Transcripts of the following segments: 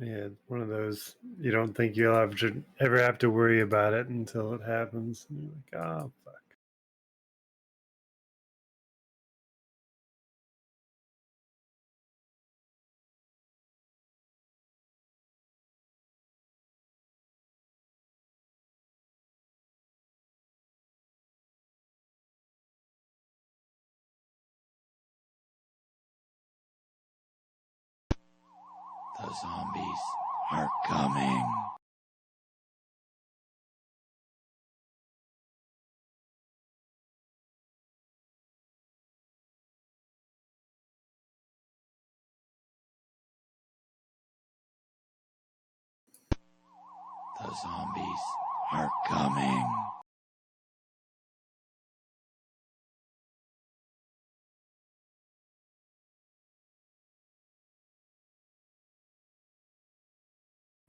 Yeah, one of those you don't think you'll ever have to worry about it until it happens. And you're like, oh fuck. The zombies are coming. The zombies are coming.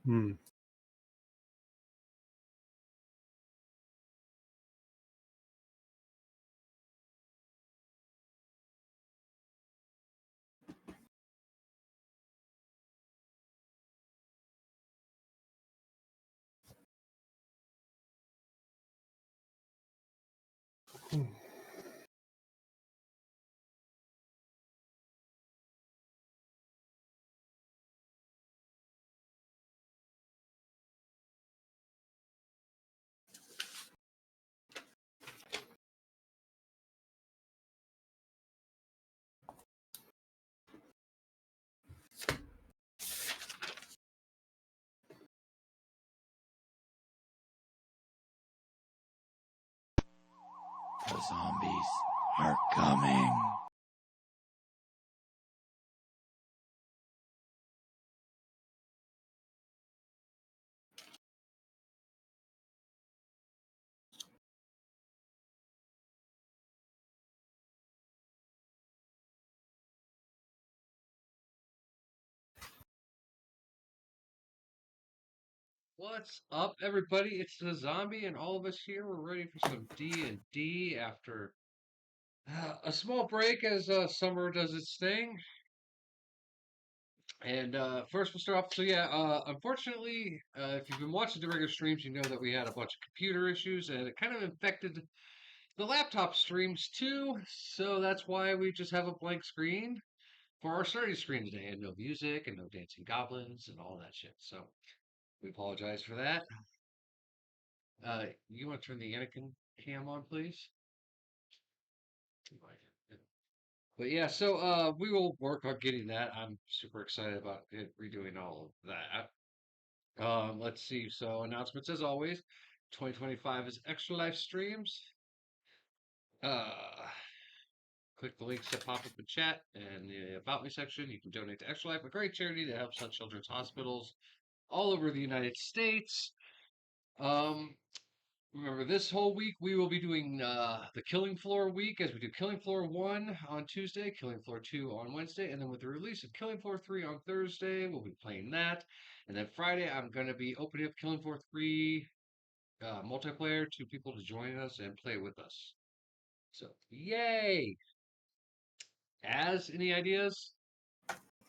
Hmm. The zombies are coming. What's up, everybody? It's the zombie, and all of us here. We're ready for some D&D after a small break as summer does its thing. And first, we'll start off. So yeah, unfortunately, if you've been watching the regular streams, you know that we had a bunch of computer issues, and it kind of infected the laptop streams too. So that's why we just have a blank screen for our starting screen today, and no music, and no dancing goblins, and all that shit. So we apologize for that. You want to turn the Anakin cam on, please? But yeah, so we will work on getting that. I'm super excited about redoing all of that. Let's see. So announcements as always. 2025 is Extra Life streams. Uh, Click the links that pop up in chat and the About Me section. You can donate to Extra Life, a great charity that helps out children's hospitals all over the United States. Um, Remember, this whole week we will be doing the Killing Floor week as we do Killing Floor 1 on Tuesday, Killing Floor 2 on Wednesday, and then with the release of Killing Floor 3 on Thursday, we'll be playing that. And then Friday, I'm going to be opening up Killing Floor 3 multiplayer to people to join us and play with us. So, yay! Any ideas?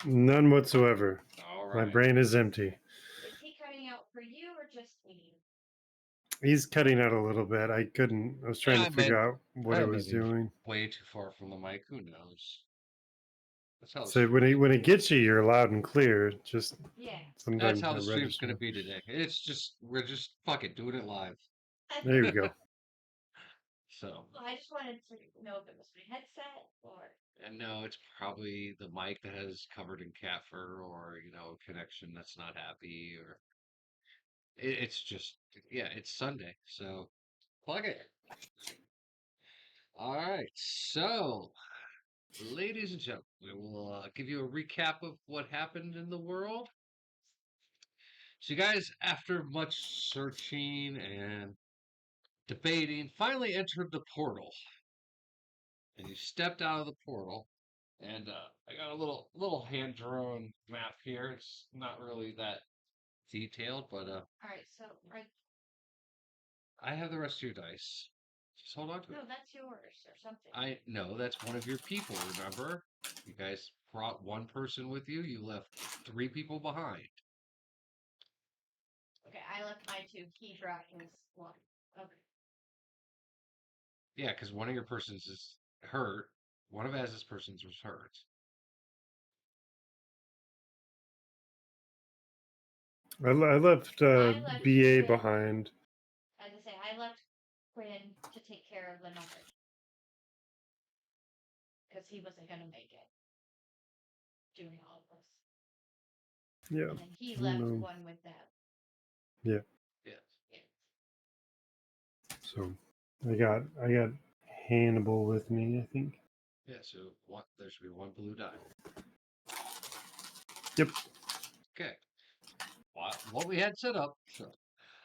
None whatsoever. All My right. brain is empty. Is he cutting out for you or just me? He's cutting out a little bit. I couldn't. I was trying Yeah, to figure out what it was maybe doing. way too far from the mic. Who knows? That's how So when it gets you, you're loud and clear. Just Yeah. That's sometimes how I the stream's going to register. be today. We're just fuck it, doing it live. There you go. So, Well, I just wanted to know if it was my headset or. and no, it's probably the mic that has covered in cat fur or, connection that's not happy or it's just, yeah, it's Sunday. So plug it. All right. So, ladies and gentlemen, we will give you a recap of what happened in the world. So, you guys, after much searching and debating, finally entered the portal. And you stepped out of the portal. And I got a little hand drawn map here. It's not really that detailed, but All right. So right. I have the rest of your dice. Just hold on to No, it. that's yours or something. I know that's one of your people. Remember, you guys brought one person with you. You left three people behind. left mine too. He dropped his one. Okay. Yeah, because one of your persons is hurt. One of Az's persons was hurt. I left I left BA Quinn. behind. As I say, I left Quinn to take care of Leonard. Because he wasn't going to make it. Doing all of this. Yeah. And then he I left know. one with them. Yeah. Yes. So I got Hannibal with me, I think. Yeah, so there should be one blue die. Yep. Okay. What we had set up. So.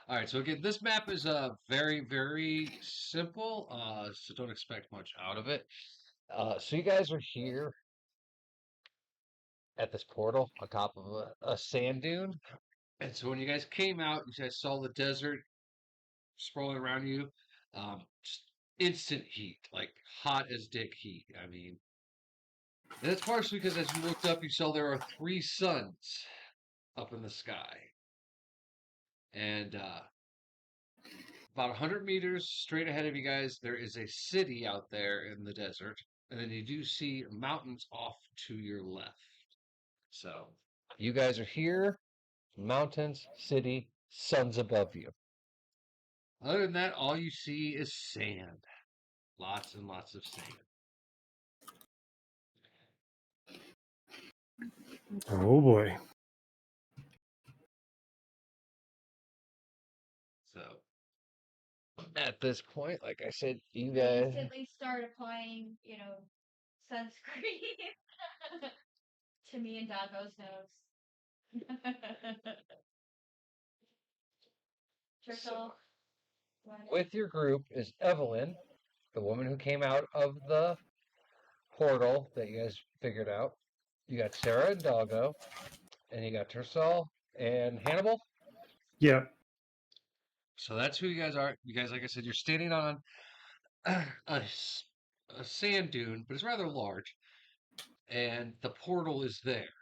All right, so again, this map is very, very simple, so don't expect much out of it. So you guys are here at this portal on top of a sand dune. And so when you guys came out, you guys saw the desert sprawling around you. Just instant heat, like hot as dick heat. I mean, and that's partially because as you looked up, you saw there are 3 suns up in the sky. And about 100 meters straight ahead of you guys, there is a city out there in the desert. And then you do see mountains off to your left. So you guys are here, mountains, city, suns above you. Other than that, all you see is sand. Lots and lots of sand. Oh boy. So at this point, like I said, you I guys. instantly start applying, sunscreen to me and Doggo's nose. Turtle. With your group is Evelyn, the woman who came out of the portal that you guys figured out. You got Sarah and Doggo, and you got Tersal and Hannibal. Yeah. So that's who you guys are. You guys, like I said, you're standing on a sand dune, but it's rather large, and the portal is there.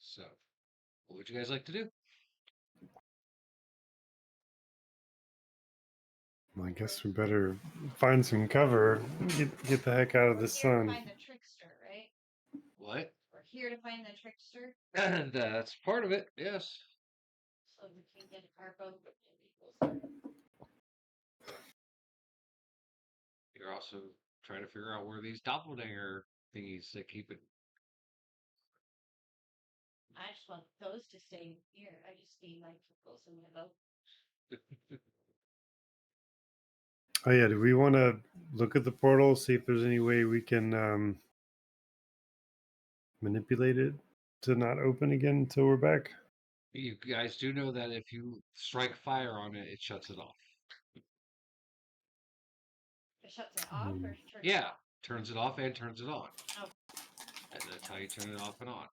So, what would you guys like to do? Well, I guess we better find some cover. Get the heck out of the We're here to sun. find the trickster, right? What? We're here to find the trickster, And that's part of it, yes. so we can get our boat. You're also trying to figure out where these doppelganger thingies that keep it. I just want those to stay here. I just need my pupils in my boat. Oh yeah, do we want to look at the portal, see if there's any way we can manipulate it to not open again until we're back? You guys do know that if you strike fire on it, it shuts it off. It shuts it off or turns it Yeah, off? turns it off and turns it on. Oh. And that's how you turn it off and on.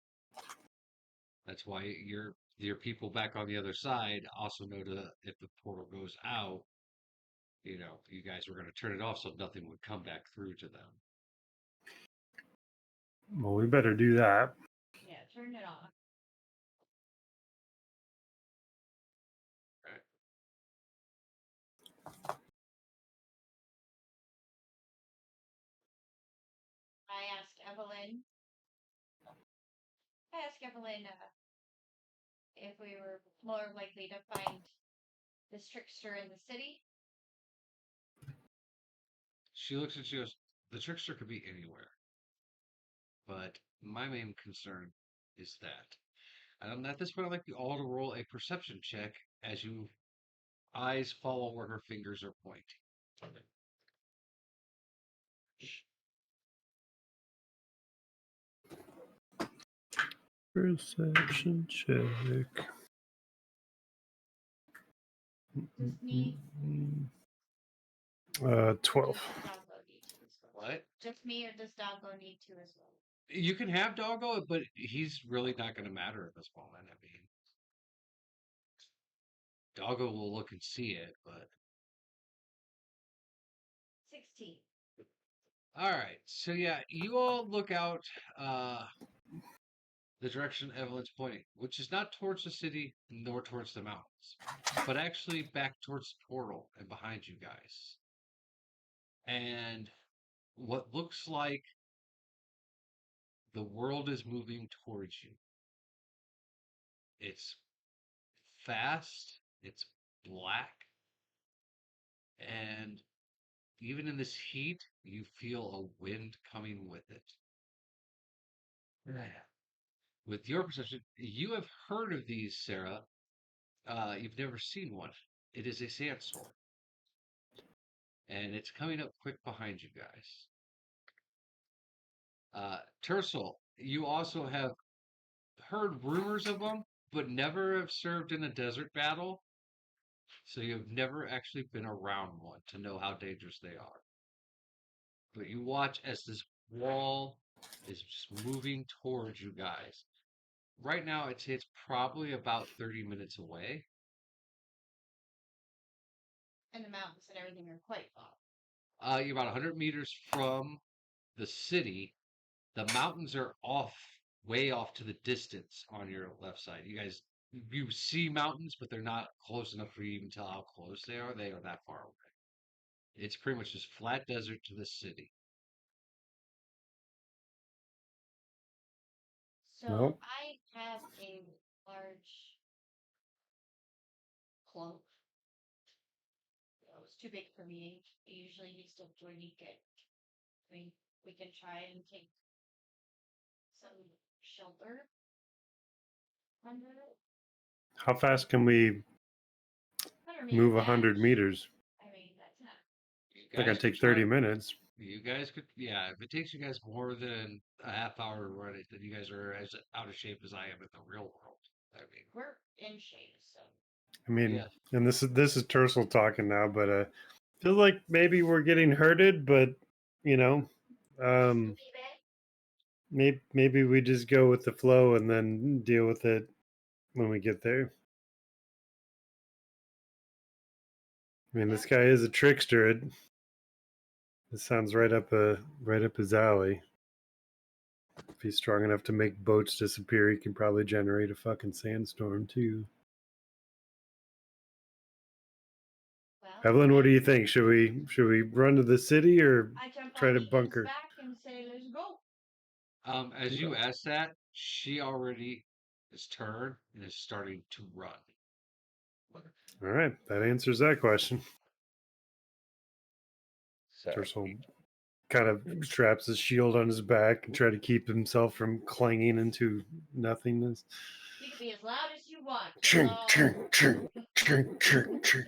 That's why your people back on the other side also know to if the portal goes out, you guys were going to turn it off so nothing would come back through to them. Well, we better do that. Yeah, turn it off. Right. I asked Evelyn if we were more likely to find this trickster in the city. She looks at you and goes, the trickster could be anywhere. But my main concern is that. And at this point, I'd like you all to roll a perception check as you eyes follow where her fingers are pointing. Perception check. Just me. 12. Does Doggo need to as well? What? Just me, or does Doggo need to as well? You can have Doggo, but he's really not going to matter at this moment. I mean, Doggo will look and see it, but 16. all right. So yeah, you all look out the direction Evelyn's pointing, which is not towards the city nor towards the mountains, but actually back towards the portal and behind you guys. And what looks like the world is moving towards you. It's fast, it's black, and even in this heat, you feel a wind coming with it. With your perception, you have heard of these, Sarah. You've never seen one. It is a sandstorm, and it's coming up quick behind you guys. Tercel, you also have heard rumors of them, but never have served in a desert battle, so you've never actually been around one to know how dangerous they are. But you watch as this wall is just moving towards you guys. Right now, I'd say it's probably about 30 minutes away. And the mountains and everything are quite far. You're about 100 meters from the city. The mountains are way off to the distance on your left side. You see mountains, but they're not close enough for you to even tell how close they are. They are that far away. It's pretty much just flat desert to the city. So Well, I have a large cloak. It's too big for me. I usually use to join it. I mean, we can try and take some shelter under it. how fast can we 100 move meters 100 dash. meters? I mean, that's not. You They're gonna guys could take 30 try. minutes. You guys could, yeah. If it takes you guys more than a half hour to run it, then you guys are as out of shape as I am in the real world. I mean, We're in shape, so. I mean, yeah. and this is Tercel talking now, but feels like maybe we're getting hurted, but you know, um, maybe we just go with the flow and then deal with it when we get there. I mean, this guy is a trickster. This sounds right up his alley. If he's strong enough to make boats disappear, he can probably generate a fucking sandstorm too. Well, Evelyn, what do you think? Should we run to the city or I jump try on to Ethan's bunker? back and say, let's go. As you ask that, she already is turned and is starting to run. All right, that answers that question. So Tercel kind of straps his shield on his back and try to keep himself from clanging into nothingness. You can be as loud as you want. Ching, ching, ching, ching, ching, ching.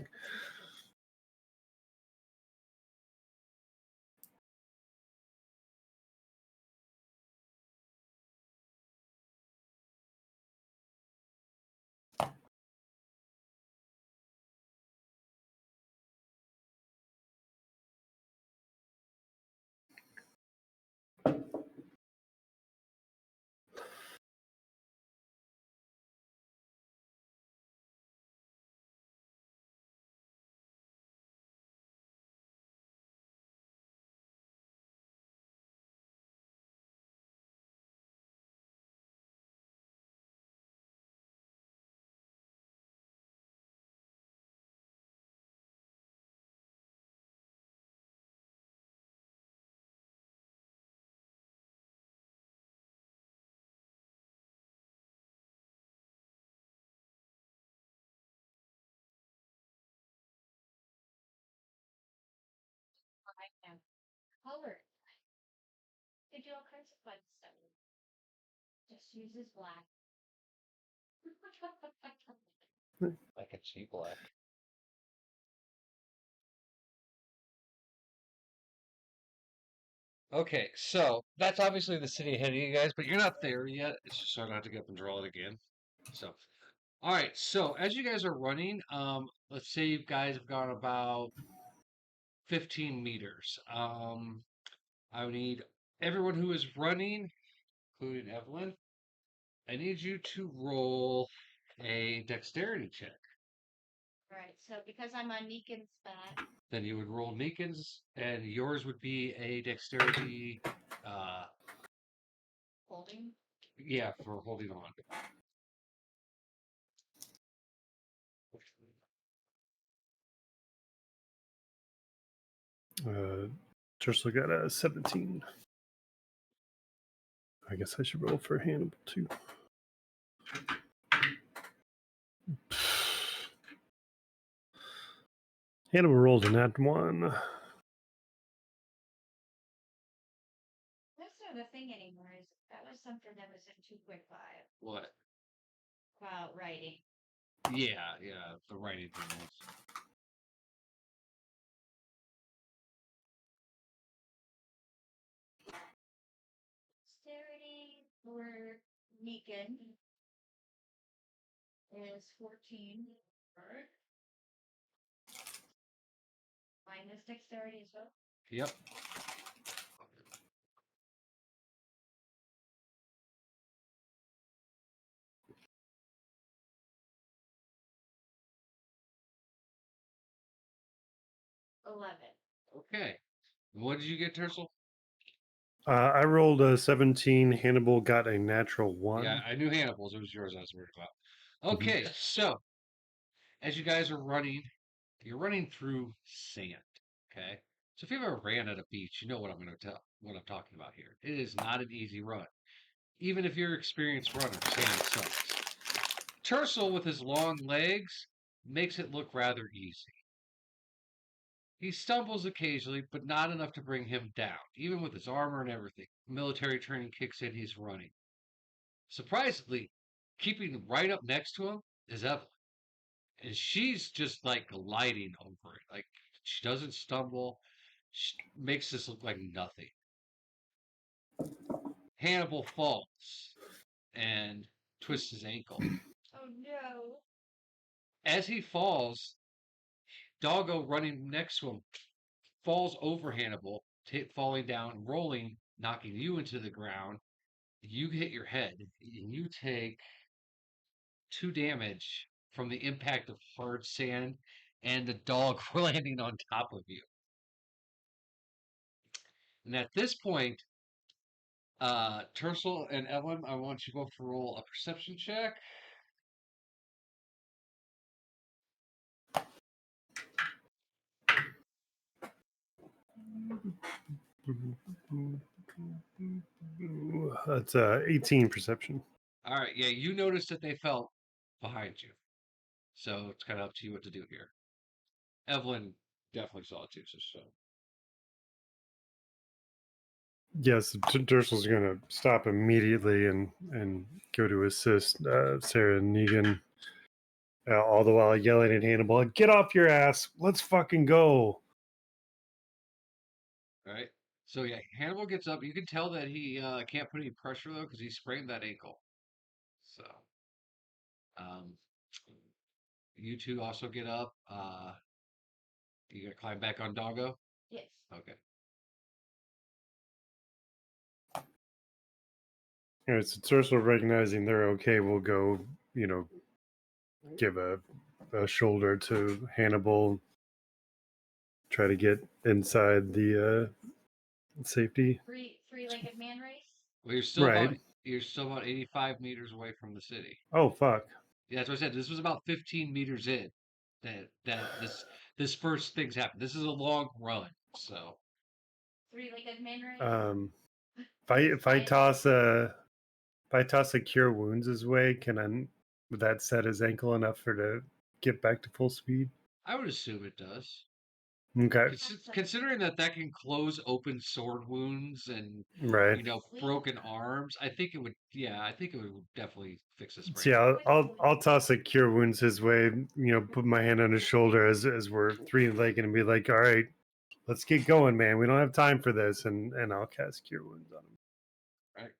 I am colored. They do all kinds of fun stuff. Just uses black. like a cheap black. Okay, so that's obviously the city ahead of you guys, but you're not there yet. It's just so I don't have to get up and draw it again. So, all right. So as you guys are running, let's say you guys have gone about 15 meters. I would need everyone who is running, including Evelyn. I need you to roll a dexterity check. Right, so because I'm on Neekan's back, Then you would roll Meekin's, and yours would be a dexterity. holding. Yeah, for holding on. Just got a 17. I guess I should roll for Hannibal too. Hannibal rolled a nat 1. That's not a thing anymore. That was something that was in 2.5 What? about writing. Yeah, the writing thing was. Dexterity for Meekin is 14. Alright. Minus dexterity as well. Yep. Okay. What did you get, Tercel? I rolled a 17. Hannibal got a natural 1. Yeah, I knew Hannibal's. It was yours I was worried about. Okay, so as you guys are running, you're running through sand. Okay. So if you've ever ran at a beach, you know what I'm going to tell what I'm talking about here. It is not an easy run. Even if you're an experienced runner, sand sucks. Tercel with his long legs makes it look rather easy. He stumbles occasionally, but not enough to bring him down, even with his armor and everything. Military training kicks in, he's running. Surprisingly, keeping right up next to him is Evelyn. And she's just like gliding over it. Like she doesn't stumble. She makes this look like nothing. Hannibal falls and twists his ankle. Oh no. As he falls, Doggo running next to him falls over Hannibal, falling down, rolling, knocking you into the ground. You hit your head, and you take 2 damage from the impact of hard sand and the dog landing on top of you. And at this point, Tercel and Evelyn, I want you both to roll a perception check. That's 18 perception. All right, yeah, you noticed that they fell behind you. So it's kind of up to you what to do here. Evelyn definitely saw it too, so. Yes, Dursel's going to stop immediately and go to assist Sarah and Negan, all the while yelling at Hannibal, "Get off your ass! Let's fucking go!" All right. So yeah, Hannibal gets up. You can tell that he can't put any pressure though because he sprained that ankle. So, um, you two also get up. You gonna climb back on Doggo? Yes. Okay. All right, so Dursel recognizing they're okay, will go, give a shoulder to Hannibal, try to get inside the safety. Three-legged man race. Well, Right. you're still about 85 meters away from the city. Oh, fuck. Yeah, that's what I said. This was about 15 meters in that this first thing's happened. This is a long run, so. Three-legged man race. If I toss a cure wounds his way, would that set his ankle enough for to get back to full speed? I would assume it does. Okay. Considering that can close open sword wounds and Right. broken arms, I think it would. Yeah, I think it would definitely fix a So sprain. yeah, I'll toss a cure wounds his way. Put my hand on his shoulder as we're three-legged and be like, "All right, let's get going, man. We don't have time for this." And I'll cast cure wounds on him. Right.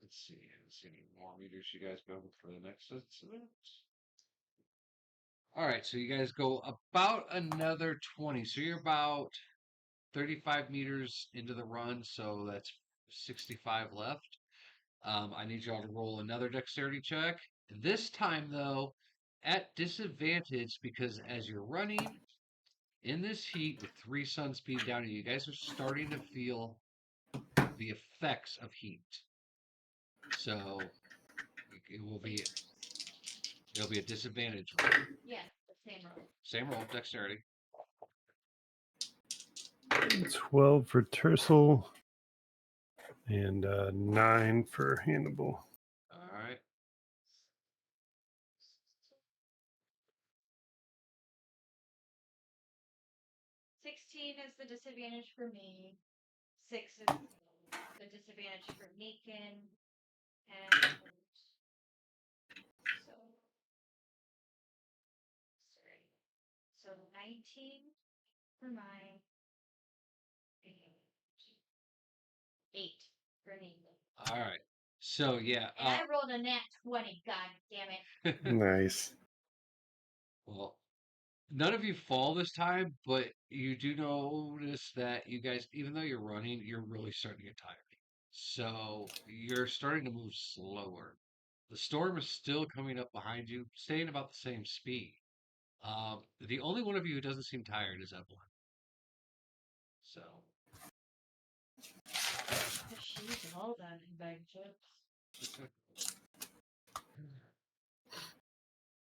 Let's see. Let's see any more meters you guys go for the next incident. All right, so you guys go about another 20. So you're about 35 meters into the run, so that's 65 left. I need y'all to roll another dexterity check. This time, though, at disadvantage because as you're running in this heat with 3 sun speed down, you guys are starting to feel the effects of heat. So it will be it'll be a disadvantage roll. Yeah, the same roll. Same roll, dexterity. 12 for Tercel and 9 for Hannibal. All right. 16 is the disadvantage for me. 6 is the disadvantage for Meekin. And so sorry. So 19 for mine. 8 for Meekin. All right. So yeah. And I rolled a nat 20, god damn it. Nice. Well, none of you fall this time, but you do notice that you guys, even though you're running, you're really starting to get tired. So you're starting to move slower. The storm is still coming up behind you, staying about the same speed. The only one of you who doesn't seem tired is Evelyn. So, She's all done in bag chips.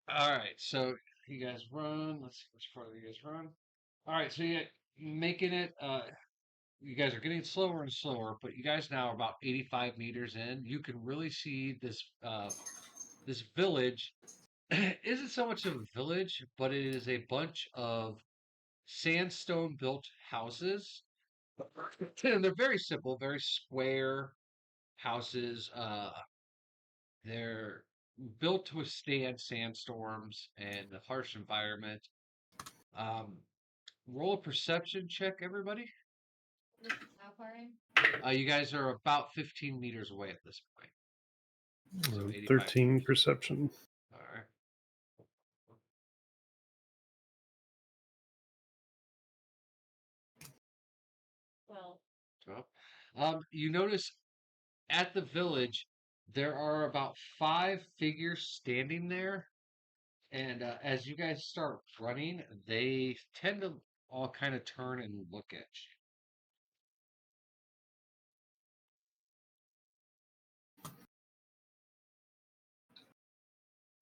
all right. So you guys run. Let's see which part of you guys run. All right. So you making it. You guys are getting slower and slower, but you guys now are about 85 meters in. You can really see this village. Isn't so much of a village, but it is a bunch of sandstone built houses. And they're very simple, very square houses. They're built to withstand sandstorms and the harsh environment. Um, roll a perception check, everybody. This is how far in? You guys are about 15 meters away at this point. So 85 13 meters. perception. All right. Well, You notice at the village there are about 5 figures standing there, and as you guys start running, they tend to all kind of turn and look at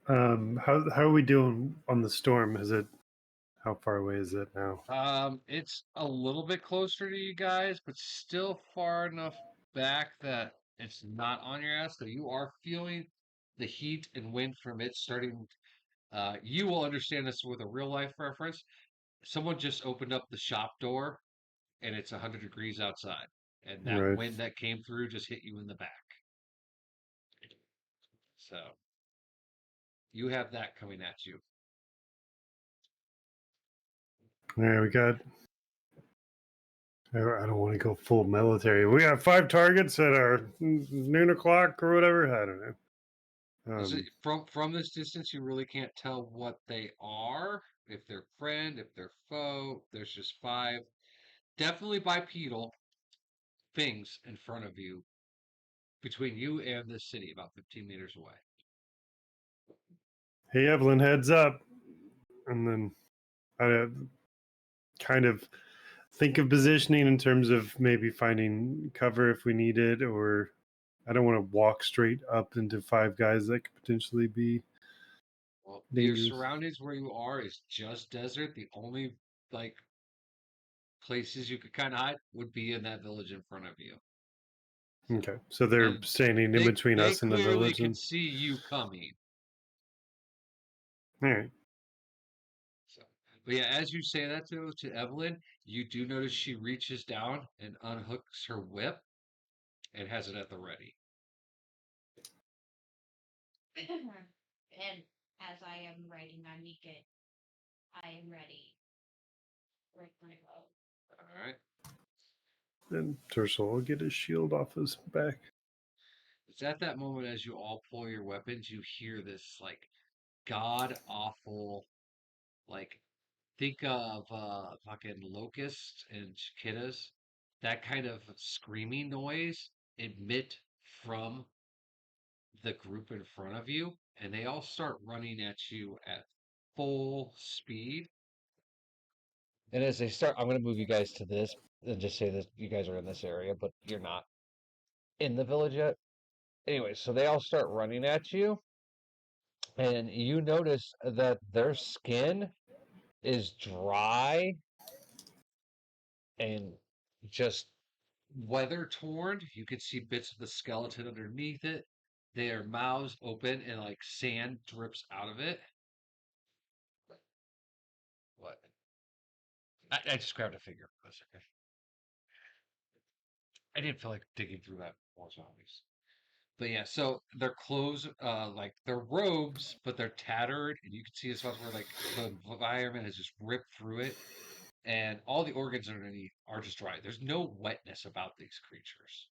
How are we doing on the storm? Is it how far away is it now? you. It's a little bit closer to you guys, but still far enough back that it's not on your ass. So you are feeling the heat and wind from it starting. You will understand this with a real life reference. Someone just opened up the shop door and it's 100 degrees outside. And that Right. wind that came through just hit you in the back. So you have that coming at you. All right, we got. I don't want to go full military. We got 5 targets at our noon o'clock or whatever. I don't know. From this distance, you really can't tell what they are. If they're friend, if they're foe. There's just 5 definitely bipedal things in front of you, between you and the city, about 15 meters away. Hey, Evelyn, heads up. And then I kind of think of positioning in terms of maybe finding cover if we need it, or I don't want to walk straight up into 5 guys that could potentially be Well, your dangerous. surroundings where you are is just desert. The only like places you could kind of hide would be in that village in front of you. Okay, so they're And standing in between they us and the clearly village. can And see you coming. all right, So, but yeah, as you say that to Evelyn, you do notice she reaches down and unhooks her whip and has it at the ready. and as I am writing on Meekin, I am ready. Right my bow. All right. then Tercel will get his shield off his back. It's at that moment as you all pull your weapons, you hear this like god awful, like think of fucking locusts and cicadas, that kind of screaming noise emit from the group in front of you, and they all start running at you at full speed. And as they start, I'm going to move you guys to this and just say that you guys are in this area, but you're not in the village yet. anyway, so they all start running at you, and you notice that their skin is dry and just Weather torn. You can see bits of the skeleton underneath it. Their mouths open and like sand drips out of it. What? I just grabbed a figure. That's okay. I didn't feel like digging through that more zombies. But yeah, so their clothes, like their robes, but they're tattered, and you can see as spots where like the environment has just ripped through it, and all the organs underneath are just dry. There's no wetness about these creatures.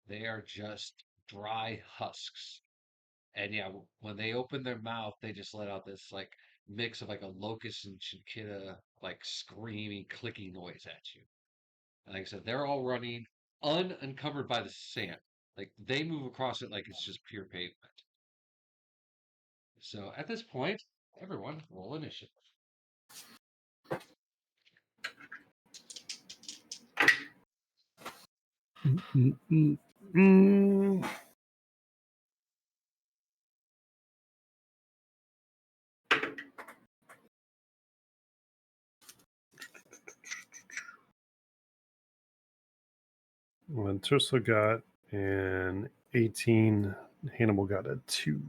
They are just dry husks. And yeah, when they open their mouth, they just let out this like mix of like a locust and cicada, like screaming, clicking noise at you. And like I said, they're all running unencumbered by the sand. Like they move across it like it's just pure pavement. So at this point, everyone roll initiative. Mm. When Tersa got an 18, Hannibal got a 2.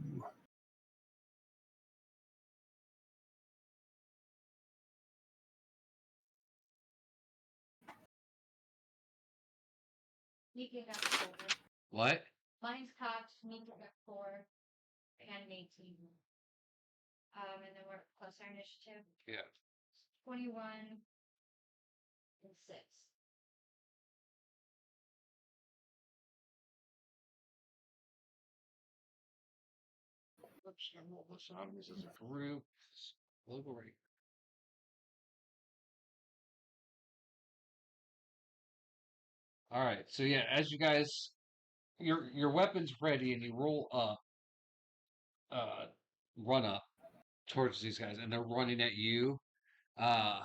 Nika got 4. What? Mine's cocked. Nika got 4 and an 18. And then we're plus our initiative. Yeah. 21 and 6. Oops, I rolled the zombies as a group. Logo right. All right. So yeah, as you guys, your weapon's ready, and you roll up, uh, run up towards these guys, and they're running at you. Uh,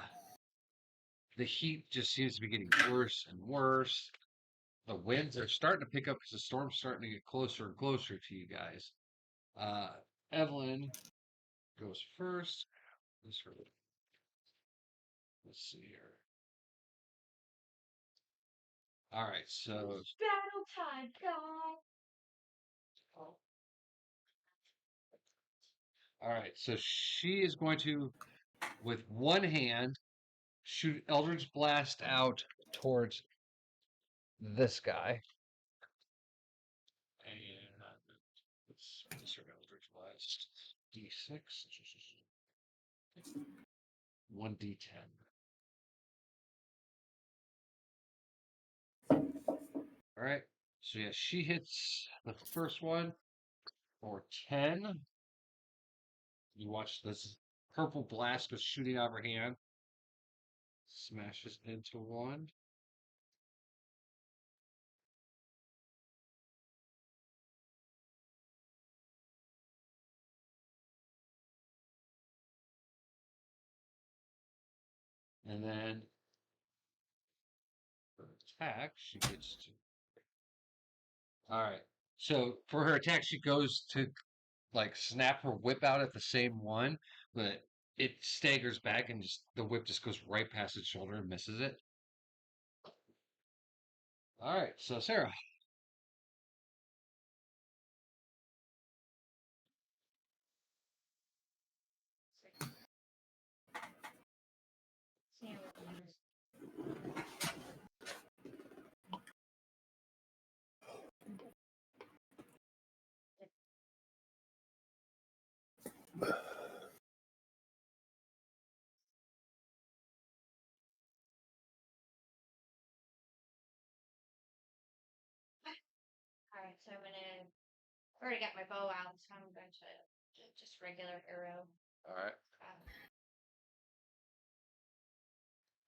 the heat just seems to be getting worse and worse. The winds are starting to pick up because the storm's starting to get closer and closer to you guys. Uh, Evelyn goes first. Let's see here. All right, so Battle time, guys. all right, so she is going to, with one hand, shoot Eldritch Blast out towards this guy. and let's insert Eldritch Blast. D6. 1d10. All right. So yeah, she hits the first one for 10. You watch this purple blast go shooting out of her hand. Smashes into one. And then for attack, she gets to. All right. So for her attack, she goes to like snap her whip out at the same one, but it staggers back and just the whip just goes right past its shoulder and misses it. All right. So Sarah. Alright, so I'm gonna. I already got my bow out, so I'm going to just regular arrow. All right.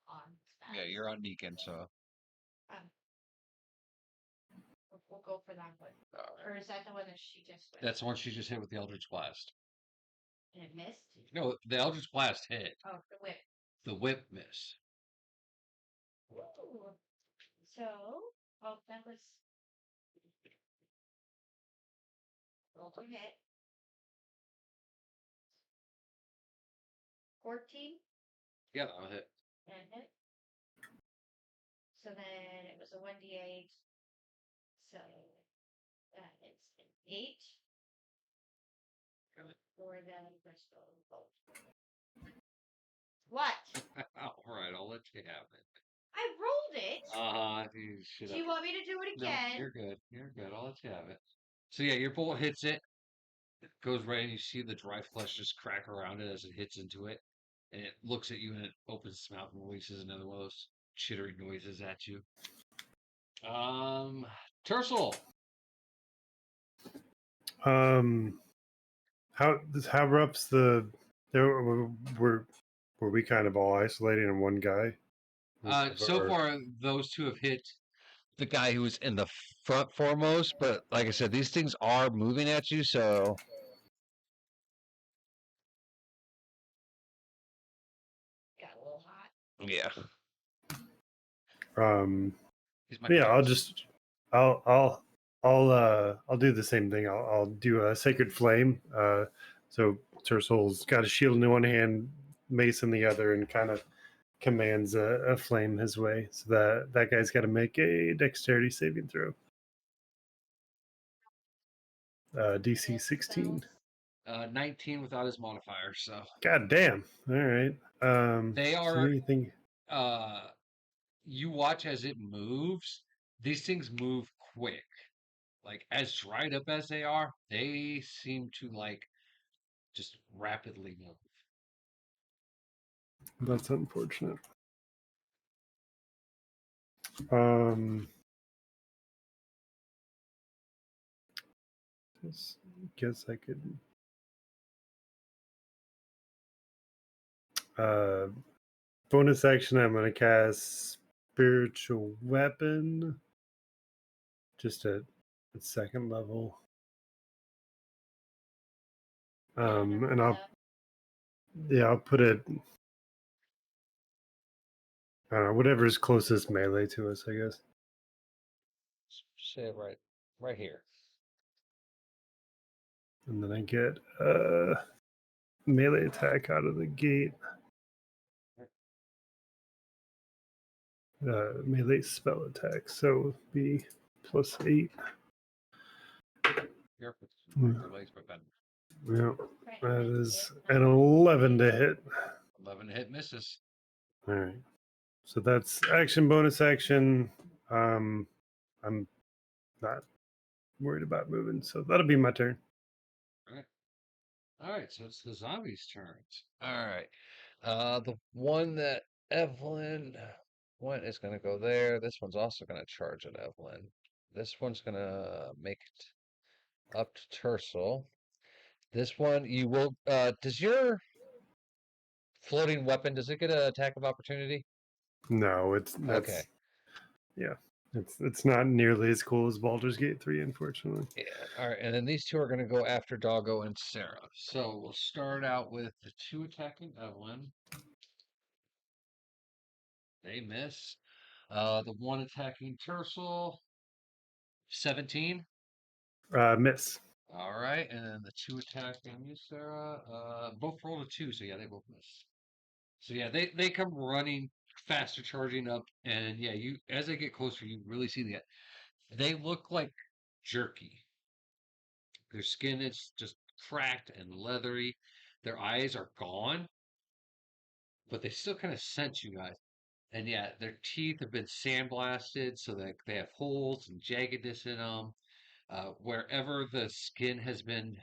On. Yeah, you're on Deacon, so Um, we'll go for that one. All right. Or is that the one that she just went? That's the one she just hit with the Eldritch Blast. And it missed? No, the Eldritch Blast hit. Oh, the whip. The whip miss. Ooh. So, that was Roll to hit. 14 Yeah, I'll hit. and hit. So then it was a 1d8. So it's an 8 Got it. for the first bolt. What? All right, I'll let you have it. I rolled it. You should Do have. you want me to do it No, again? you're good. You're good. I'll let you have it. So yeah, your bolt hits it. It goes right, and you see the dry flesh just crack around it as it hits into it, and it looks at you and it opens its mouth and releases another one of those chittering noises at you. Tercel. How rough's the? There were we kind of all isolating on one guy? So Or- far, those two have hit. The guy who was in the front foremost, but like I said, these things are moving at you, so Got a little hot. yeah. He's my Yeah, pants. I'll do the same thing. I'll do a sacred flame. So Tersol's got a shield in one hand, mace in the other, and kind of commands a flame his way. So that guy's got to make a dexterity saving throw. DC 16. 19 without his modifier. So God damn. All right. they Is there are. anything? You watch as it moves. These things move quick. Like as dried up as they are, they seem to like just rapidly move. That's unfortunate. Um, just guess I could. Bonus action. I'm gonna cast spiritual weapon. Just at second level. And I'll put it. I don't know, whatever is closest melee to us, I guess. Say it right here. And then I get melee attack out of the gate. Melee spell attack. So be +8. Your Mm. legs, but then Yeah, that is an 11 to hit. 11 hit misses. All right. So that's action, bonus action. I'm not worried about moving, so that'll be my turn. All right, so it's the zombies' turns. All right. The one that Evelyn went is going to go there. This one's also going to charge at Evelyn. This one's going to make it up to Tercel. This one, you will. Does your floating weapon, does it get an attack of opportunity? No, that's Okay. yeah. It's not nearly as cool as Baldur's Gate 3, unfortunately. Yeah. All right. And then these two are going to go after Doggo and Sarah. So we'll start out with the two attacking Evelyn. They miss. The one attacking Tercel, 17. Miss. All right, and then the two attacking you, Sarah, both rolled a 2, so yeah, they both miss. So yeah, they come running faster, charging up, and yeah, you as they get closer, you really see that they look like jerky. Their skin is just cracked and leathery. Their eyes are gone, but they still kind of sense you guys. And yeah, their teeth have been sandblasted so that they have holes and jaggedness in them. Wherever the skin has been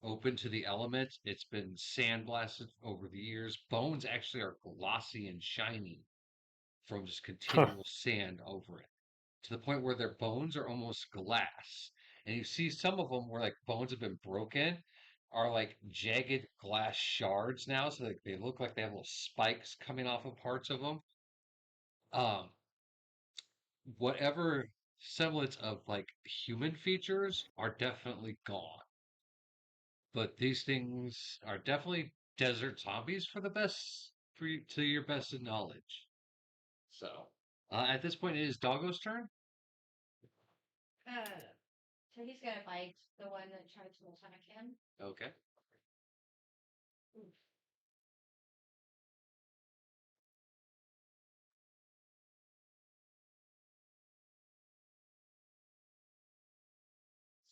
open to the elements, it's been sandblasted over the years. Bones actually are glossy and shiny from just continual sand over it, to the point where their bones are almost glass. And you see some of them where like bones have been broken are like jagged glass shards now, so they look like they have little spikes coming off of parts of them. Um, whatever semblance of like human features are definitely gone. But these things are definitely desert zombies for the best to your best of knowledge. So at this point, it is Doggo's turn. So he's gonna bite the one that tried to attack him. Okay. Oof.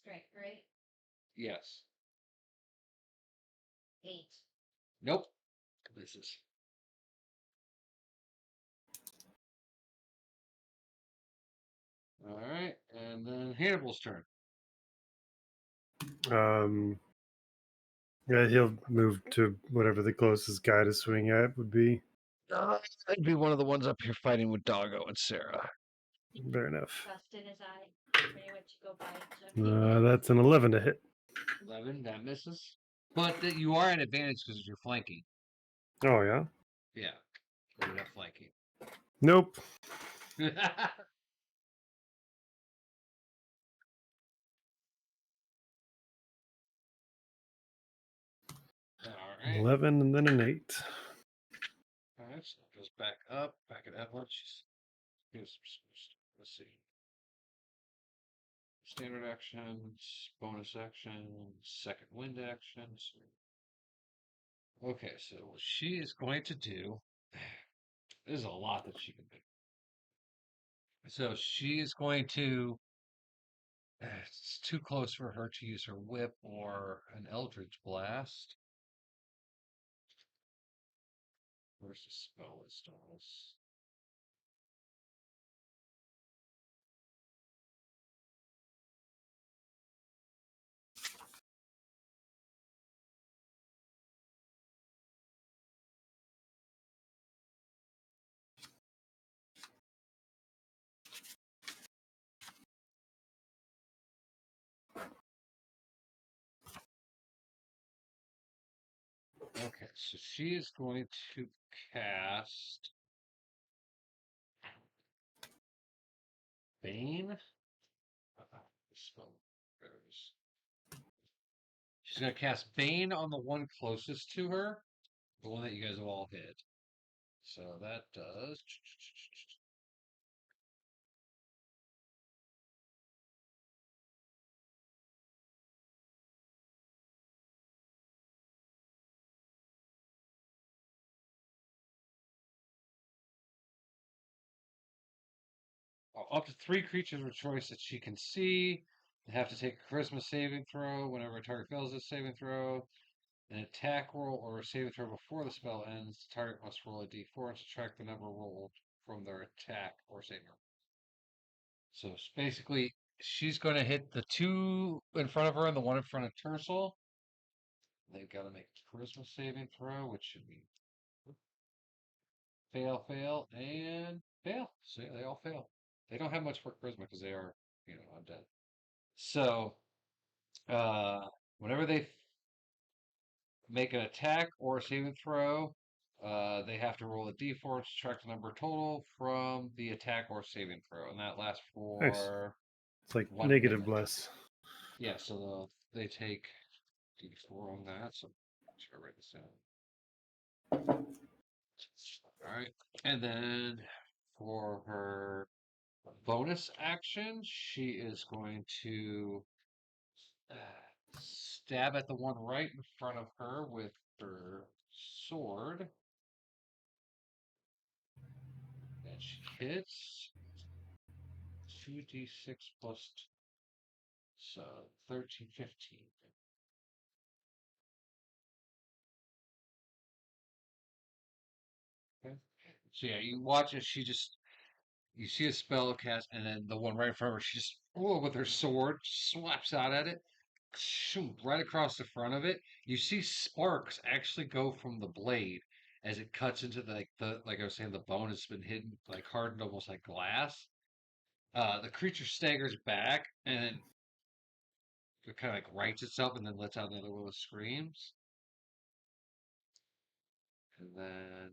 Strength, right? Yes. 8. Nope. Misses. All right, and then Hannibal's turn. Yeah, he'll move to whatever the closest guy to swing at would be. I'd be one of the ones up here fighting with Doggo and Sarah. Fair enough. Dust in his eye. When he went to go bite him. That's an 11 to hit. 11, that misses. But you are at advantage because you're flanking. Oh, yeah? Yeah, you're not flanking. Nope. All right. 11 and then an 8. All right, so it goes back up, back at Evelyn. Let's see. Standard actions, bonus actions, second wind actions. Okay, so what she is going to do, there's a lot that she can do. So she is going to, it's too close for her to use her whip or an Eldritch Blast. Where's the spell list on this? Okay, so she is going to cast Bane. Spell. There it is. She's going to cast Bane on the one closest to her, the one that you guys have all hit. So that does. Up to 3 creatures of choice that she can see. They have to take a charisma saving throw. Whenever a target fails this saving throw, an attack roll or a saving throw before the spell ends, the target must roll a d4 and subtract the number rolled from their attack or saving roll. So basically, she's going to hit the 2 in front of her and the 1 in front of Tercel. They've got to make a charisma saving throw, which should be fail, and fail. So yeah, they all fail. They don't have much for charisma because they are, undead. So, whenever they make an attack or a saving throw, they have to roll a d4 and subtract the number total from the attack or saving throw, and that lasts Nice. for It's like 1 negative minute. bless. Yeah, so they take d4 on that. So, should I write this down? All right, and then for her bonus action, she is going to stab at the one right in front of her with her sword. And she hits 2d6 plus, so 13, 15. Okay. So yeah, you watch as you see a spell cast, and then the one right in front of her, she just, with her sword, slaps out at it, shoom, right across the front of it. You see sparks actually go from the blade as it cuts into like I was saying, the bone has been hidden, like hardened almost like glass. The creature staggers back and then it kind of like rights itself and then lets out another one of screams. And then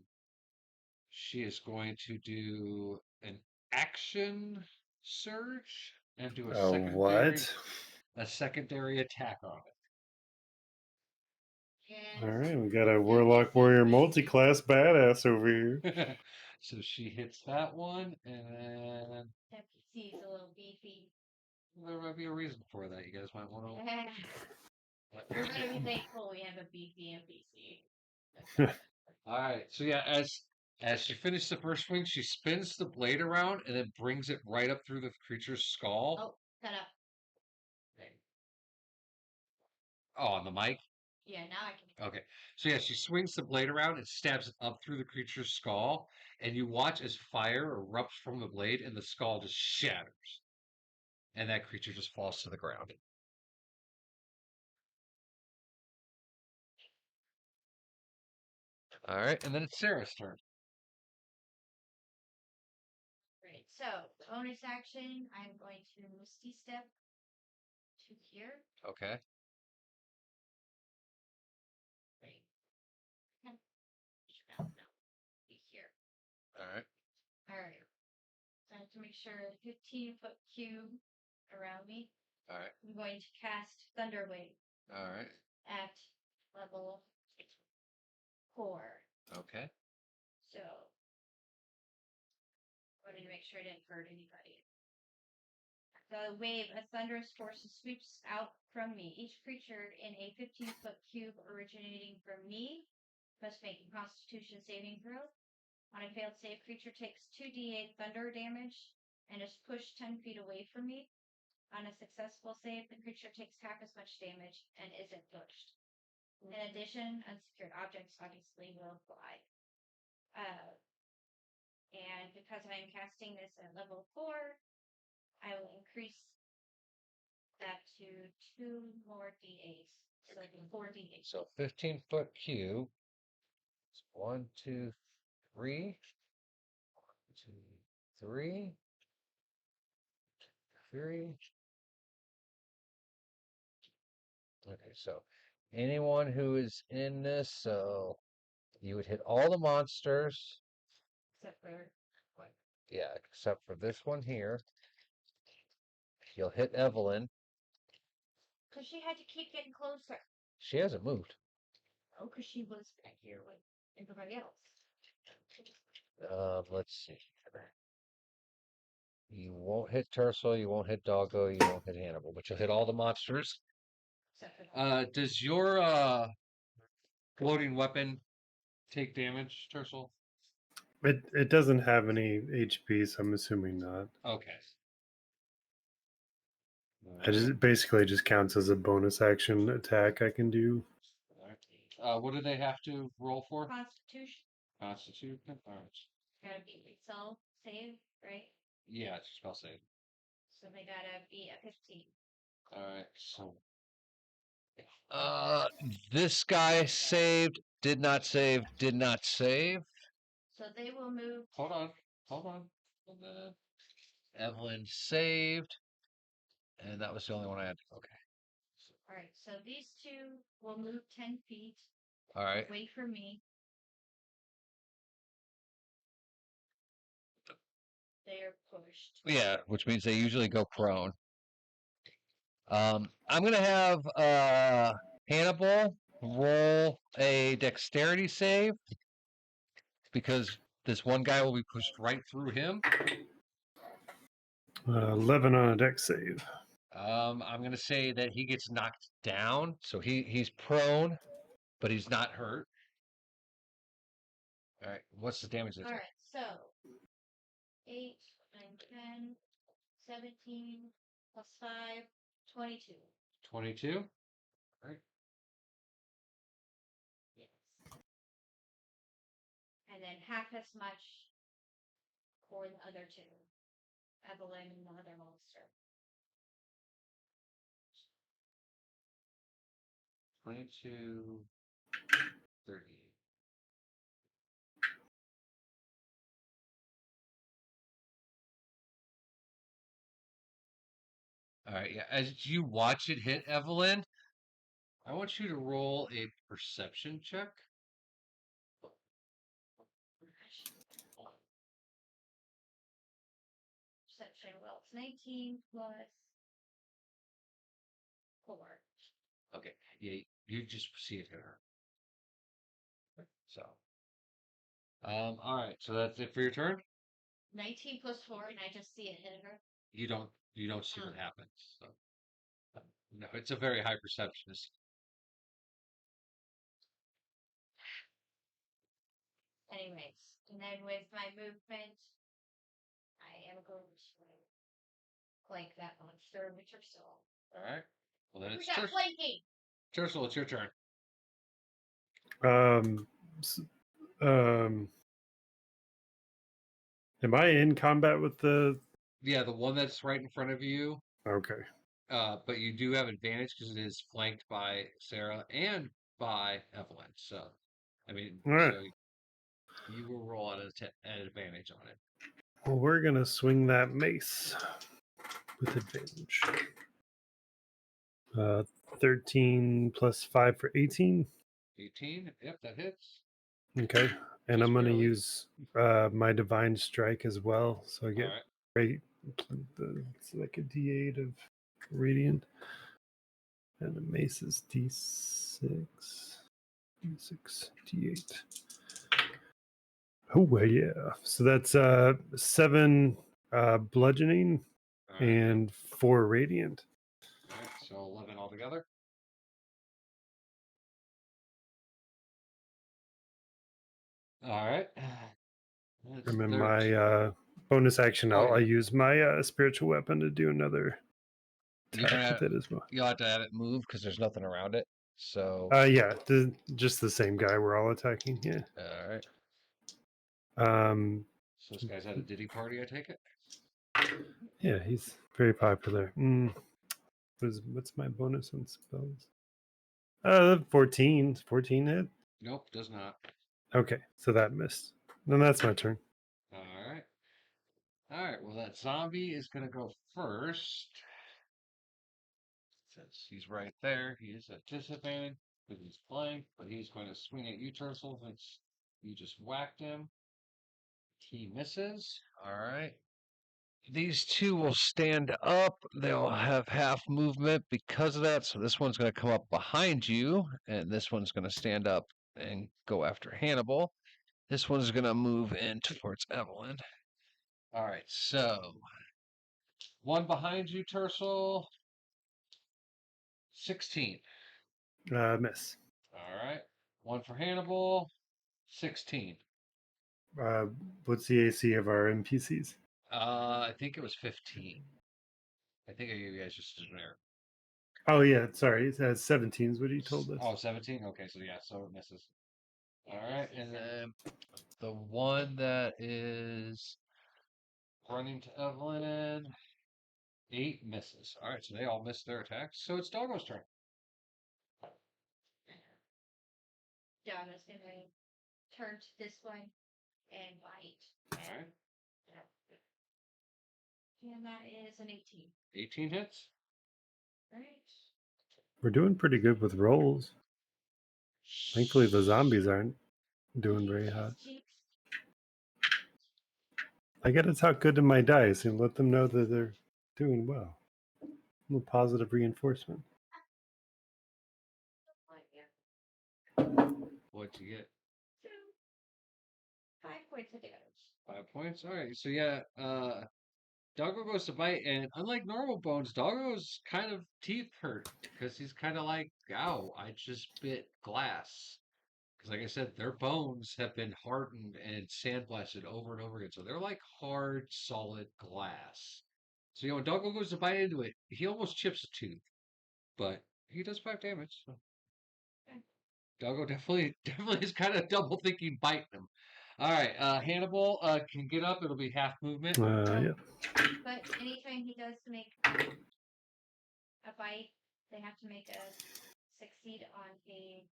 she is going to do an action surge and do What? a secondary attack on All right, we got a Warlock Warrior multi-class badass over here. it. So she hits that one, and then That PC's a little beefy. There might be a reason for that. You guys might want to. We're gonna be thankful we have a beefy NPC. All right. So yeah, as she finishes the first swing, she spins the blade around and then brings it right up through the creature's skull. Oh, cut up. Oh, on the mic. Yeah, now I can. Okay. So yeah, she swings the blade around and stabs it up through the creature's skull, and you watch as fire erupts from the blade and the skull just shatters. And that creature just falls to the ground. All right, and then it's Sarah's turn. Great. So, bonus action, I'm going to Misty Step to here. Okay. Great. Okay. No, be here. All right. Alright. So I have to make sure 15-foot cube around me. All right. I'm going to cast Thunder Wave All right. at level 4. Okay. So, I wanted to make sure I didn't hurt anybody. The wave of thunderous force sweeps out from me. Each creature in a 15-foot cube originating from me must make a Constitution saving throw. On a failed save, creature takes 2d8 thunder damage and is pushed 10 feet away from me. On a successful save, the creature takes half as much damage and isn't pushed. In addition, unsecured objects obviously will fly. And because I'm casting this at level 4, I will increase that to 2 more d8s. So 4 d8s. So 15-foot cube. It's 1, 2, 3. 1, 2, 3. 3. Okay, so anyone who is in this, so you would hit all the monsters. Except for what? Yeah, except for this one here. You'll hit Evelyn. Because she had to keep getting closer. She hasn't moved. Oh, because she was back here with everybody else. Let's see. You won't hit Tercel, you won't hit Doggo, you won't hit Hannibal, but you'll hit all the monsters. Except for Does your floating weapon take damage, Tercel? It doesn't have any HP, so I'm assuming not. Okay. It basically just counts as a bonus action attack I can do. All right. What do they have to roll for? Constitution. Constitution. All right. Gotta be itself save, right? Yeah, it's a spell save. So they gotta be at 15. All right. So This guy saved, did not save, did not save. So they will move. hold on. Hold on. Evelyn saved, and that was the only one I had. Okay. Alright, so these two will move 10 feet All right. away from me. They are pushed. Yeah, which means they usually go prone. I'm gonna have Hannibal roll a dexterity save because this one guy will be pushed right through him. 11 on a deck save. I'm gonna say that he gets knocked down, So he's prone, but he's not hurt. All right. What's the damage this time? Alright, so 8, 9, 10, 17, plus 5, 22. 22. Yes. And then half as much for the other two. Evelyn and the other monster. 22. 38. All right, yeah. As you watch it hit Evelyn, I want you to roll a perception check. Perception, well, it's 19 plus 4. Okay, yeah, you just see it hit her. So, all right, so that's it for your turn. 19 plus 4, and I just see it hit her. You don't You don't see what happens. So. No, it's a very high perceptionist. Anyways, and then with my movement, I am going to flank that monster with Tercel. All right. Well, then We it's got flanking. Tercel, it's your turn. s- um, am I in combat with the? Yeah, the one that's right in front of you. Okay. But you do have advantage because it is flanked by Sarah and by Evelyn. So, I mean, All right. so you will roll at an advantage on it. Well, we're gonna swing that mace with advantage. 13 plus 5 for 18. 18. Yep, that hits. Okay. And Just I'm going to barely. use my divine strike as well. So I All get right. great. It's like a d8 of radiant. And the mace is d6. D6, d8. Oh, well, yeah. So that's 7 bludgeoning All right. and 4 radiant. All right. So 11 altogether. All right. That's And in 13. my bonus action, Oh, I'll yeah. use my spiritual weapon to do another You're attack gonna with it as well. you'll have to have it move because there's nothing around it. So Yeah, just the same guy we're all attacking. Yeah. all right. So this guy's at a Diddy party, I take it? Yeah, he's very popular. What's my bonus on spells? 14. 14 hit. Nope, does not. Okay, so that missed. Then that's my turn. All right. All right. Well, that zombie is going to go first. Since he's right there, he is at disadvantage because he's flanked, but he's going to swing at you, Tercel, since you just whacked him. He misses. All right. These two will stand up. They'll have half movement because of that. So this one's going to come up behind you, and this one's going to stand up and go after Hannibal. This one's going to move in towards Evelyn. All right. So one behind you, Tercel. 16. Miss. All right. One for Hannibal. 16. What's the AC of our NPCs? I think it was 15. I think I gave you guys just a generic. Oh yeah, sorry. It has 17 is what he told us. Oh, 17? Okay, so yeah, so it misses. All right, and then The one that is running to Evelyn. 8 misses. All right, so they all missed their attacks. So it's Doggo's turn. Donna's gonna turn to this one and bite. All right. And that is an 18. 18 hits. Right. We're doing pretty good with rolls. Thankfully, the zombies aren't doing very hot. Cheeks. I gotta talk good to my dice and let them know that they're doing well. A little positive reinforcement. What'd you get? 5 points of damage. 5 points. All right, so yeah, Doggo goes to bite, and unlike normal bones, Doggo's kind of teeth hurt because he's kind of like, ow, I just bit glass. Because, like I said, their bones have been hardened and sandblasted over and over again. So they're like hard, solid glass. So, when Doggo goes to bite into it, he almost chips a tooth. But he does 5 damage. So. Doggo definitely is kind of double thinking biting him. All right, Hannibal can get up. It'll be half movement. Yeah. But anytime he does make a bite, they have to make a succeed on a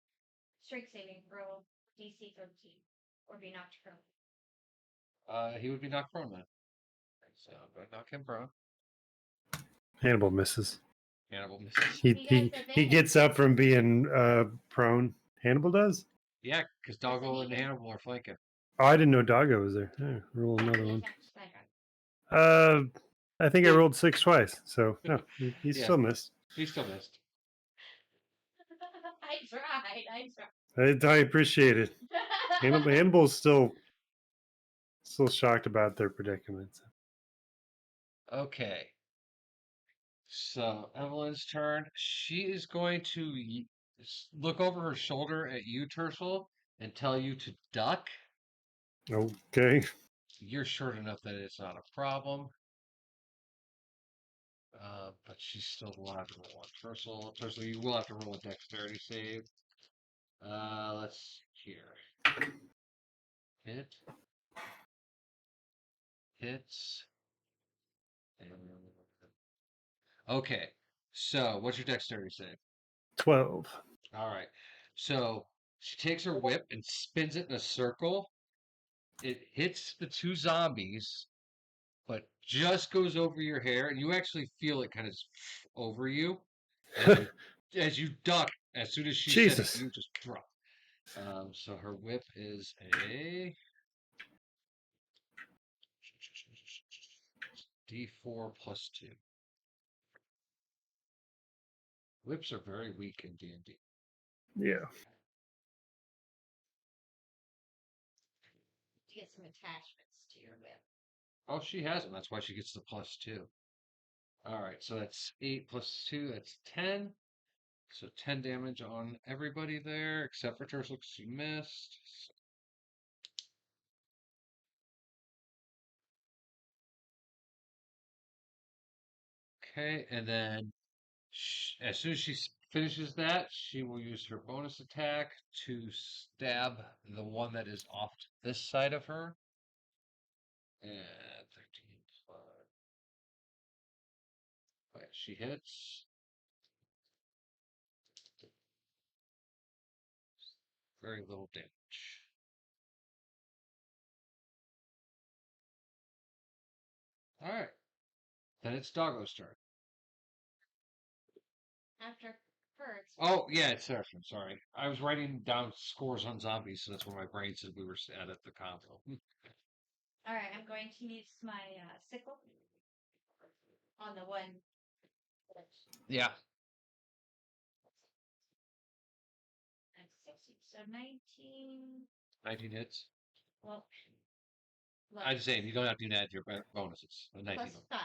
strength saving throw DC 13 or be knocked prone. He would be knocked prone then. So I'm going to knock him prone. Hannibal misses. Hannibal misses. He gets up from being prone. Hannibal does? Yeah, because Doggo and Hannibal are flanking. Oh, I didn't know Doggo was there. Yeah, roll another one. Yeah. I think I rolled 6 twice, so no, he Yeah. still missed. He still missed. I tried. I appreciate it. Hannibal's still shocked about their predicament. Okay. So Evelyn's turn. She is going to look over her shoulder at you, Tercel, and tell you to duck. Okay. You're short enough that it's not a problem. But she's still alive to roll on Tercel. Tercel, you will have to roll a dexterity save. Let's see here. Hit. Hits. And... Okay. So, what's your dexterity save? 12. All right. So, she takes her whip and spins it in a circle. It hits the two zombies, but just goes over your hair, and you actually feel it kind of over you as you duck. As soon as she said it, Jesus. you just drop. So her whip is a D4 plus 2. Whips are very weak in D&D. Yeah. To get some attachments to your whip. Oh, she has them. That's why she gets the plus 2. All right, so that's 8 plus 2. That's 10. So 10 damage on everybody there, except for Tercel because she missed. Okay, and then as soon as she finishes that, she will use her bonus attack to stab the one that is off to this side of her. And 13 plus. Right, she hits. Very little damage. All right. Then it's Doggo's turn. After her, it's Oh, yeah, it's Seraphim. Sorry. I was writing down scores on zombies, so that's where my brain said we were at the console. all right. I'm going to use my sickle on the one. Yeah. That's 60, so 19. 19 hits. Well, I'm just saying, you don't have to add your bonuses. 19 plus of them. 5.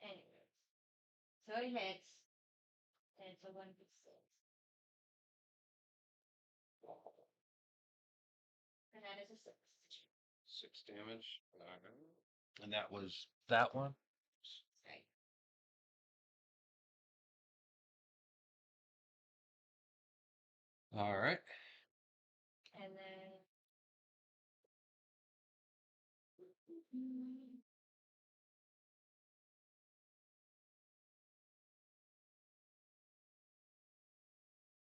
Anyways, so it hits, and it's a 1d6. And that is a 6. 6 damage. And that was that one. Right. All right. And then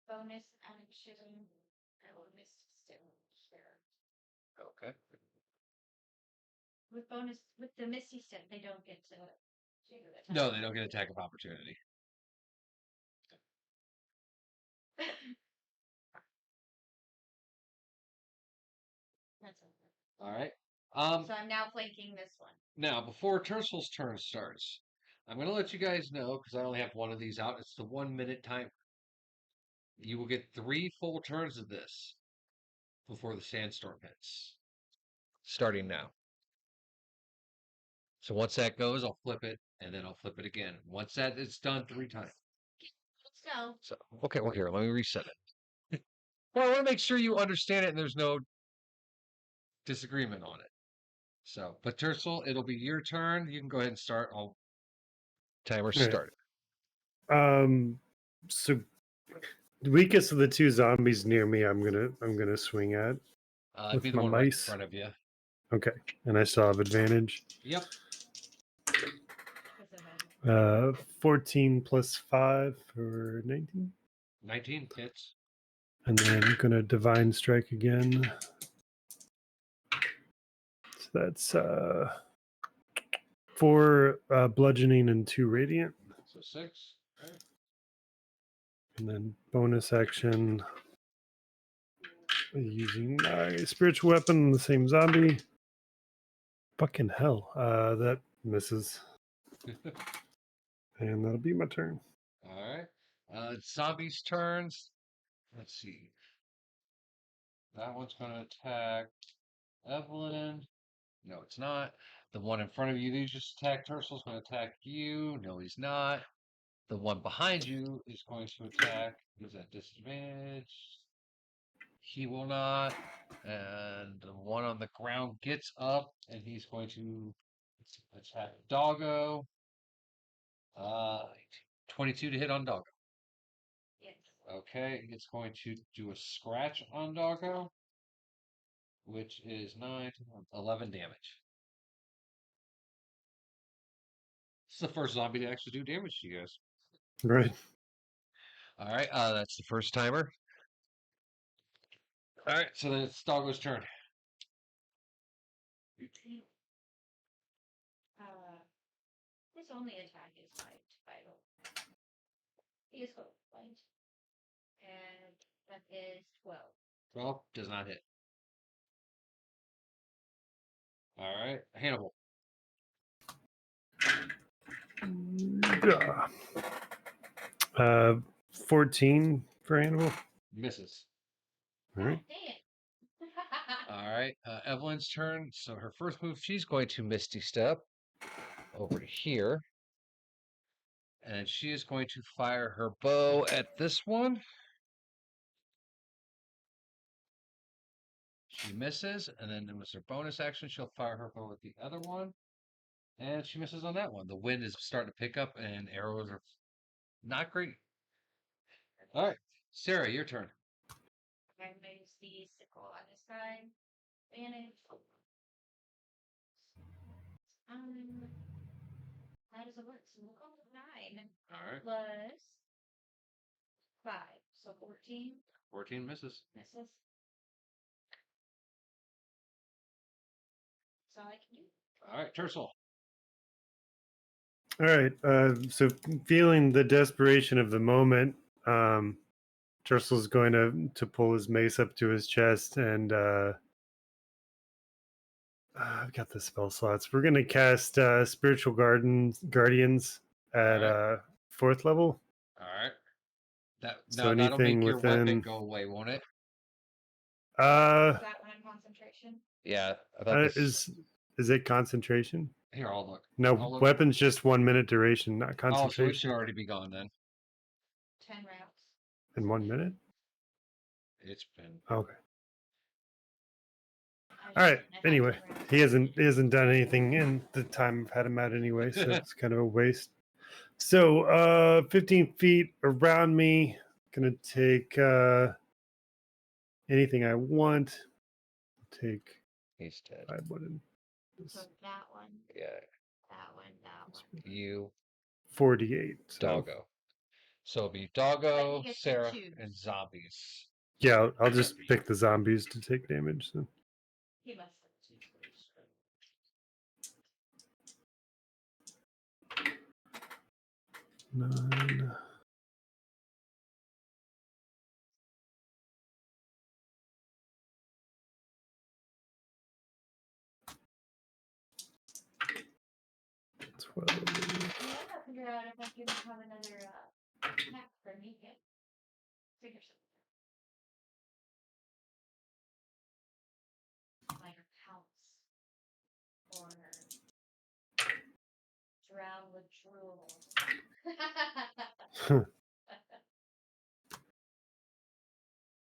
bonus action. I will miss still here. Okay. With bonus with the Misty Step, they don't get to do it. No, they don't get attack of opportunity. That's okay. All right. So I'm now flanking this one. Now, before Tercel's turn starts, I'm going to let you guys know, because I only have one of these out, it's the 1 minute timer. You will get 3 full turns of this before the sandstorm hits. Starting now. So once that goes, I'll flip it, and then I'll flip it again. Once that it's done 3 times. Let's go. So, okay, well, here, let me reset it. Well, I want to make sure you understand it and there's no disagreement on it. So, but Tercel, it'll be your turn. You can go ahead and start. I'll timer right. started. So the weakest of the two zombies near me, I'm gonna swing at It'd be with the my one right in mice. front of you. Okay, and I still have advantage. Yep. 14 plus 5 for 19. 19 hits. And then I'm gonna divine strike again. So that's 4 bludgeoning and 2 radiant. So 6. Okay. And then bonus action using my spiritual weapon on the same zombie. Fucking hell. That misses. And that'll be my turn. All right. Zombies' turns. Let's see. That one's going to attack Evelyn. No, it's not. The one in front of you that you just attacked, Tercel's going to attack you. No, he's not. The one behind you is going to attack. He's at disadvantage. He will not. And the one on the ground gets up, and he's going to attack Doggo. 22 to hit on Doggo. Yes. Okay, it's going to do a scratch on Doggo, which is 9, 11 damage. It's the first zombie to actually do damage to you guys. Right. All right, that's the first timer. All right, so then it's Doggo's turn. His only attack is vital. He is light. And that is 12. 12 does not hit. All right, Hannibal. Uh, 14 for Hannibal. Misses. All right. Dang it. All right, Evelyn's turn. So her first move, she's going to Misty Step over to here. And she is going to fire her bow at this one. She misses, and then with her bonus action, she'll fire her bow at the other one. And she misses on that one. The wind is starting to pick up, and arrows are not great. All right, Sarah, your turn. I'm going to use the sickle on this side. Advantage. How does it work? So we'll go with 9. All right. Plus 5. So 14. 14 misses. Misses. That's all I can do. All right, Tercel. All right. So feeling the desperation of the moment, Tersel's going to pull his mace up to his chest, and I've got the spell slots. We're going to cast Spiritual Guardians at All 4th level. All right. So That'll make anything your weapon within- go away, won't it? Is Uh, that one in concentration? Yeah. I thought this... is it concentration? Here, I'll look. No, I'll look. weapon's just 1 minute duration, not Oh, so it concentration. should already be gone then. 10 rounds. In 1 minute? It's been... Okay. I All just right. didn't have Anyway, 10 rounds. he hasn't done anything in the time I've had him out anyway, so it's kind of a waste. So 15 feet around me, gonna take anything I want. Take He's dead. I wouldn't. So that one, Yeah. that one. You, 48. So. Doggo. So it'll be But Doggo, you get to Sarah, choose. and zombies. Yeah, I'll just pick the zombies to take damage. So. He must have two choices. 9. Yeah, I'll figure out if I can have another attack for me yet. Figure something out. Like pounce. Or drown with drool.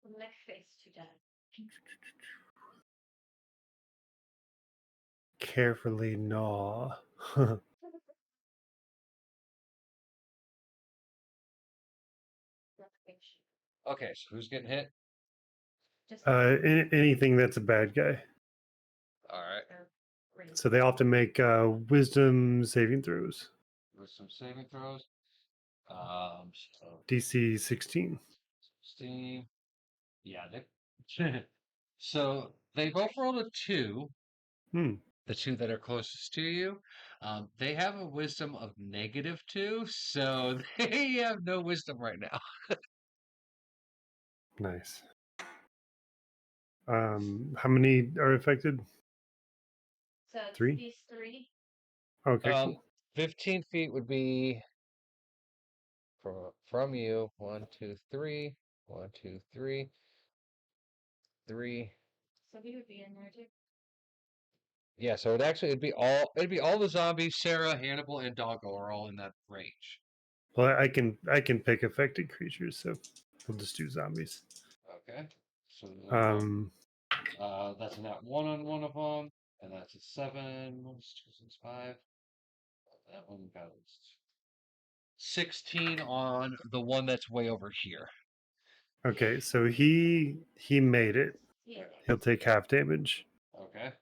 Lick face to death. Carefully gnaw. Okay, so who's getting hit? Just Anything that's a bad guy. All right. So they all have to make wisdom saving throws. With some saving throws. So DC 16. 16. Yeah, they... So they both rolled a 2. Hmm. The 2 that are closest to you. They have a wisdom of -2, so they have no wisdom right now. Nice. How many are affected? So it's 3? these 3. Okay, cool. 15 feet would be from you. 1, 2, 3. 1, 2, 3. 3. So he would be in there too. Yeah, so it'd be all It'd be all the zombies, Sarah, Hannibal, and Doggo are all in that range. Well, I can pick affected creatures, so we'll just do zombies. Okay. So that's a nat 1 on one of them, and that's a 7. 1, 2, 6, 5. That one goes 16 on the one that's way over here. Okay, so he made it. Yeah. He'll take half damage. Okay.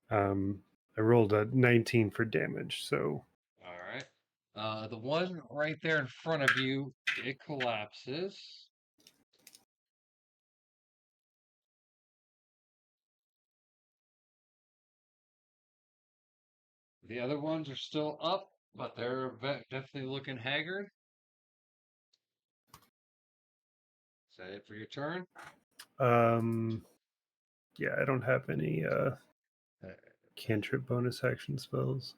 I rolled a 19 for damage, so All right. The one right there in front of you, it collapses. The other ones are still up, but they're definitely looking haggard. Is that it for your turn? yeah, I don't have any cantrip bonus action spells.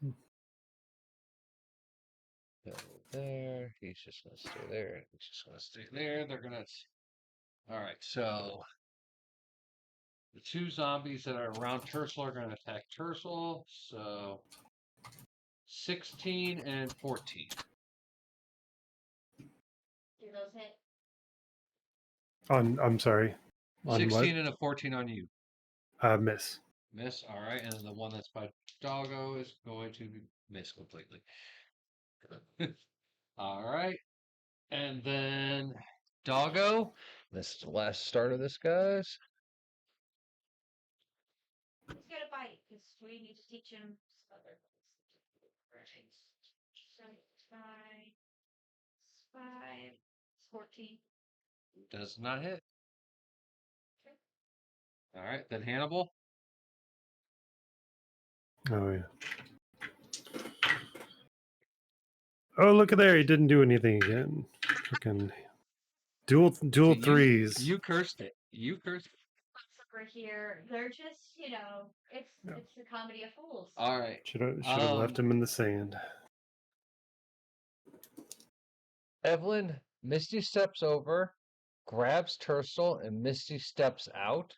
Go there. He's just gonna stay there. He's just gonna stay there. They're gonna. All right. So the two zombies that are around Tercel are gonna attack Tercel. So 16 and 14. Do those hit? I'm sorry. On 16 and a 14 on you. what? Miss. Miss. All right. And then the one that's by Doggo is going to miss completely. All right. And then Doggo. This is the last start of this, guys. He's got a bite because we need to teach him some other things. So 5, 5, 14. Does not hit. Okay. All right. Then Hannibal. Oh yeah. Oh, look at there! He didn't do anything again. Fucking dual You- threes. You cursed it. You cursed it. Over here, they're just, it's Yeah. it's the comedy of fools. All right. Should have left him in the sand. Evelyn, Misty steps over, grabs Tercel, and Misty steps out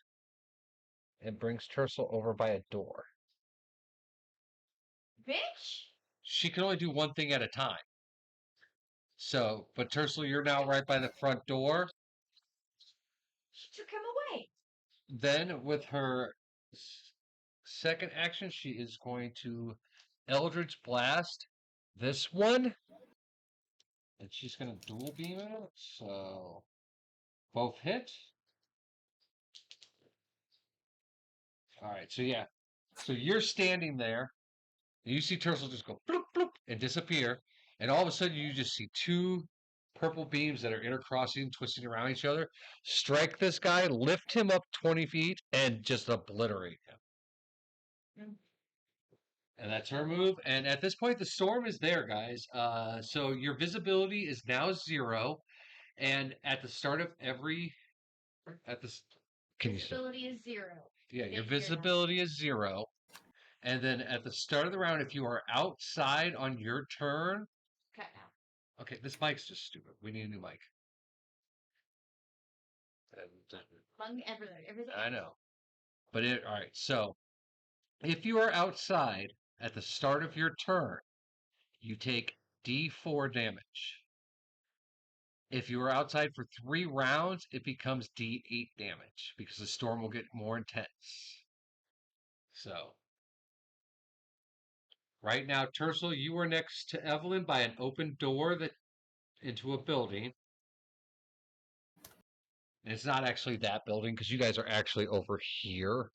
and brings Tercel over by a door. Bitch! She can only do one thing at a time. So, but Tercel, you're now right by the front door. She took him away. Then, with her second action, she is going to Eldritch Blast this one. And she's going to dual beam it. So, both hit. All right. So, yeah. So, you're standing there. And you see Tercel just go bloop, bloop, and disappear. And all of a sudden, you just see two purple beams that are intercrossing, twisting around each other. Strike this guy, lift him up 20 feet, and just obliterate him. And that's her move. And at this point, the storm is there, guys. So your visibility is now 0. And at the start of every, at the, can you say? Visibility is 0. Yeah, your Didn't hear that. visibility is 0. And then at the start of the round, if you are outside on your turn, Cut now. okay, this mic's just stupid. We need a new mic. Among everything. I know. But all right. So if you are outside at the start of your turn, you take D4 damage. If you are outside for 3 rounds, it becomes D8 damage because the storm will get more intense. So, right now, Tercel, you are next to Evelyn by an open door that into a building. And it's not actually that building because you guys are actually over here,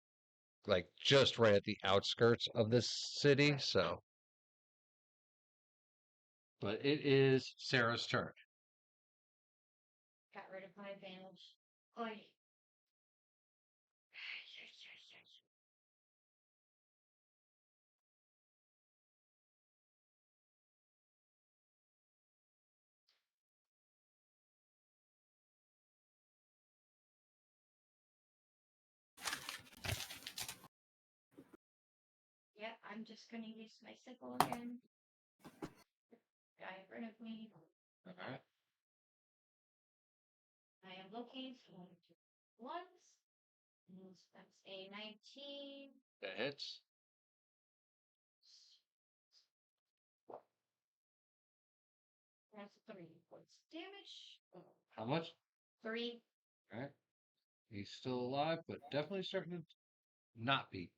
like just right at the outskirts of this city. So, but it is Sarah's turn. Got rid of my advantage. Oi. Yeah, I'm just gonna use my sickle again. Guy in front of me. All right. I am looking for once. And that's a 19. That hits. That's a 3. damage. How much? 3. All right. He's still alive, but definitely starting to not be.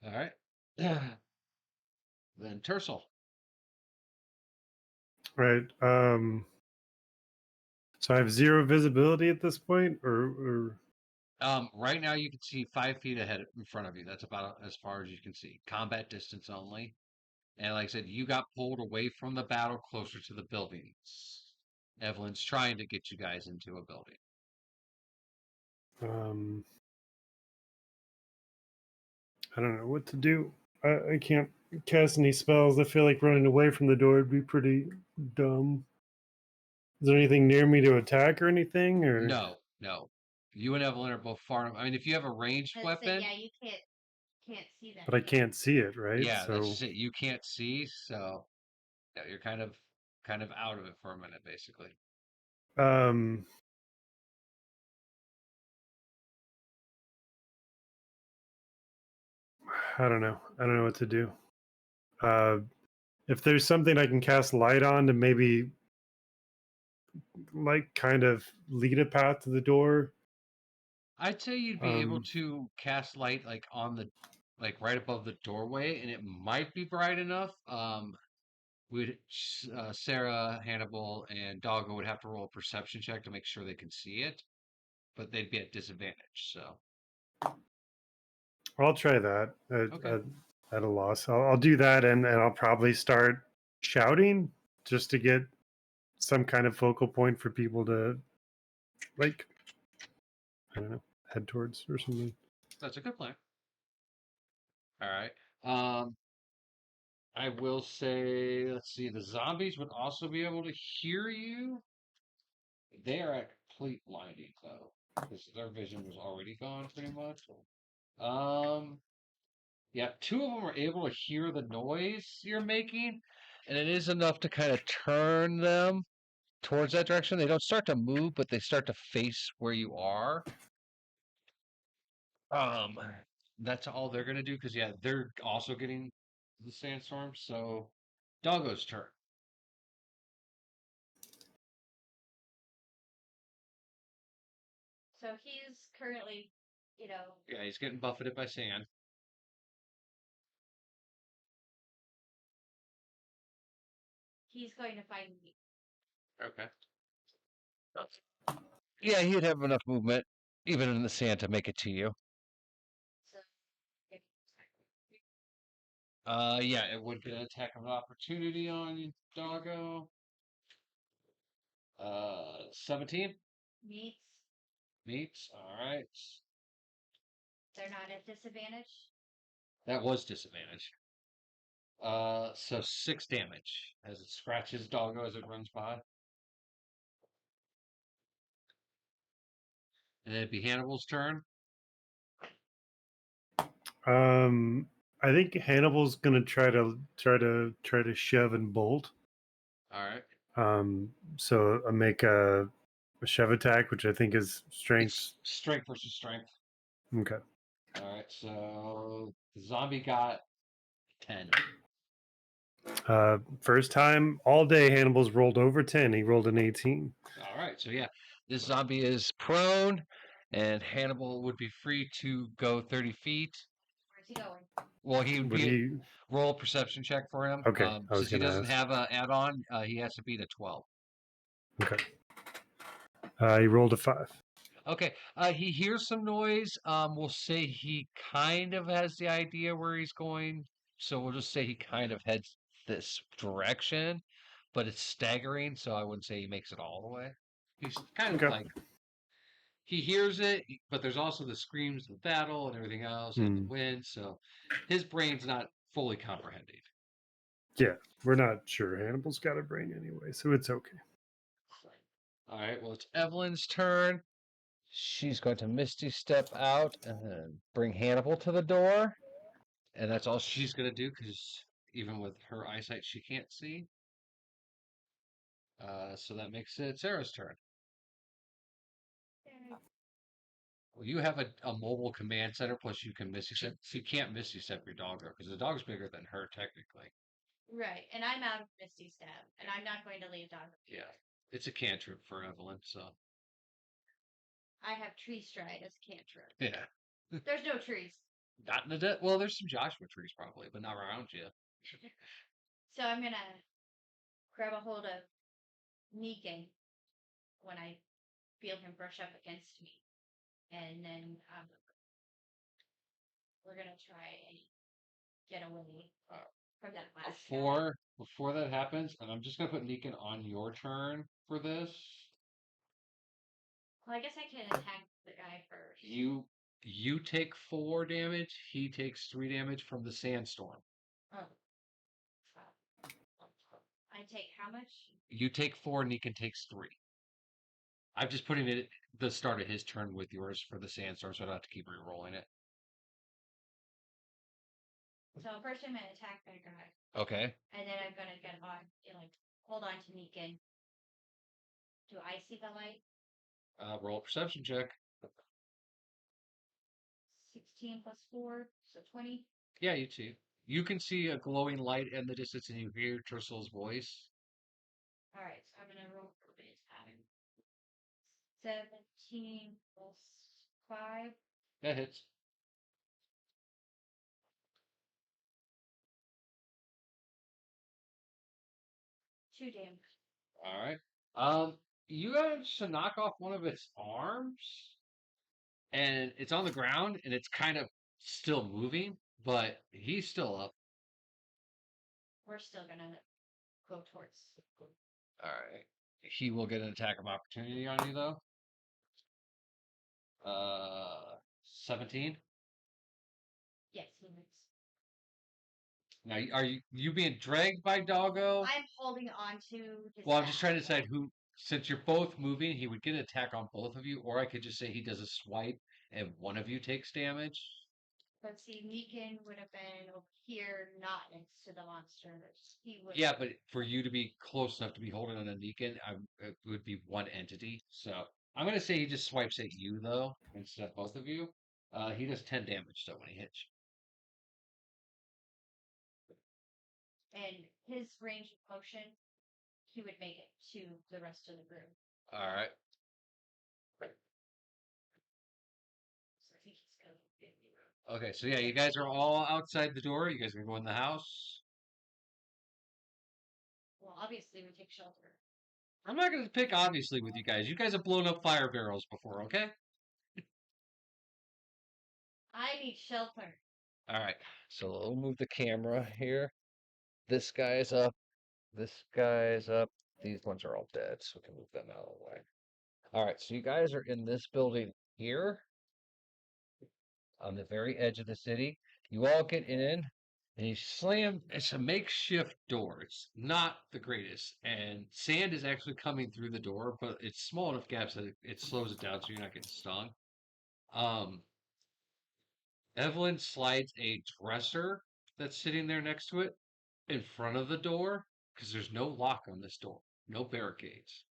All right. Then Tercel. Right. So I have 0 visibility at this point, or Right now you can see 5 feet ahead in front of you. That's about as far as you can see. Combat distance only. And like I said, you got pulled away from the battle closer to the buildings. Evelyn's trying to get you guys into a building. I don't know what to do. I can't cast any spells. I feel like running away from the door would be pretty dumb. Is there anything near me to attack or anything? Or No, no. You and Evelyn are both far. I mean, if you have a ranged weapon, Yeah, you can't see them. but I can't see it, right? yeah, that's So just it. You can't see, so yeah, you're kind of out of it for a minute, basically. um I don't know. I don't know what to do. If there's something I can cast light on to maybe like kind of lead a path to the door. I'd say you'd be able to cast light like on the like right above the doorway, and it might be bright enough. Would Sarah, Hannibal, and Doggo would have to roll a perception check to make sure they can see it, but they'd be at disadvantage. So I'll try that okay, at a loss. I'll do that, and I'll probably start shouting just to get some kind of focal point for people to, like, I don't know, head towards or something. that's a good plan. All right. Um, I will say, let's see, the zombies would also be able to hear you. They are at complete blinding though, because their vision was already gone pretty much. Um, yeah, 2 of them are able to hear the noise you're making, and it is enough to kind of turn them towards that direction. They don't start to move, but they start to face where you are. Um, that's all they're gonna do because yeah, they're also getting the sandstorm. So, Doggo's turn. So he's currently, Yeah, he's getting buffeted by sand. he's going to find me. Okay. Yeah, he'd have enough movement, even in the sand, to make it to you. So if Yeah, it would get an attack of opportunity on you, Doggo. 17 meets, meets. All right. they're not at disadvantage. That was disadvantage. So 6 damage as it scratches Doggo as it runs by. And then it'd be Hannibal's turn. I think Hannibal's gonna try to shove and bolt. All right. So I make a shove attack, which I think is strength. It's strength versus strength. Okay. All right. So the zombie got 10. First time all day, Hannibal's rolled over 10. He rolled an 18. All right. So yeah, this zombie is prone, and Hannibal would be free to go 30 feet. Where's he going? Well, he would Would be he? roll a perception check for him. Okay, I was Since he gonna doesn't ask. have an add-on, he has to beat a 12. Okay. He rolled a 5. Okay. He hears some noise. We'll say he kind of has the idea where he's going. So we'll just say he kind of heads this direction, but it's staggering, so I wouldn't say he makes it all the way. He's kind of Okay. like he hears it, but there's also the screams of battle and everything else and the wind, so his brain's not fully comprehending. Yeah, we're not sure. Hannibal's got a brain anyway, so it's okay. All right, well, it's Evelyn's turn. She's going to Misty step out and then bring Hannibal to the door. And that's all she's going to do because even with her eyesight, she can't see. So that makes it Sarah's turn. Well, you have a mobile command center, plus you can misty step. So you can't misty step your dog, though, because the dog's bigger than her, technically. Right, and I'm out of Misty Step, and I'm not going to leave Dog. Yeah. It's a cantrip for Evelyn, so. I have Tree Stride as a cantrip. Yeah. There's no trees. Not in the well, there's some Joshua trees probably, but not around you. So I'm gonna grab a hold of Negan when I feel him brush up against me. And then we're gonna try and get away from that last guy. Before that happens, and I'm just gonna put Negan on your turn for this. Well, I guess I can attack the guy first. You take 4 damage, he takes 3 damage from the sandstorm. Oh. I take how much? You take 4, Negan takes 3. I'm just putting it at the start of his turn with yours for the sandstorm, so I don't have to keep re-rolling it. So first I'm gonna attack that guy. Okay. And then I'm gonna get on, hold on to Negan. Do I see the light? Roll a perception check. 16 plus 4, so 20. Yeah, you too. You can see a glowing light in the distance, and you hear Tristle's voice. All right, so I'm gonna roll for this pattern. 17 plus 5. That hits. Two damage. All right. You managed to knock off one of its arms, and it's on the ground, and it's kind of still moving, but he's still up. We're still gonna go towards. All right. He will get an attack of opportunity on you, though. 17. Yes, he moves. Now, are you being dragged by Doggo? I'm holding on to his. Well, I'm just trying to decide who. Since you're both moving, he would get an attack on both of you, or I could just say he does a swipe and one of you takes damage. But see, Negan would have been over here, not next to the monsters. He would. Yeah, but for you to be close enough to be holding on a Negan, it would be one entity. So I'm gonna say he just swipes at you though, instead of both of you. He does 10 damage though when he hits you. And his range of motion, he would make it to the rest of the room. All right. So I think he's going. Okay, so yeah, you guys are all outside the door. You guys are gonna go in the house. Well, obviously we take shelter. I'm not gonna pick obviously with you guys. You guys have blown up fire barrels before, okay? I need shelter. All right. So we'll move the camera here. This guy's up. This guy's up. These ones are all dead, so we can move them out of the way. All right, so you guys are in this building here on the very edge of the city. You all get in, and you slam. It's a makeshift door. It's not the greatest, and sand is actually coming through the door, but it's small enough gaps that it slows it down so you're not getting stung. Um, Evelyn slides a dresser that's sitting there next to it in front of the door because there's no lock on this door, no barricades.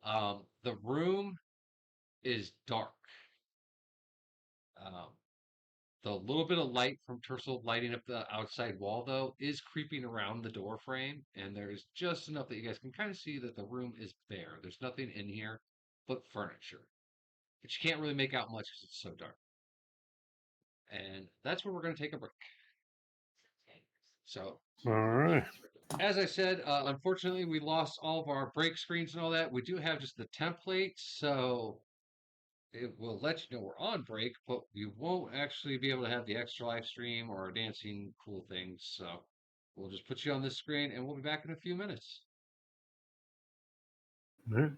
The room is dark. Um, the little bit of light from Tercel lighting up the outside wall, though, is creeping around the door frame, and there's just enough that you guys can kind of see that the room is bare. There's nothing in here but furniture. But you can't really make out much because it's so dark. And that's where we're going to take a break. So, All right. as I said, unfortunately, we lost all of our break screens and all that. We do have just the template, so it will let you know we're on break, but we won't actually be able to have the extra live stream or dancing cool things. So we'll just put you on this screen and we'll be back in a few minutes. All right.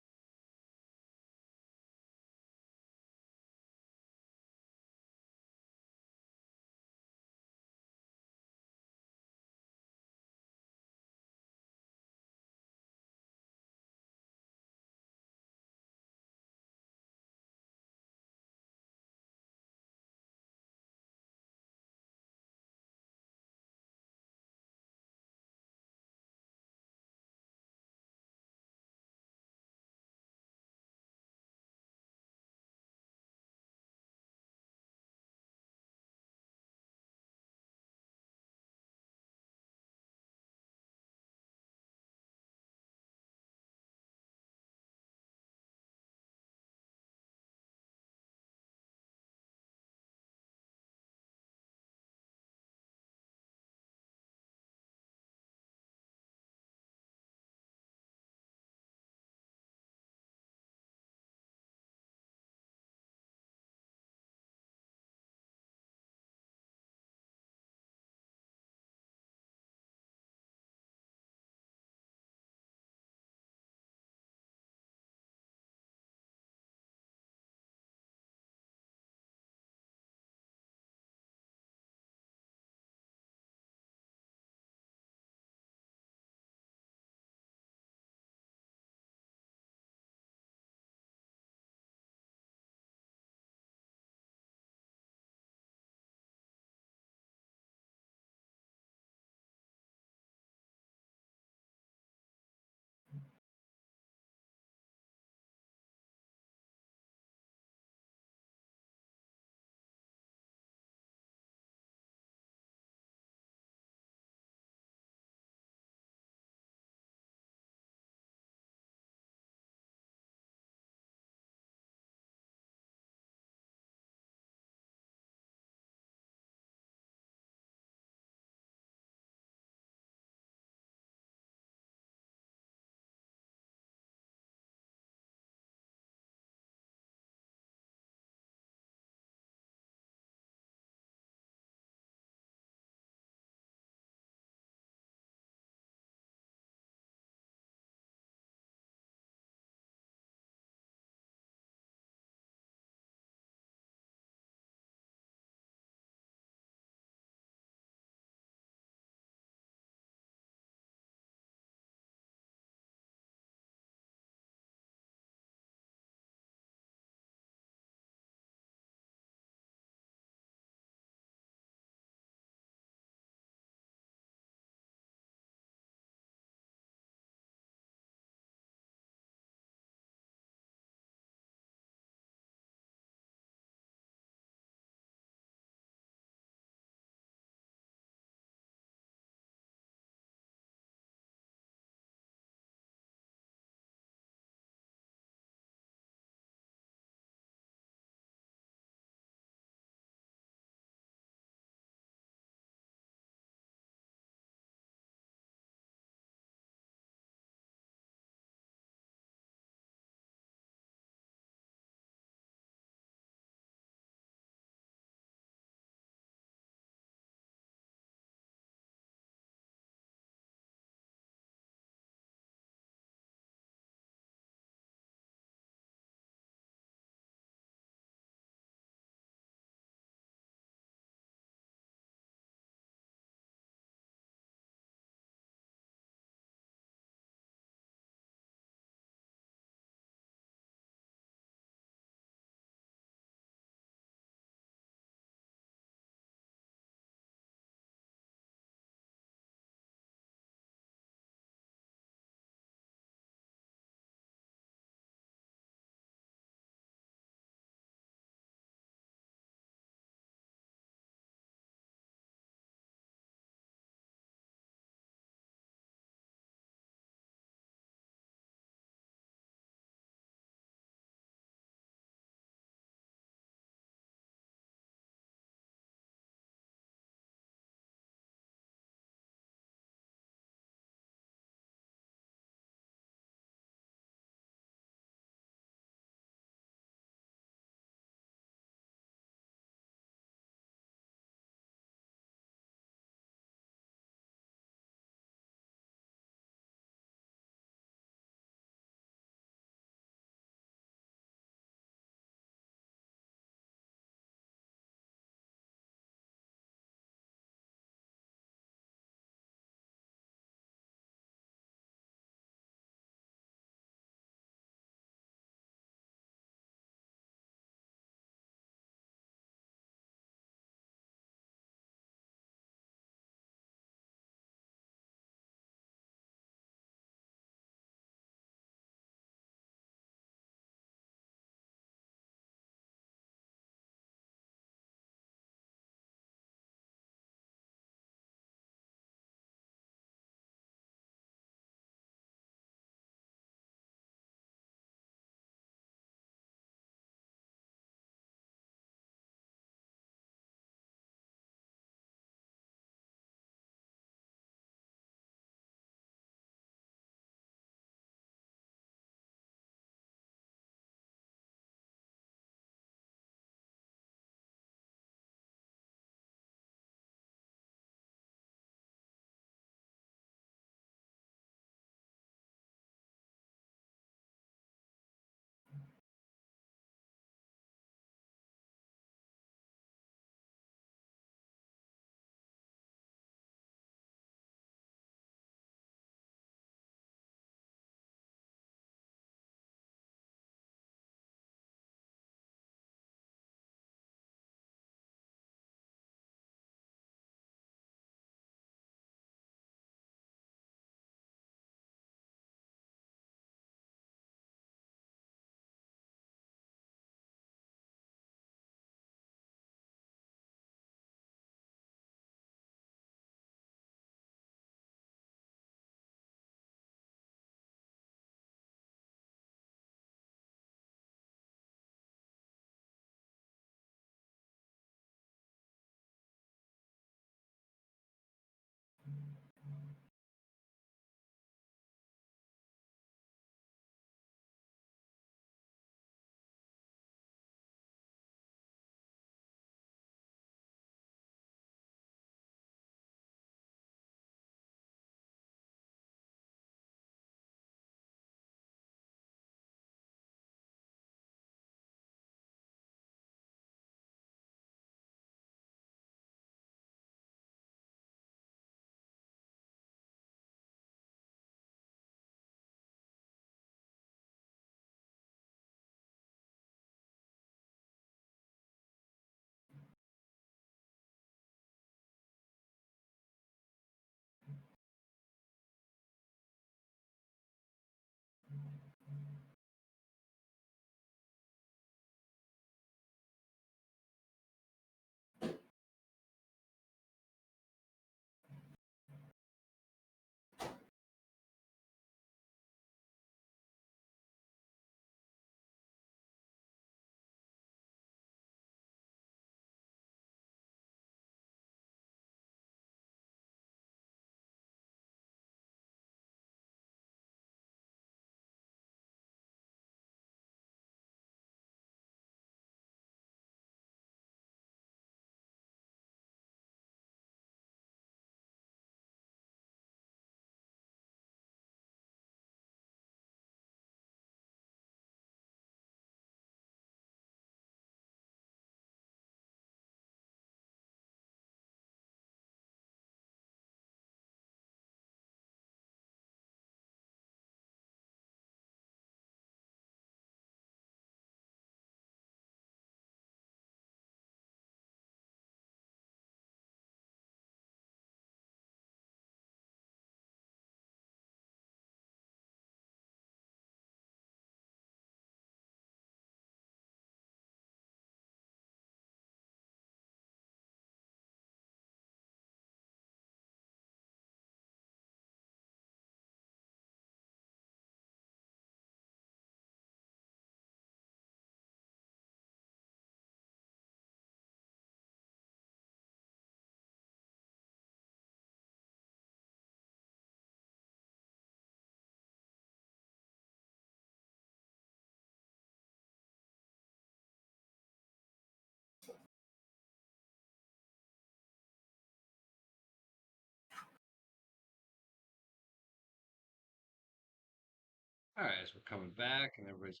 All right, as we're coming back and everybody's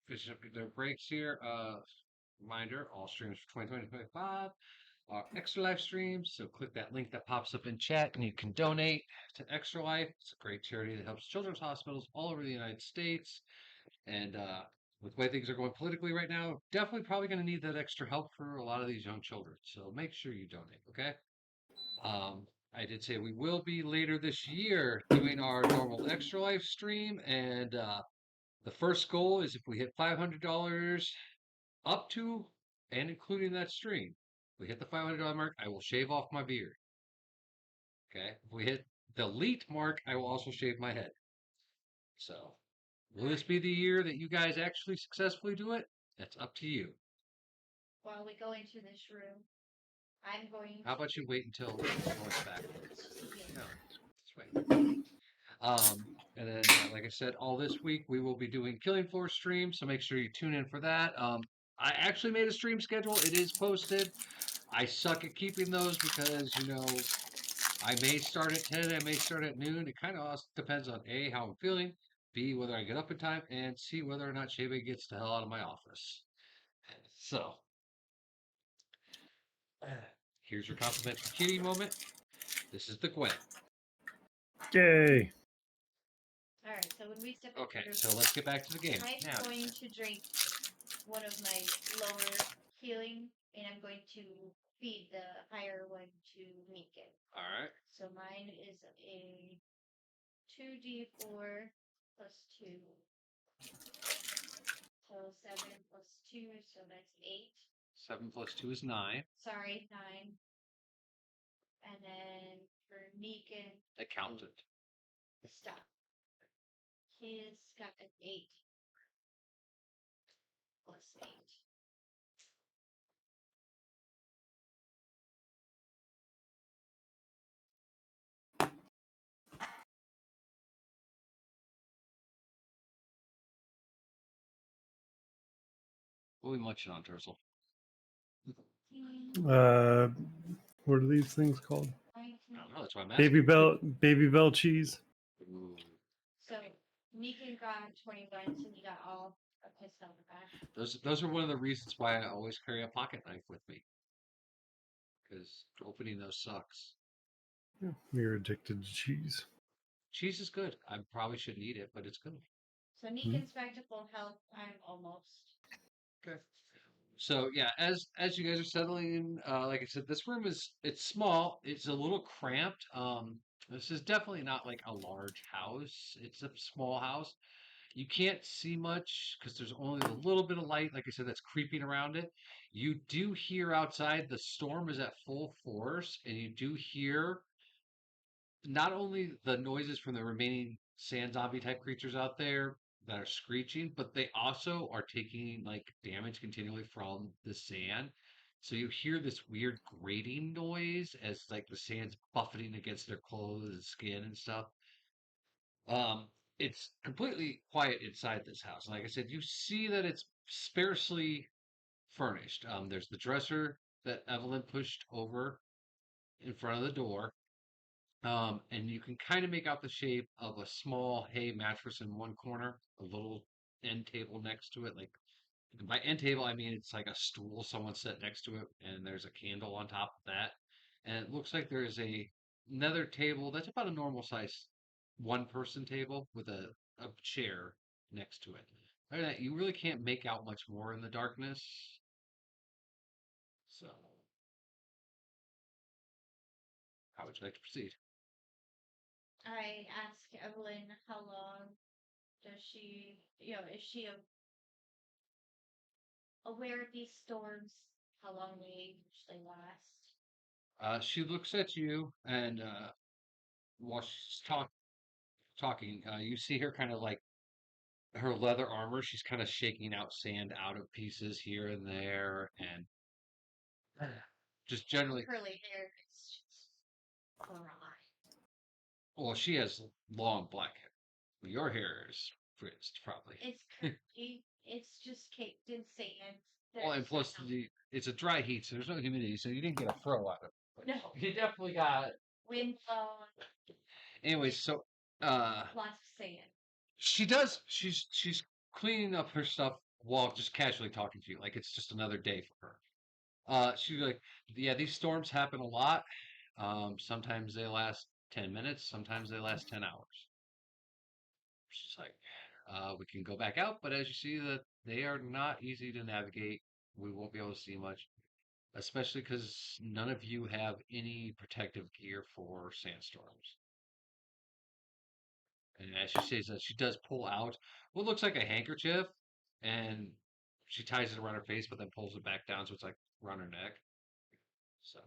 finishing up their breaks here, reminder, all streams for 2025 are Extra Life streams. So click that link that pops up in chat and you can donate to Extra Life. It's a great charity that helps children's hospitals all over the United States. And with the way things are going politically right now, definitely probably going to need that extra help for a lot of these young children. So make sure you donate, okay? I did say we will be later this year doing our normal Extra Life stream. And the first goal is if we hit $500 up to and including that stream, we hit the $500 mark, I will shave off my beard. Okay? If we hit the elite mark, I will also shave my head. So, will this be the year that you guys actually successfully do it? That's up to you. While we go into this room, I'm going How to about you wait until we're going backwards? yeah. No, just wait. And then, like I said, all this week we will be doing Killing Floor streams, so make sure you tune in for that. I actually made a stream schedule. It is posted. I suck at keeping those because, I may start at 10, I may start at noon. It kind of depends on A, how I'm feeling, B, whether I get up in time, and C, whether or not Shebe gets the hell out of my office. So, here's your complimentary kitty moment. This is the Gwen. Yay! All right. So when we step Okay, into the so room, let's get back to the game. I'm Now, going to drink one of my lower healing, and I'm going to feed the higher one to Meekin. all right. So mine is a 2d4 plus 2. So 7 plus 2, so that's 8. 7 plus 2 is 9. Sorry, 9. And then for Meekin, Accountant. stop. He's got an 8 plus 8. What are we munching on, Tercel? What are these things called? 19. I don't know. That's why I'm asking. Baby Bell cheese. Ooh. So Meekin got 21, so he got all of his stuff back. Those are one of the reasons why I always carry a pocket knife with me. Because opening those sucks. Yeah, you're addicted to cheese. Cheese is good. I probably shouldn't eat it, but it's good. So Meekin's back to full health. I'm almost. Okay. So yeah, as you guys are settling in, like I said, this room it's small. It's a little cramped. This is definitely not like a large house. It's a small house. You can't see much because there's only a little bit of light, like I said, that's creeping around it. You do hear outside the storm is at full force, and you do hear not only the noises from the remaining sand zombie type creatures out there that are screeching, but they also are taking like damage continually from the sand. So you hear this weird grating noise as like the sand's buffeting against their clothes and skin and stuff. Um, it's completely quiet inside this house. Like I said, you see that it's sparsely furnished. There's the dresser that Evelyn pushed over in front of the door. And you can kind of make out the shape of a small hay mattress in one corner, a little end table next to it. Like by end table, I mean it's like a stool someone set next to it, and there's a candle on top of that. And it looks like there's another table that's about a normal size one person table with a chair next to it. Other than that, you really can't make out much more in the darkness. So, how would you like to proceed? I ask Evelyn how long does she, is she aware of these storms? How long they usually last? She looks at you, and while she's talking, you see her kind of like her leather armor. She's kind of shaking out sand out of pieces here and there, and just generally. Curly hair is just dry. Well, she has long black hair. Your hair is frizzed, probably. It's curly. It's just caked in sand. Well, and There's plus nothing. it's a dry heat, so there's no humidity, so you didn't get a fro out of it. But No. you definitely got. Wind blowing, Anyways, so lots of sand. She does. She's cleaning up her stuff while just casually talking to you, like it's just another day for her. She's like, yeah, these storms happen a lot. Sometimes they last 10 minutes. Sometimes they last 10 hours. She's like, we can go back out, but as you see, that they are not easy to navigate. We won't be able to see much, especially because none of you have any protective gear for sandstorms. And as she says that, she does pull out what looks like a handkerchief, and she ties it around her face, but then pulls it back down, so it's like around her neck. So,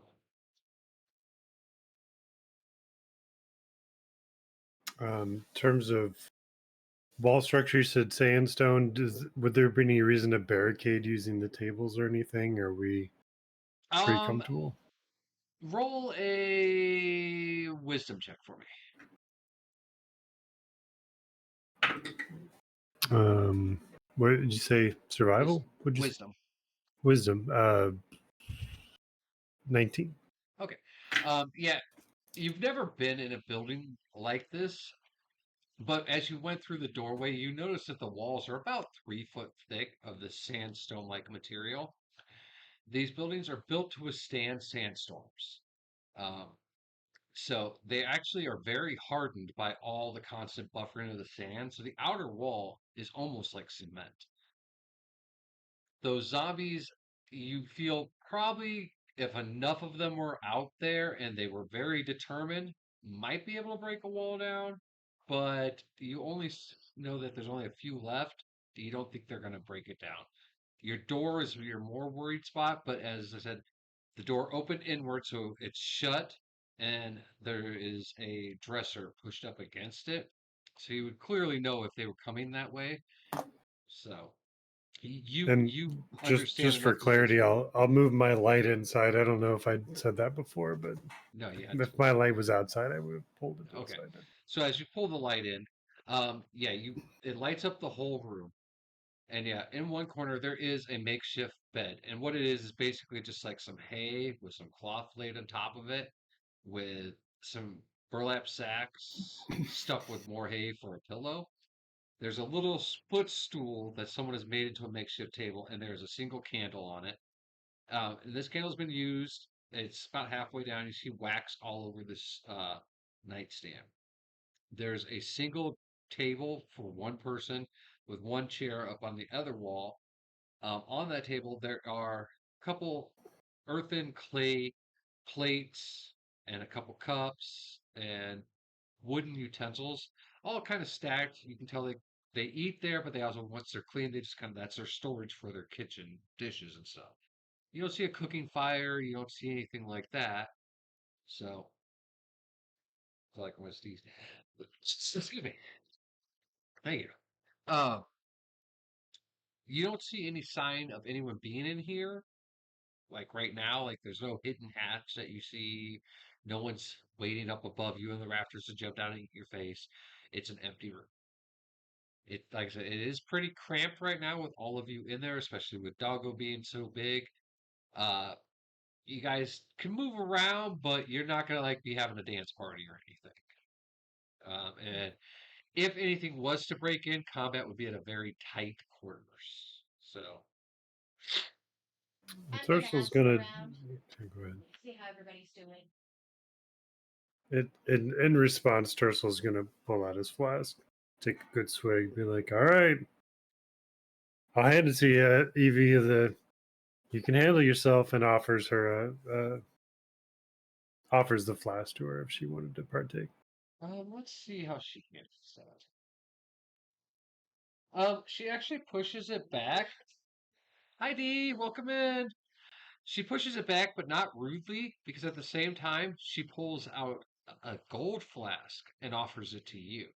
In terms of wall structure, you said sandstone. Would there be any reason to barricade using the tables or anything? Are we pretty um, comfortable? roll a wisdom check for me. What did you say? Survival? Would you say? Wisdom. Wisdom? 19. Okay. Yeah, you've never been in a building like this, but as you went through the doorway, you noticed that the walls are about 3 foot thick of the sandstone-like material. These buildings are built to withstand sandstorms. Um, so they actually are very hardened by all the constant buffering of the sand. So the outer wall is almost like cement. Those zombies, you feel probably if enough of them were out there and they were very determined, might be able to break a wall down. But you only know that there's only a few left. You don't think they're going to break it down. Your door is your more worried spot, but as I said, the door opened inward, so it's shut, and there is a dresser pushed up against it. So you would clearly know if they were coming that way. So And you understand just for enough of the clarity, situation. I'll move my light inside. I don't know if I said that before, but No, yeah, if my light was outside, I would have pulled it okay. inside. So as you pull the light in, yeah, you it lights up the whole room. And yeah, in one corner there is a makeshift bed. And what it is basically just like some hay with some cloth laid on top of it, with some burlap sacks stuffed with more hay for a pillow. There's a little footstool that someone has made into a makeshift table, and there's a single candle on it. And this candle's been used. It's about halfway down. You see wax all over this nightstand. There's a single table for one person with one chair up on the other wall. On that table, there are a couple earthen clay plates and a couple cups and wooden utensils, all kind of stacked. You can tell they eat there, but they also once they're clean, they just kind of that's their storage for their kitchen dishes and stuff. You don't see a cooking fire, you don't see anything like that. So, like I'm gonna sneeze. Excuse me. Thank you. Uh, you don't see any sign of anyone being in here. Like right now, like there's no hidden hatch that you see. No one's waiting up above you in the rafters to jump down and eat your face. It's an empty room. It like I said, it is pretty cramped right now with all of you in there, especially with Doggo being so big. Uh, you guys can move around, but you're not gonna like be having a dance party or anything. And if anything was to break in, combat would be at a very tight quarters. So, I'm gonna Tursel's ask gonna around, go ahead. see how everybody's doing. In response, Tursel's gonna pull out his flask, take a good swig, be like, "All right, I'll hand it to you, Evie. You can handle yourself," and offers the flask to her if she wanted to partake. let's see how she handles that. She actually pushes it back. Hi, Dee, welcome in. She pushes it back, but not rudely, because at the same time, she pulls out a gold flask and offers it to you.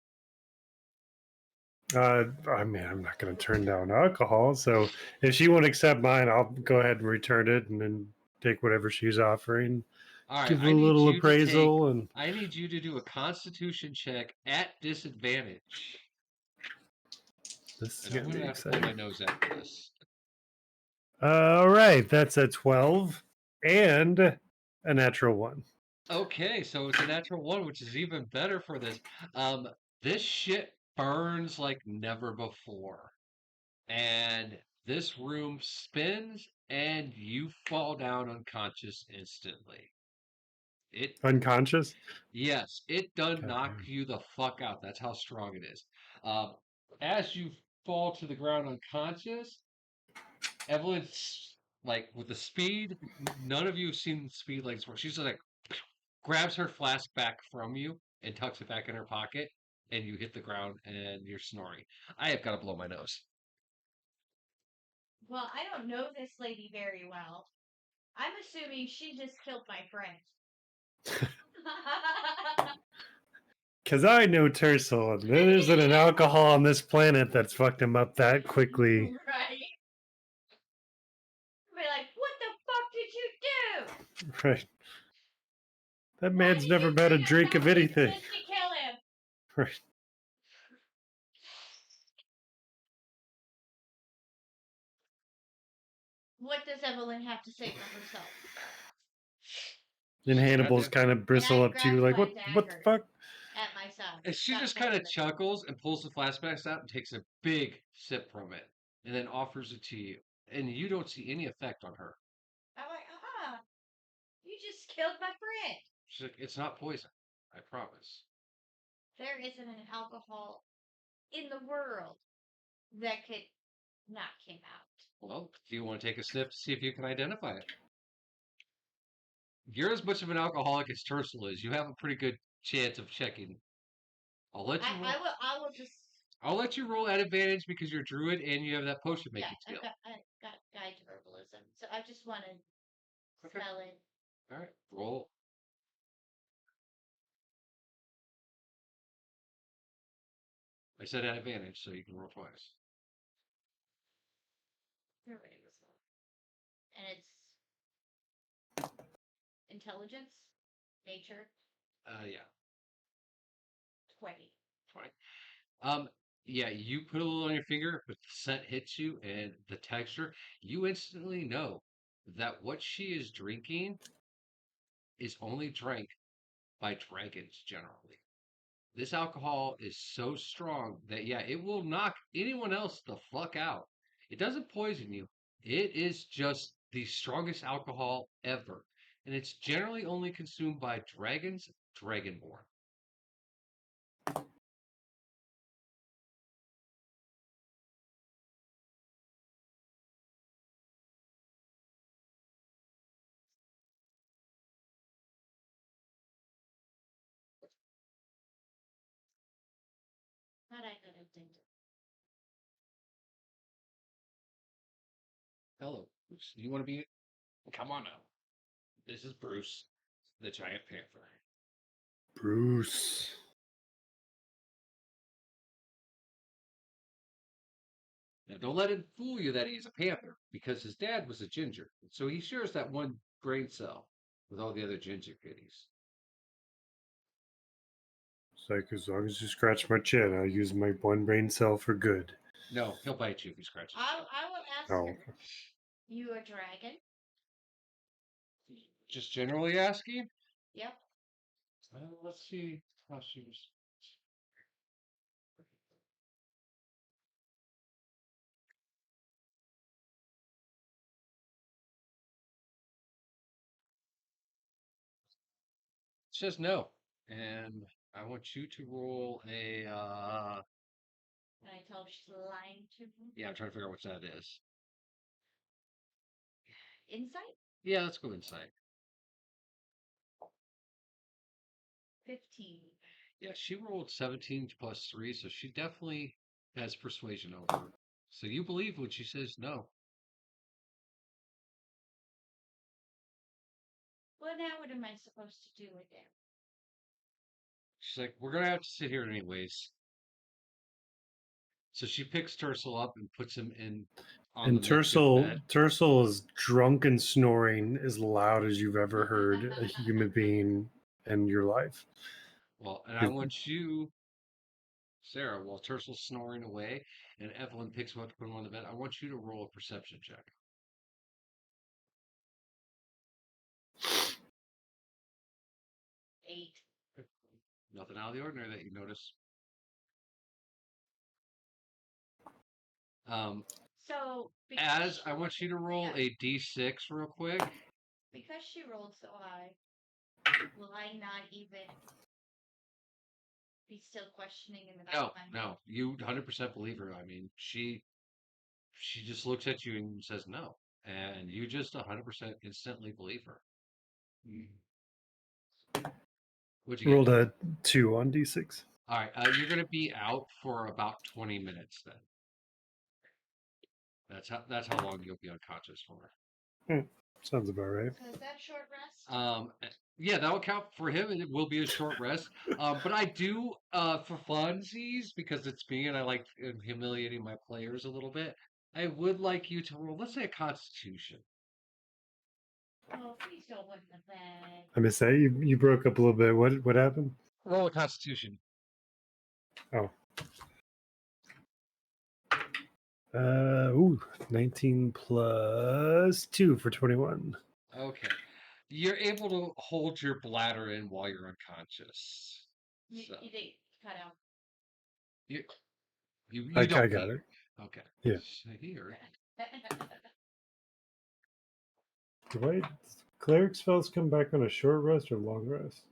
I mean, I'm not going to turn down alcohol, so if she won't accept mine, I'll go ahead and return it and then take whatever she's offering. All right, Give it a little appraisal, and I need you to do a constitution check at disadvantage. this is And I'm going to going be to have to pull my exciting. nose after this. All right, that's a 12 and a natural 1. Okay, so it's a natural one, which is even better for this. This shit burns like never before. And this room spins and you fall down unconscious instantly. It Unconscious? Yes, it does knock Goddamn. you the fuck out. That's how strong it is. Um, as you fall to the ground unconscious, Evelyn's like with the speed. None of you have seen the speed like this before. She's just like grabs her flask back from you and tucks it back in her pocket, and you hit the ground and you're snoring. I have got to blow my nose. Well, I don't know this lady very well. I'm assuming she just killed my friend. Because I know Tercel, and there isn't an alcohol on this planet that's fucked him up that quickly. Right. Be like, what the fuck did you do? Right. That Why man's did never you had a bring drink of anything. just to kill him? Right. What does Evelyn have to say for herself? And Hannibal's kind of bristle up to you like, what the fuck? At my side. And she just kind of chuckles and pulls the flashbacks out and takes a big sip from it, and then offers it to you. And you don't see any effect on her. I'm like, you just killed my friend. She's like, it's not poison. I promise. There isn't an alcohol in the world that could knock him out. Well, do you want to take a sniff to see if you can identify it? You're as much of an alcoholic as Tercel is. You have a pretty good chance of checking. I'll let you roll. I will just. I'll let you roll at advantage because you're a druid and you have that potion making skill. I got guide to herbalism, so I just want to smell it. All right, roll. I said at advantage, so you can roll twice. Herbalism, and it's intelligence, nature. Yeah. 20. 20. Yeah, you put a little on your finger, but the scent hits you and the texture, you instantly know that what she is drinking is only drank by dragons generally. This alcohol is so strong that, yeah, it will knock anyone else the fuck out. It doesn't poison you. It is just the strongest alcohol ever. And it's generally only consumed by dragons, dragonborn. Not I could have done it. Hello, Bruce. You want to be? Come on now. This is Bruce, the giant panther. Bruce. Now, don't let it fool you that he's a panther, because his dad was a ginger, so he shares that one brain cell with all the other ginger kitties. It's like, as long as you scratch my chin, I'll use my one brain cell for good. No, he'll bite you if you scratch his I chin. will ask Oh. her. You a dragon? Just generally asking? Yep. Let's see how she was. She says no. And I want you to roll a. And I tell her she's lying to me. Yeah, I'm trying to figure out what that is. Insight? Yeah, let's go insight. 15. Yeah, she rolled 17 plus 3, so she definitely has persuasion over her. So you believe when she says no. Well, now what am I supposed to do with it? She's like, we're going to have to sit here anyways. So she picks Tercel up and puts him in on And the makeshift bed. Tercel is drunk and snoring as loud as you've ever heard a human being in your life. Well, and I want you, Sarah, while Tercel's snoring away and Evelyn picks him up to put him on the bed, I want you to roll a perception check. 8. Nothing out of the ordinary that you notice. So As I want you to roll a d6 real quick. because she rolled so high, will I not even be still questioning in the back No, of my mind? no, you 100% believe her. I mean, she just looks at you and says no, and you just 100% instantly believe her. What'd you get? Rolled a 2 on d6. All right, you're going to be out for about 20 minutes then. That's how long you'll be unconscious for. Sounds about right. So is that a short rest? Yeah, that will count for him, and it will be a short rest. But I do, for funsies, because it's me and I like humiliating my players a little bit. I would like you to roll, let's say, a Constitution. Oh, please don't win the bed. I missed that. You broke up a little bit. What happened? Roll a Constitution. Oh. 19 plus 2 for 21. Okay, you're able to hold your bladder in while you're unconscious. You So did cut out. you I don't got pee. it. Okay. Yeah. So here. Do cleric spells come back on a short rest or long rest?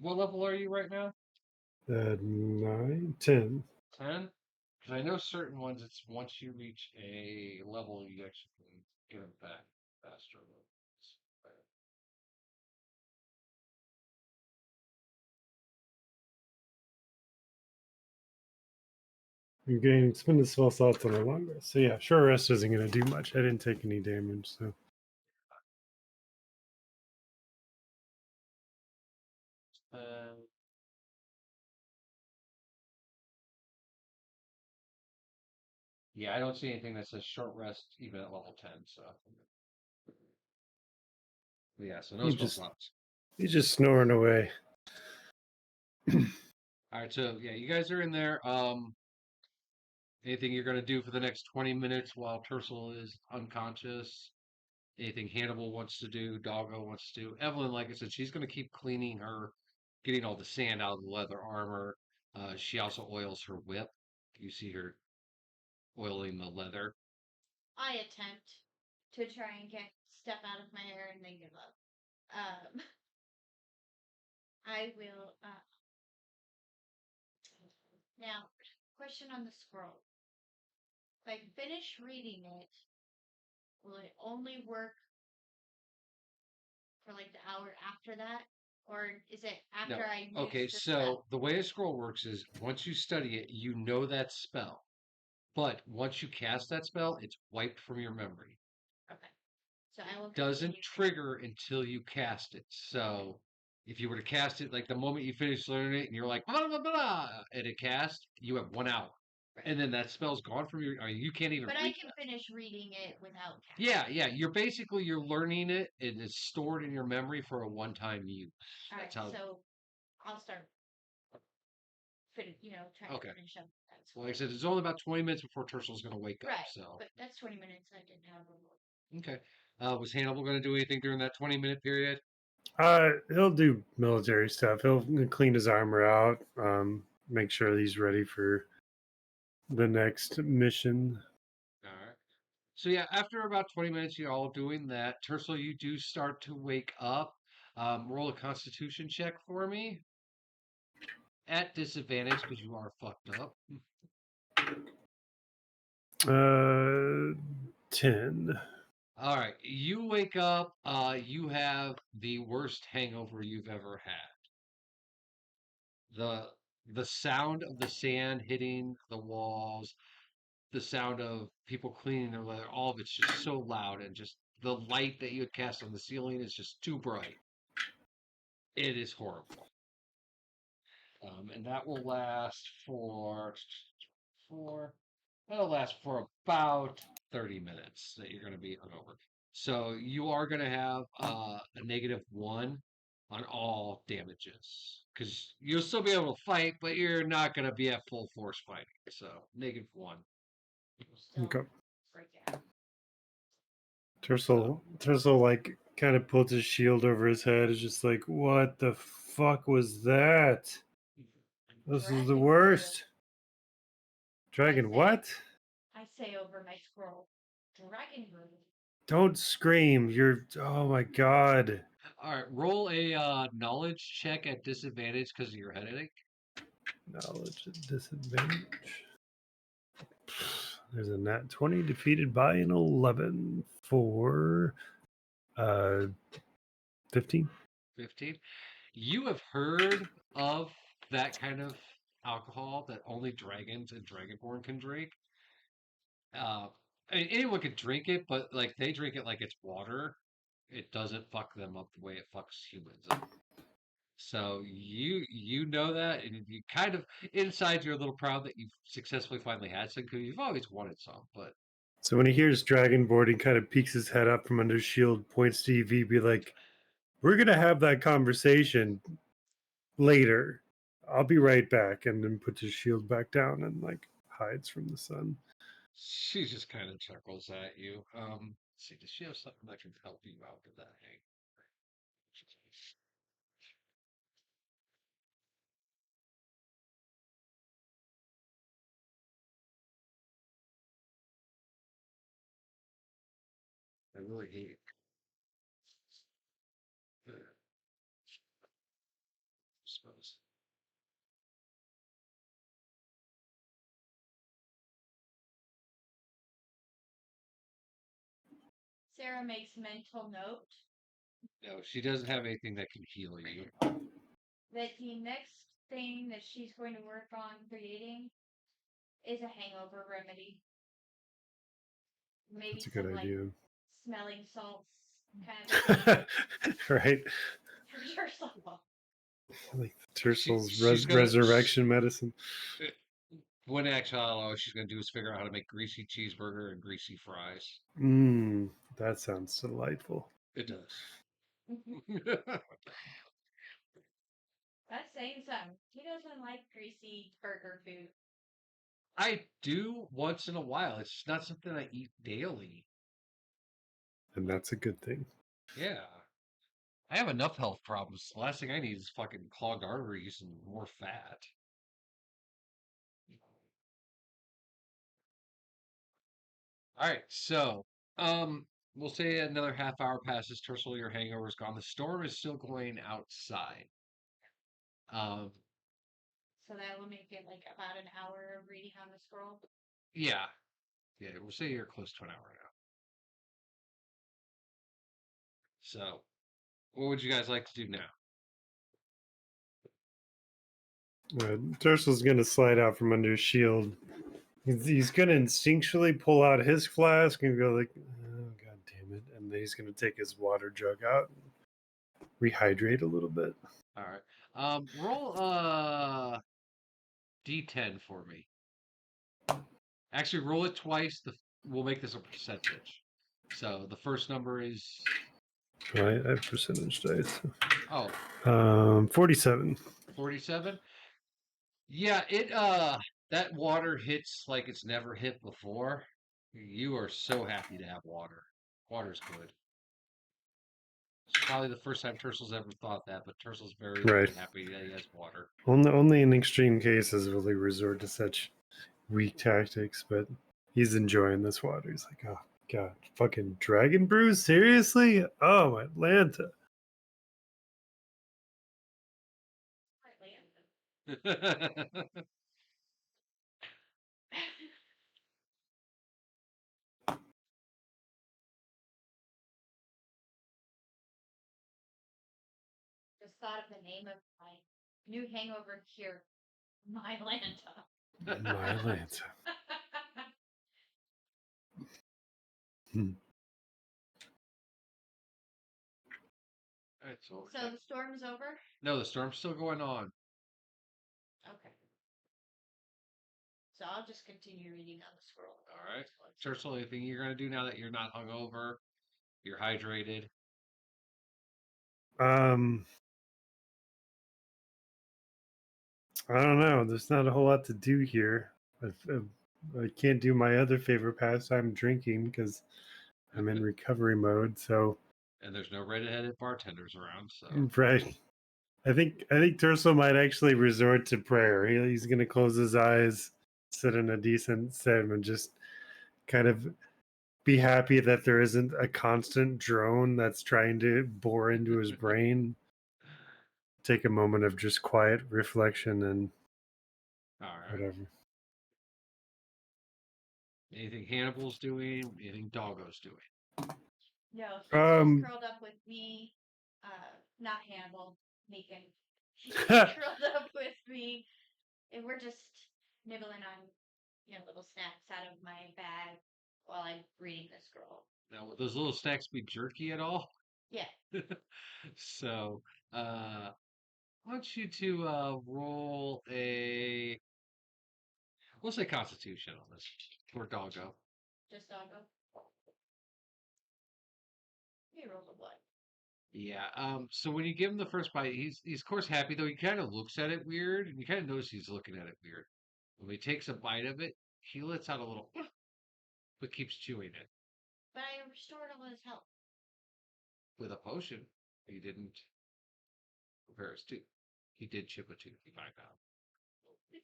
What level are you right now? 9, 10. 10? Because I know certain ones, it's once you reach a level, you actually can get them back faster. I'm getting expended spell slots on a long rest. So yeah, short rest isn't going to do much. I didn't take any damage, so. Yeah, I don't see anything that says short rest even at level 10, so. Yeah, so no You spell just- slots. He's just snoring away. Alright, so yeah, you guys are in there. Anything you're gonna do for the next 20 minutes while Tercel is unconscious? Anything Hannibal wants to do, Doggo wants to do. Evelyn, like I said, she's going to keep cleaning her, getting all the sand out of the leather armor. She also oils her whip. You see her oiling the leather. I attempt to try and get stuff out of my hair and then give up. I will. Now, question on the scroll. If I finish reading it, will it only work for like the hour after that? Or is it after No. I use Okay, the so spell? the way a scroll works is once you study it, you know that spell. But once you cast that spell, it's wiped from your memory. Okay. So I will Doesn't continue. trigger until you cast it. So if you were to cast it, like the moment you finish learning it and you're like, blah, blah, blah, and it cast, you have 1 hour. Right. And then that spell's gone from your. I mean, you can't even. But read I can that. finish reading it without casting. Yeah. You're learning it, and it's stored in your memory for a one-time use. All right. That's how. So I'll start. Trying Okay. to finish up. Well, like I said, it's only about 20 minutes before Tercel's going to wake up. Right. So. But that's 20 minutes. I didn't have a. Okay. Was Hannibal going to do anything during that 20-minute period? He'll do military stuff. He'll clean his armor out, make sure he's ready for the next mission. All right. So yeah, after about 20 minutes, you're all doing that. Tercel, you do start to wake up. Roll a Constitution check for me. At disadvantage because you are fucked up. 10. All right, you wake up. You have the worst hangover you've ever had. The sound of the sand hitting the walls, the sound of people cleaning their leather, all of it's just so loud, and just the light that you had cast on the ceiling is just too bright. It is horrible. And that will last that'll last for about 30 minutes that you're going to be hungover. So you are going to have a -1 on all damages because you'll still be able to fight, but you're not going to be at full force fighting. So -1. Still Okay. break out. Tercel like kind of puts his shield over his head. Is just like, what the fuck was that? This is the Dragon worst. Dragon say- what? I say over my scroll. Dragon brew. Don't scream. You're. Oh my god. All right, roll a knowledge check at disadvantage because of your headache. Knowledge at disadvantage. There's a nat 20 defeated by an 11 for 15. 15. You have heard of that kind of alcohol that only dragons and dragonborn can drink. I mean, anyone can drink it, but like they drink it like it's water. It doesn't fuck them up the way it fucks humans up. So you know that, and you kind of inside you're a little proud that you've successfully finally had some because you've always wanted some. But So when he hears Dragonboard, he kind of peeks his head up from under his shield, points to Evie, be like, "We're gonna have that conversation later. I'll be right back," and then puts his shield back down and like hides from the sun. she just kind of chuckles at you. Let's see, does she have something that can help you out with that, Hank? I really hate it. Suppose. Sarah makes mental note No, she doesn't have anything that can heal you. that the next thing that she's going to work on creating is a hangover remedy. Maybe That's a some good like idea. smelling salts kind of thing Right? for yourself. Like the Tersel's she's gonna- resurrection medicine. One actually, all she's going to do is figure out how to make greasy cheeseburger and greasy fries. Mmm, that sounds delightful. It does. That's saying something. He doesn't like greasy burger food. I do once in a while. It's just not something I eat daily. And that's a good thing. Yeah. I have enough health problems. The last thing I need is fucking clogged arteries and more fat. All right, so we'll say another half hour passes. Tercel, your hangover is gone. The storm is still going outside. Um, So that will make it like about an hour of reading on the scroll. yeah, we'll say you're close to an hour now. So, what would you guys like to do now? Tersel's going to slide out from under his shield. He's going to instinctually pull out his flask and go like, "Oh god damn it!" And then he's going to take his water jug out, and rehydrate a little bit. All right. Roll D10 for me. Actually, roll it twice. We'll make this a percentage. So the first number is Right, I have percentage dice. 47. 47. Yeah, it that water hits like it's never hit before. You are so happy to have water. Water's good. It's probably the first time Tersel's ever thought that, but Tersel's very, very Right. happy that he has water. Only in extreme cases will he resort to such weak tactics, but he's enjoying this water. He's like, oh god, fucking dragon brew? Seriously? Oh, Atlanta. Just thought of the name of my new hangover cure, My Lanta. My Atlanta. Hmm. All right, so So the storm's over? no, the storm's still going on. Okay. So I'll just continue reading on the scroll. All right. Tercel, anything you're gonna do now that you're not hungover, you're hydrated? I don't know. There's not a whole lot to do here. I can't do my other favorite pastime, drinking, because I'm in recovery mode. So, And there's no red-headed bartenders around, so right. I think Terso might actually resort to prayer. He's going to close his eyes, sit in a decent sim and just kind of be happy that there isn't a constant drone that's trying to bore into his brain. Take a moment of just quiet reflection and All right. whatever. Anything Hannibal's doing? Anything Doggo's doing? No, he's Um, just curled up with me. Not Hannibal, Megan. He's curled up with me, and we're just nibbling on, little snacks out of my bag while I'm reading this girl. Now, would those little snacks be jerky at all? Yeah. So, I want you to roll a, we'll say Constitution on this for Doggo. Just doggo. He rolled a 1. Yeah. So when you give him the first bite, he's of course happy though. He kind of looks at it weird, and you kind of notice he's looking at it weird. When he takes a bite of it, he lets out a little, but keeps chewing it But I restored all his health. with a potion. He didn't prepare his tooth. He did chip a tooth. You find out. The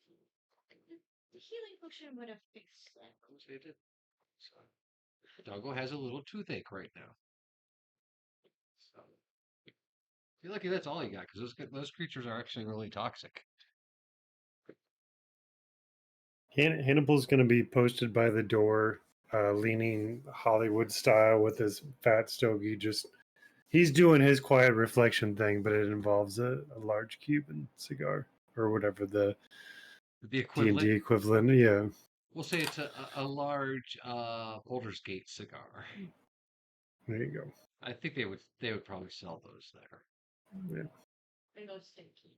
healing potion would have fixed that. Of course they did. So, Doggo has a little toothache right now. So, you're lucky that's all you got because those creatures are actually really toxic. Hannibal's going to be posted by the door, leaning Hollywood style with his fat stogie. He's doing his quiet reflection thing, but it involves a large Cuban cigar or whatever the The D&D equivalent, equivalent. Yeah. we'll say it's a large Boulder's Gate cigar. There you go. I think they would probably sell those there. Yeah. They go stinky.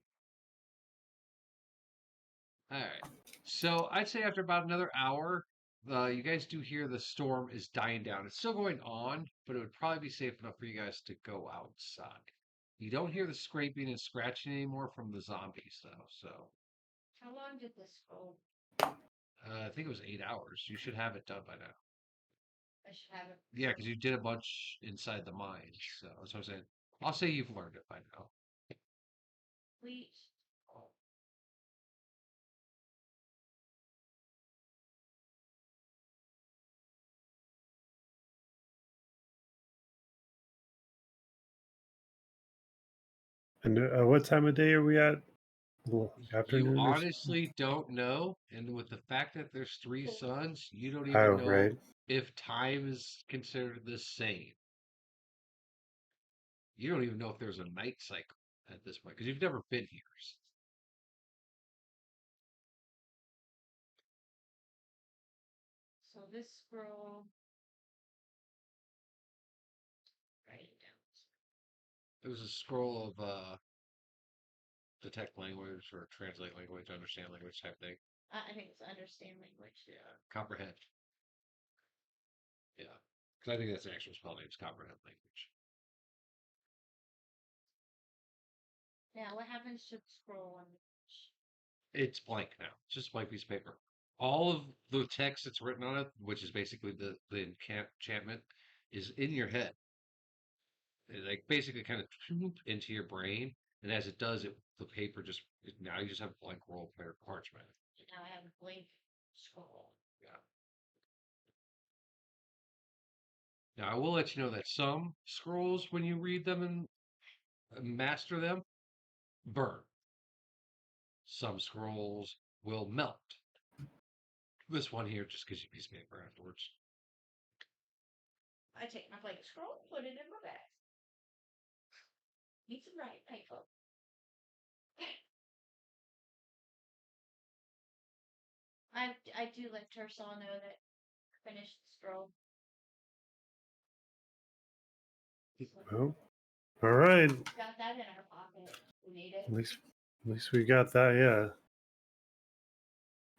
All right. So I'd say after about another hour, you guys do hear the storm is dying down. It's still going on, but it would probably be safe enough for you guys to go outside. You don't hear the scraping and scratching anymore from the zombies, though. So How long did this go? I think it was 8 hours. You should have it done by now. I should have it. Yeah, because you did a bunch inside the mines. So that's what I'm saying. I'll say you've learned it by now. Please. And what time of day are we at? Well, You afternoon or something? honestly don't know, and with the fact that there's 3 suns, you don't Oh, even know right. if time is considered the same. You don't even know if there's a night cycle at this point because you've never been here. So this scroll. Write it down. It was a scroll of detect language or translate language, understand language type thing. I think it's understand language. Yeah, comprehend. Yeah, because I think that's the actual spell name is comprehend language. Now, what happens to the scroll on the page? It's blank now. It's just a blank piece of paper. All of the text that's written on it, which is basically the enchantment, is in your head. It like basically kind of into your brain, and as it does, the paper now you just have a blank roll of parchment. Now I have a blank scroll. Yeah. Now I will let you know that some scrolls, when you read them and master them, burn. Some scrolls will melt. This one here just gives you a piece of paper afterwards. I take my blank scroll, put it in my bag. Need some writing paper. I do let Tercel know that I finished the scroll. Well, all right. Got that in our pocket. We need it. At least we got that. Yeah.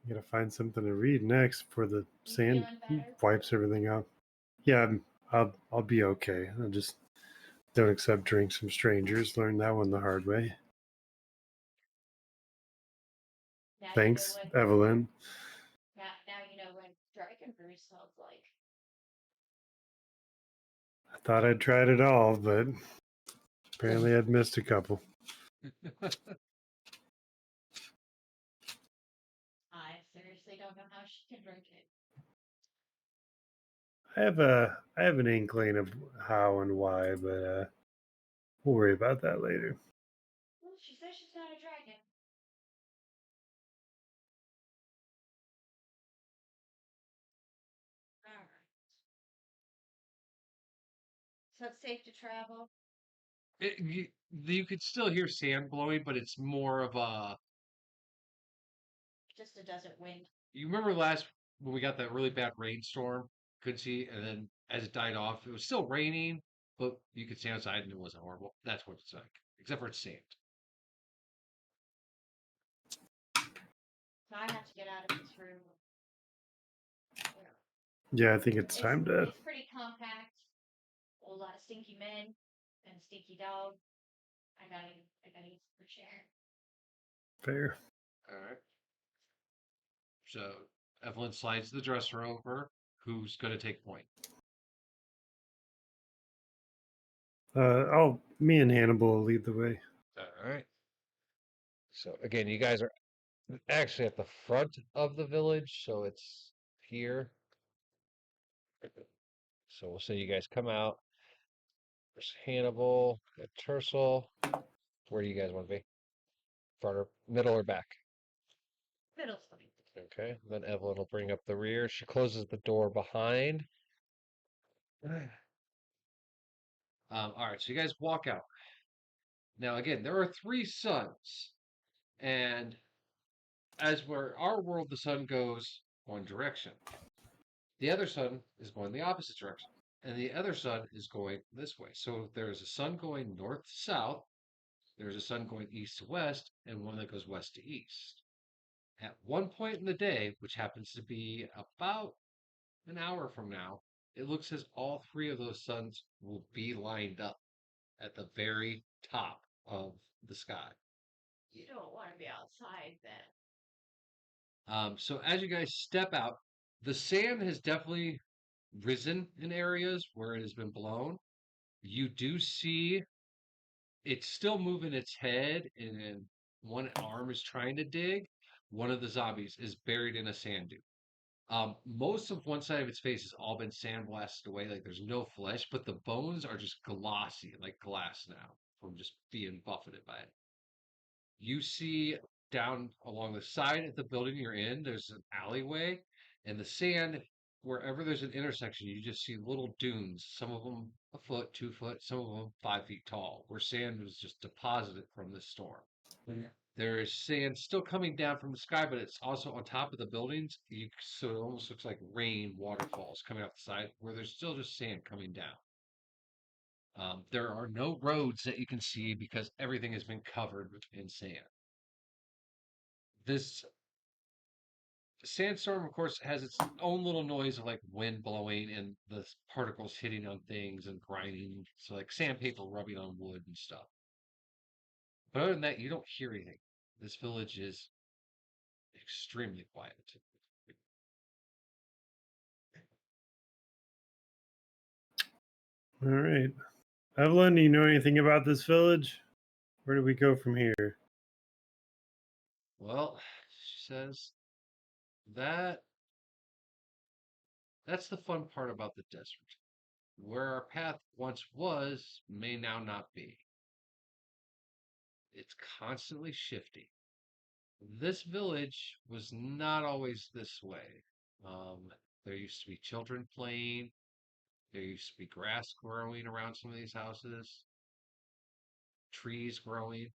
Gotta find something to read next before the sand feeling better? wipes everything out. Yeah, I'll be okay. I just don't accept drinks from strangers. Learned that one the hard way. Now Thanks, you know Evelyn. now you know what dragon brew smells like. I thought I'd tried it all, but apparently I'd missed a couple. I seriously don't know how she can drink it. I have an inkling of how and why, but we'll worry about that later. Well, she says she's not a dragon. Alright. So it's safe to travel? You could still hear sand blowing, but it's more of a. Just a desert wind. You remember last when we got that really bad rainstorm? Couldn't see, and then as it died off, it was still raining, but you could see outside and it wasn't horrible. That's what it's like, except for it's sand. So I have to get out of this room. Yeah, I think it's time to. It's pretty compact. A lot of stinky men and a stinky dog. I gotta get some fresh air. Fair. All right. So Evelyn slides the dresser over. Who's going to take point? Me and Hannibal will lead the way. All right. So again, you guys are actually at the front of the village, so it's here. So we'll say you guys come out. There's Hannibal, got Tercel. Where do you guys want to be? Front or middle or back? Middle's fine. Okay. Then Evelyn will bring up the rear. She closes the door behind. All right, so you guys walk out. Now, again, there are three suns, and as where our world, the sun goes one direction. The other sun is going the opposite direction, and the other sun is going this way. So there's a sun going north to south, there's a sun going east to west, and one that goes west to east. At one point in the day, which happens to be about an hour from now, it looks as all three of those suns will be lined up at the very top of the sky. You don't want to be outside then. So as you guys step out, the sand has definitely risen in areas where it has been blown. You do see it's still moving its head, and one arm is trying to dig. One of the zombies is buried in a sand dune. Most of one side of its face has all been sandblasted away, like there's no flesh, but the bones are just glossy, like glass now, from just being buffeted by it. You see down along the side of the building you're in, there's an alleyway, and the sand, wherever there's an intersection, you just see little dunes, some of them a foot, 2 foot, some of them 5 feet tall, where sand was just deposited from the storm. There is sand still coming down from the sky, but it's also on top of the buildings. So it almost looks like rain waterfalls coming off the side, where there's still just sand coming down. There are no roads that you can see because everything has been covered in sand. This sandstorm, of course, has its own little noise of like wind blowing and the particles hitting on things and grinding. So, like sandpaper rubbing on wood and stuff. But other than that, you don't hear anything. This village is extremely quiet. All right. Evelyn, do you know anything about this village? Where do we go from here? Well, she says that's the fun part about the desert. Where our path once was may now not be. It's constantly shifting. This village was not always this way. There used to be children playing. There used to be grass growing around some of these houses, trees growing.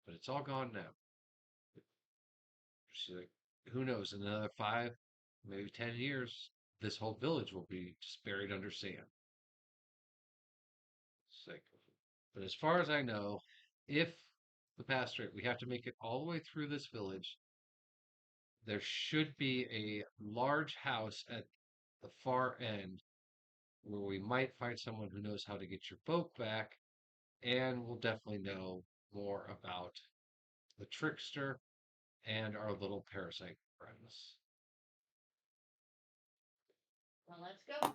But it's all gone now. She's like, who knows? In another 5, maybe 10 years, this whole village will be just buried under sand. It's like, but as far as I know, if the path straight, we have to make it all the way through this village. There should be a large house at the far end where we might find someone who knows how to get your boat back, and we'll definitely know more about the trickster and our little parasite friends. Well, let's go.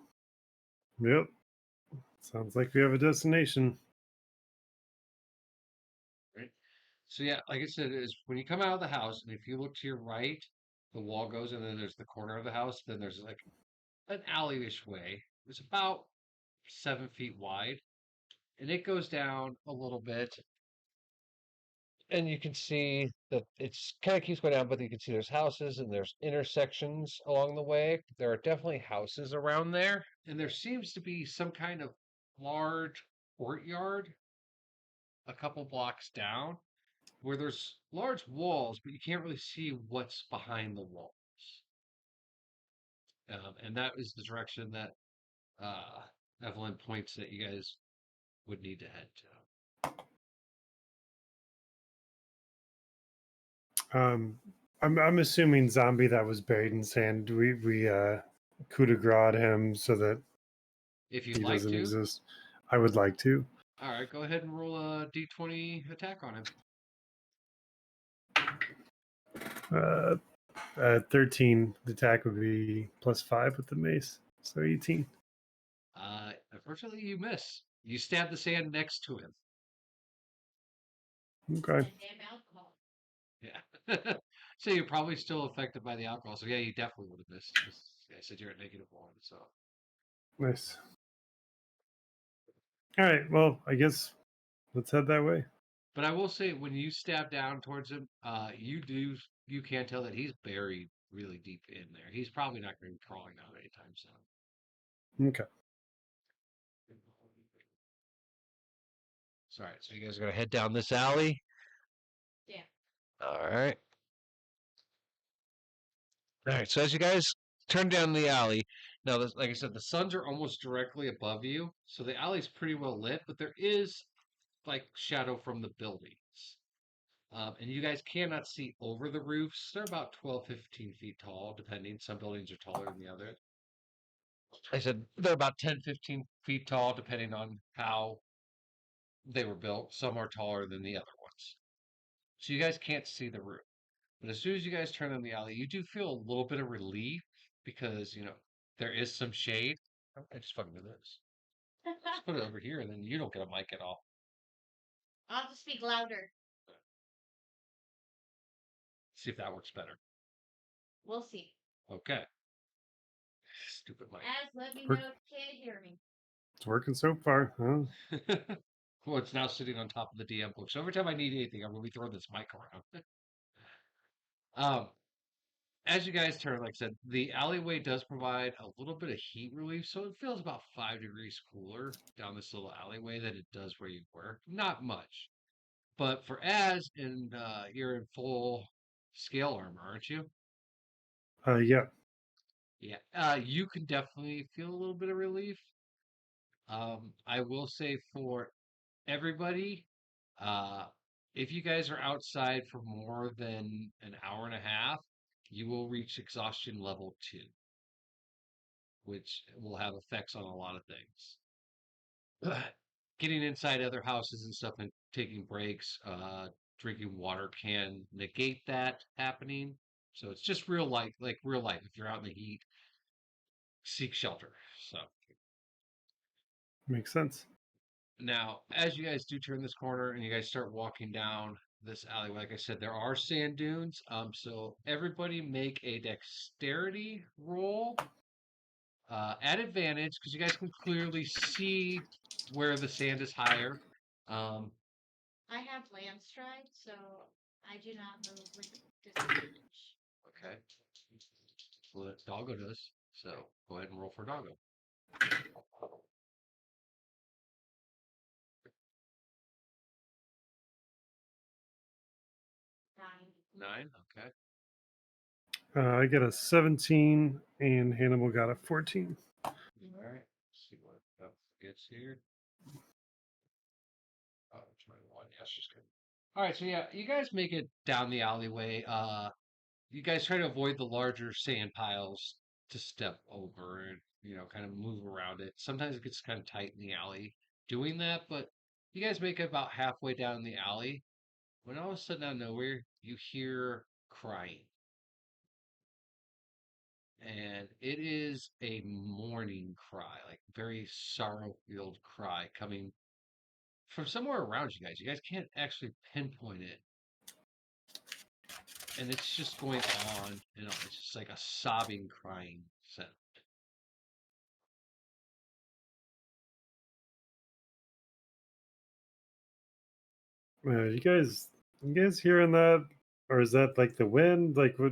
Yep. Sounds like we have a destination. Right? So yeah, like I said, is when you come out of the house, and if you look to your right, the wall goes, and then there's the corner of the house. Then there's like an alleyish way. It's about 7 feet wide, and it goes down a little bit. And you can see that it's kind of keeps going down, but you can see there's houses and there's intersections along the way. There are definitely houses around there, and there seems to be some kind of large courtyard a couple blocks down where there's large walls, but you can't really see what's behind the walls. And that is the direction that uh, Evelyn points that you guys would need to head to. I'm assuming zombie that was buried in sand. We coup de grace him so that If you'd he like doesn't to, exist. I would like to. all right, go ahead and roll a d20 attack on him. 13. The attack would be +5 with the mace, so 18. Unfortunately, you miss. You stab the sand next to him. Okay. That damn alcohol. Yeah. So you're probably still affected by the alcohol. So yeah, you definitely would have missed. 'Cause, I said you're at -1. So. Nice. All right. Well, I guess let's head that way. But I will say, when you stab down towards him, you can tell that he's buried really deep in there. He's probably not going to be crawling out anytime soon. Okay. Sorry. So you guys are going to head down this alley. Yeah. All right. All right. So as you guys turn down the alley, Now, like I said, the suns are almost directly above you, so the alley's pretty well lit. But there is like shadow from the buildings. And you guys cannot see over the roofs. They're about 12, 15 feet tall, depending. Some buildings are taller than the others. I said they're about 10, 15 feet tall, depending on how they were built. Some are taller than the other ones. So you guys can't see the roof. But as soon as you guys turn in the alley, you do feel a little bit of relief because, there is some shade. I just fucking do this. Just put it over here, and then you don't get a mic at all. I'll have to speak louder. See if that works better. We'll see. Okay. Stupid mic. As let me Work- know if you can't hear me. It's working so far. Huh? Well, it's now sitting on top of the DM book. So every time I need anything, I'm going to be throwing this mic around. um, as you guys turn, like I said, the alleyway does provide a little bit of heat relief, so it feels about 5 degrees cooler down this little alleyway than it does where you were. Not much, but for Az, and you're in full scale armor, aren't you? Yeah. Yeah, you can definitely feel a little bit of relief. I will say for everybody, uh, if you guys are outside for more than an hour and a half, you will reach exhaustion level 2, which will have effects on a lot of things. Getting inside other houses and stuff and taking breaks, drinking water can negate that happening. So it's just real life, like real life. If you're out in the heat, seek shelter. So Makes sense. now, as you guys do turn this corner and you guys start walking down this alley, like I said, there are sand dunes. So everybody make a dexterity roll at advantage because you guys can clearly see where the sand is higher. Um, I have land stride, so I do not move with disadvantage. okay. Well, Doggo does. So go ahead and roll for Doggo. 9. 9. Okay. I got a 17, and Hannibal got a 14. All right. Let's see what gets here. Oh, 21. Yes, she's good. All right. So yeah, you guys make it down the alleyway. You guys try to avoid the larger sand piles to step over and, kind of move around it. Sometimes it gets kind of tight in the alley doing that, but you guys make it about halfway down the alley when all of a sudden out of nowhere you hear crying. And it is a mourning cry, like very sorrow-filled cry coming from somewhere around you guys. You guys can't actually pinpoint it, and it's just going on, it's just like a sobbing, crying sound. You guys hearing that, or is that like the wind? Like I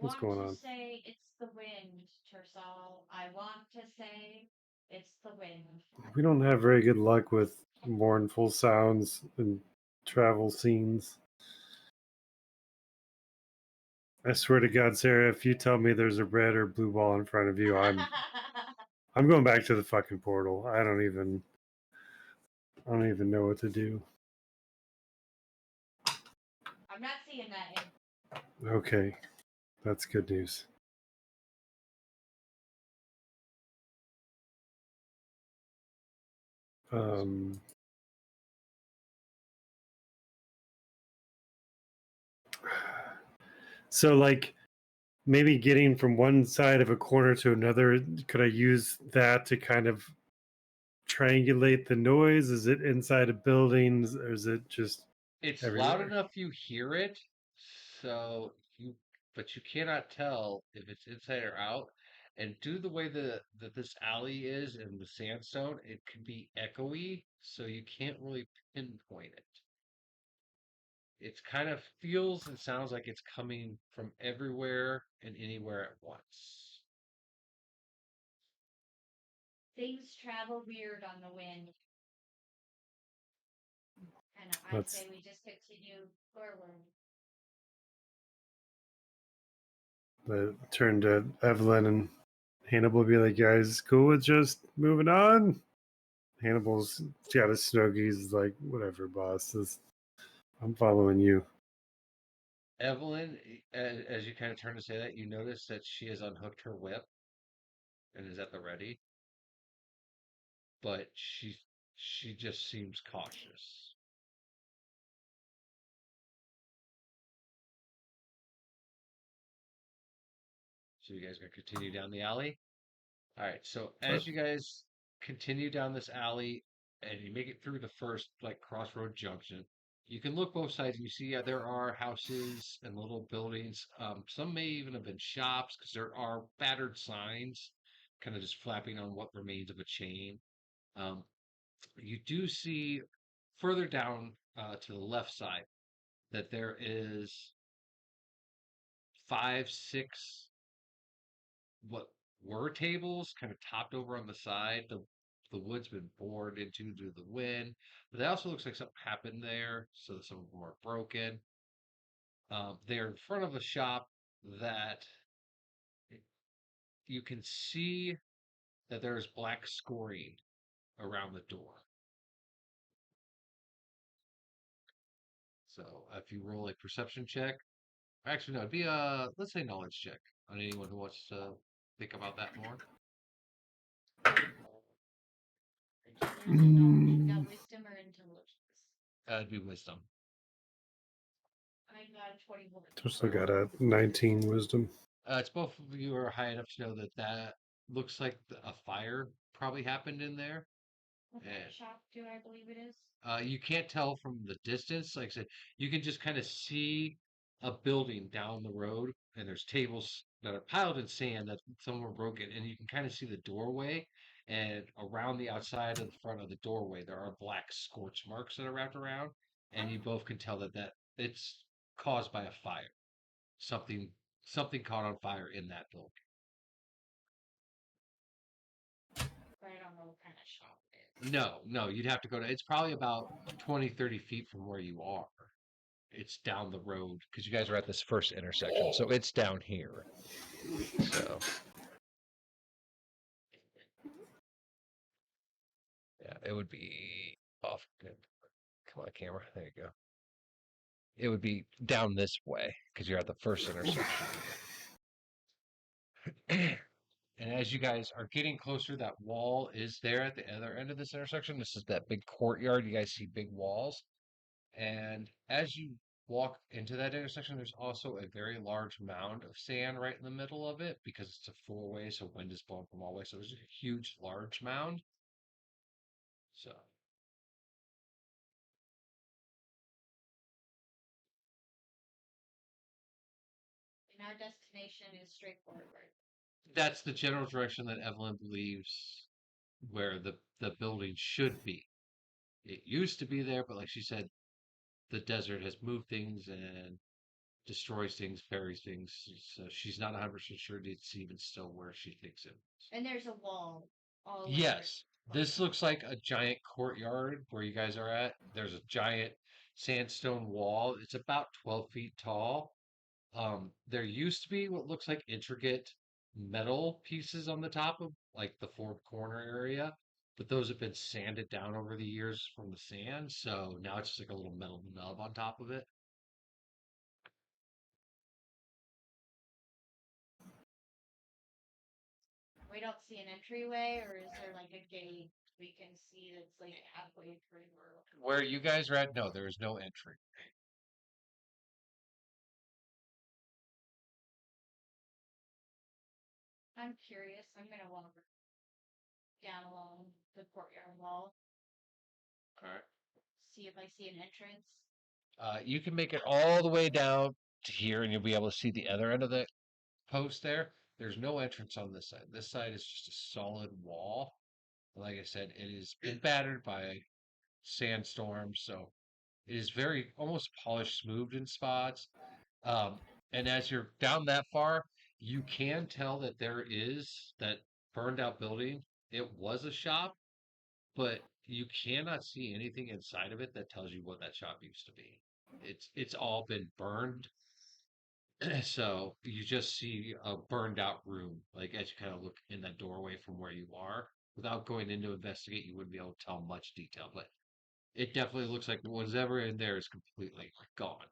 what's want going to on? say it's the wind, Tersal. I want to say it's the wind. We don't have very good luck with mournful sounds and travel scenes. I swear to God, Sarah, if you tell me there's a red or blue ball in front of you, I'm going back to the fucking portal. I don't even know what to do. I'm not seeing that. Okay, that's good news. Um, so like maybe getting from one side of a corner to another, could I use that to kind of triangulate the noise? Is it inside of buildings or is it just It's loud everywhere? enough you hear it, so but you cannot tell if it's inside or out. And due to the way that this alley is in the sandstone, it can be echoey, so you can't really pinpoint it. It kind of feels and sounds like it's coming from everywhere and anywhere at once. Things travel weird on the wind. And I Let's say we just continue forward. turn to Evelyn and Hannibal be like, guys, cool with just moving on? Hannibal's got his snuggies, like, whatever, boss. I'm following you. Evelyn, as you kind of turn to say that, you notice that she has unhooked her whip and is at the ready, but she just seems cautious. So you guys gonna continue down the alley? All right. So Uh, as you guys continue down this alley and you make it through the first like crossroad junction, you can look both sides and you see there are houses and little buildings. Some may even have been shops because there are battered signs, kind of just flapping on what remains of a chain. Um, you do see further down to the left side that there is five, six what were tables kind of topped over on the side. The wood's been bored into due to the wind, but it also looks like something happened there, so some of them are broken. They're in front of a shop that you can see that there's black scoring around the door. So if you roll a perception check, actually no, it'd be a let's say knowledge check on anyone who wants to think about that more. Is that wisdom or intelligence? It'd be wisdom. I got a 21. Just got a 19 wisdom. It's both of you are high enough to know that that looks like a fire probably happened in there. What kind of shop do I believe it is? You can't tell from the distance. Like I said, you can just kind of see a building down the road, and there's tables that are piled in sand that some were broken, and you can kind of see the doorway. And around the outside of the front of the doorway, there are black scorch marks that are wrapped around, and you both can tell that it's caused by a fire. Something something caught on fire in that building. But I don't know what kind of shop it is. No, you'd have to go to, it's probably about 20, 30 feet from where you are. It's down the road because you guys are at this first intersection. So it's down here. So, yeah, it would be off. Come on, camera. There you go. It would be down this way because you're at the first intersection. And as you guys are getting closer, that wall is there at the other end of this intersection. This is that big courtyard. You guys see big walls. And as you walk into that intersection, there's also a very large mound of sand right in the middle of it because it's a four-way, so wind is blowing from all ways. So there's a huge, large mound. So our destination is straightforward. That's the general direction that Evelyn believes where the building should be. It used to be there, but like she said, the desert has moved things and destroys things, buries things. So she's not 100% sure it's even still where she thinks it is. And there's a wall all around it. Yes, this looks like a giant courtyard where you guys are at. There's a giant sandstone wall. It's about 12 feet tall. There used to be what looks like intricate metal pieces on the top of like the four corner area, but those have been sanded down over the years from the sand. So now it's just like a little metal nub on top of it. We don't see an entryway, or is there like a gate we can see that's like halfway through? Where you guys are at, no, there is no entry. I'm curious. I'm gonna walk down along the courtyard wall, All right. see if I see an entrance. You can make it all the way down to here, and you'll be able to see the other end of the post there. There's no entrance on this side. This side is just a solid wall. Like I said, it has been battered by sandstorms, so it is very almost polished, smoothed in spots. Um, and as you're down that far, you can tell that there is that burned out building. It was a shop, but you cannot see anything inside of it that tells you what that shop used to be. It's all been burned. So you just see a burned out room, like as you kind of look in that doorway from where you are. Without going in to investigate, you wouldn't be able to tell much detail, but it definitely looks like whatever in there is completely gone.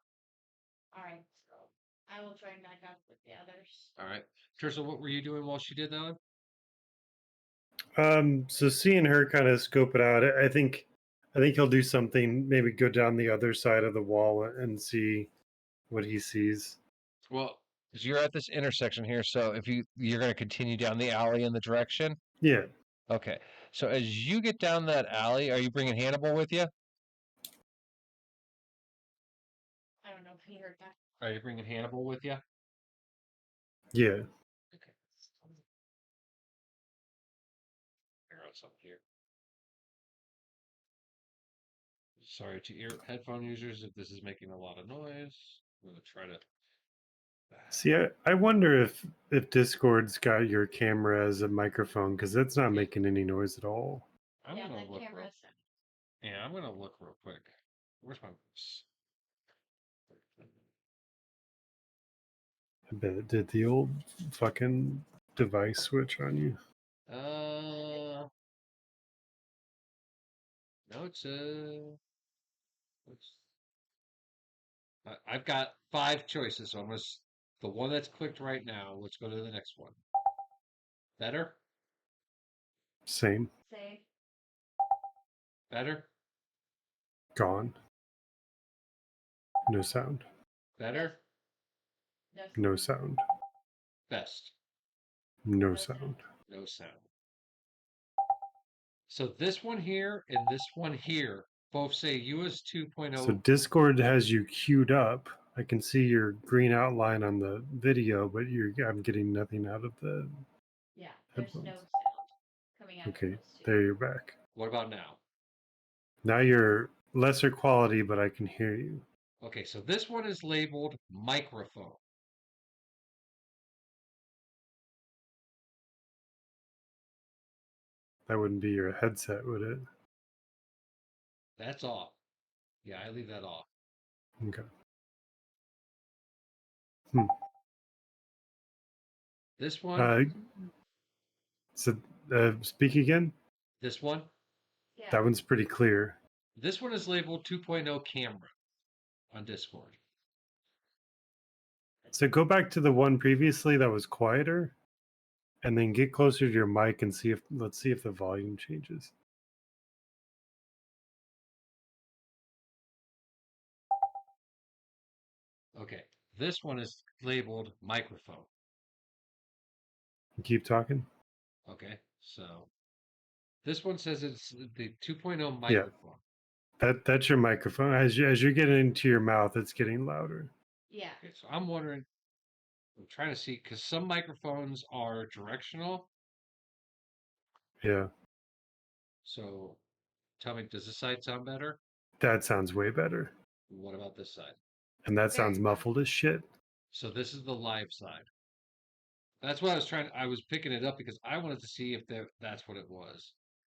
All right, so I will join back up with the others. All right. Teresa, what were you doing while she did that? So seeing her kind of scope it out, I think he'll do something. Maybe go down the other side of the wall and see what he sees. Well, Because you're at this intersection here, so if you're going to continue down the alley in the direction. Yeah, Okay. So as you get down that alley, are you bringing Hannibal with you? I don't know if he heard that. are you bringing Hannibal with you? yeah. Okay. Figure out something here. Sorry to ear headphone users if this is making a lot of noise. I'm gonna try to. See, I wonder if Discord's got your camera as a microphone because it's not making any noise at all. I'm Yeah, gonna that look real. camera's Yeah, I'm gonna look real quick. Where's my? I bet it did the old fucking device switch on you. No, I've got 5 choices, so the one that's clicked right now. Let's go to the next one. Better? Same. safe. Better? Gone. No sound. Better? No, No sound. Best? No sound. No sound. So this one here and this one here both say US 2.0. So Discord has you queued up. I can see your green outline on the video, but I'm getting nothing out of the yeah, there's no headphones. sound coming out Okay, of those two. there you're back. What about now? Now you're lesser quality, but I can hear you. Okay, so this one is labeled microphone. That wouldn't be your headset, would it? That's off. Yeah, I leave that off. Okay. This one, So speak again. this one, Yeah. That one's pretty clear. this one is labeled 2.0 camera on Discord. So go back to the one previously that was quieter, and then get closer to your mic and let's see if the volume changes. Okay, this one is labeled microphone. Keep talking. Okay, so this one says it's the 2.0 microphone. That's your microphone. As you're getting into your mouth, it's getting louder. Yeah. Okay, so I'm wondering, I'm trying to see because some microphones are directional. Yeah, So tell me, does this side sound better? that sounds way better. What about this side? And that Very sounds muffled as shit. So this is the live side. That's what I was trying. I was picking it up because I wanted to see if that's what it was.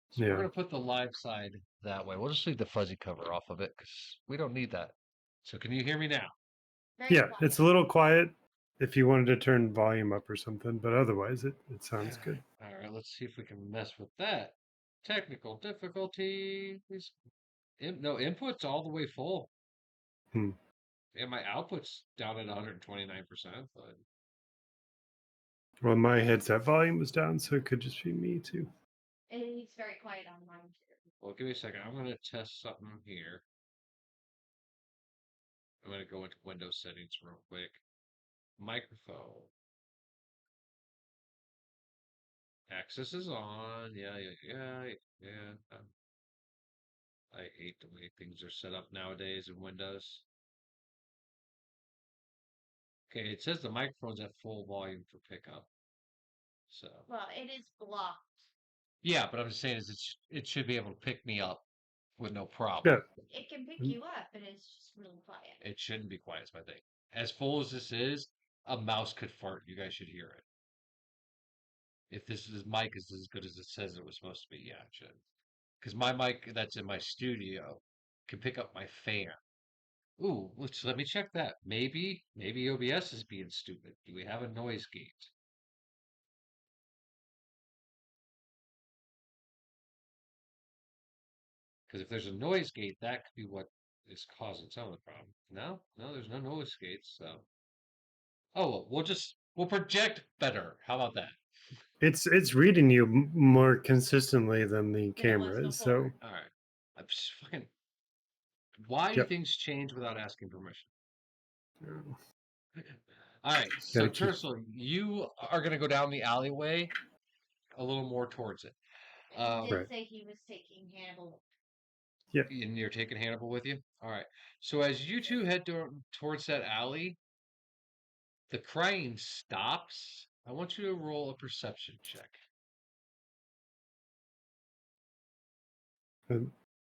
So we're Yeah. gonna put the live side that way. We'll just leave the fuzzy cover off of it because we don't need that. So can you hear me now? very Yeah, quiet. it's a little quiet if you wanted to turn volume up or something, but otherwise it sounds good. All right, let's see if we can mess with that. Technical difficulties. No, input's all the way full. Hmm. And my output's down at 129%, but Well, my headset volume was down, so it could just be me too. It's very quiet on mine too. well, give me a second. I'm gonna test something here. I'm gonna go into Windows settings real quick. Microphone. Access is on. Yeah. I hate the way things are set up nowadays in Windows. Okay, it says the microphone's at full volume for pickup. So Well, it is blocked. yeah, but I'm just saying is it should be able to pick me up with no Yeah. problem. It can pick Mm. you up, but it's just really quiet. It shouldn't be quiet, is my thing. As full as this is, a mouse could fart. You guys should hear it. If this mic is as good as it says it was supposed to be, yeah, it should. Because my mic that's in my studio can pick up my fan. Ooh, let me check that. Maybe OBS is being stupid. Do we have a noise gate? Because if there's a noise gate, that could be what is causing some of the problem. No, there's no noise gates. So, oh well, we'll project better. How about that? It's reading you more consistently than the Than it was camera is, so before. All right, I'm just fucking. Why do yep. things change without asking permission? Yeah. All right, so Gotta keep. Tercel, you are gonna go down the alleyway a little more towards it. He did Right. say he was taking Hannibal. Yeah. And you're taking Hannibal with you? All right. So as you two head towards that alley, the crying stops. I want you to roll a perception check.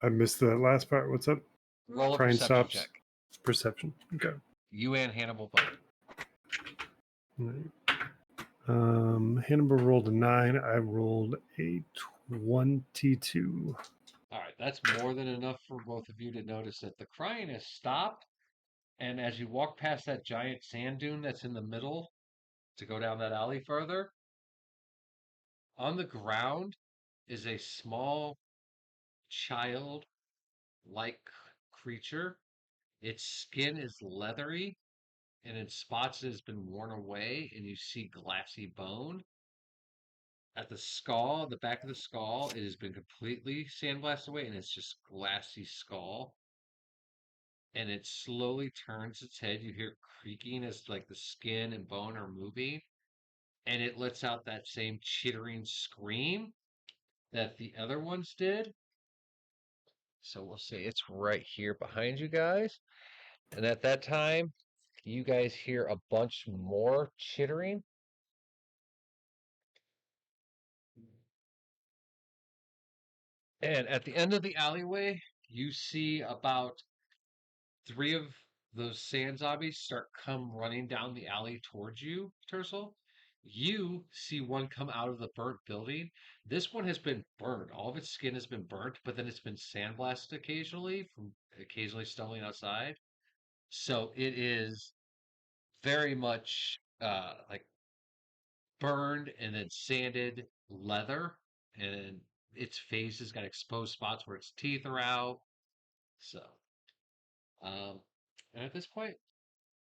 I missed that last part. What's up? Roll a Crying perception stops. check. Perception. Okay. You and Hannibal both. Right. Hannibal rolled a 9. I rolled a 22. All right, that's more than enough for both of you to notice that the crying has stopped. And as you walk past that giant sand dune that's in the middle to go down that alley further, on the ground is a small child like creature. Its skin is leathery and in spots it has been worn away, and you see glassy bone. At the skull, the back of the skull, it has been completely sandblasted away, and it's just glassy skull. And it slowly turns its head. You hear creaking as like the skin and bone are moving, and it lets out that same chittering scream that the other ones did. So we'll say it's right here behind you guys. And at that time, you guys hear a bunch more chittering. And at the end of the alleyway, you see about three of those sand zombies start come running down the alley towards you, Tercel. You see one come out of the burnt building. This one has been burned. All of its skin has been burnt, but then it's been sandblasted occasionally from occasionally stumbling outside. So it is very much like burned and then sanded leather, and its face has got exposed spots where its teeth are out. So, um, and at this point,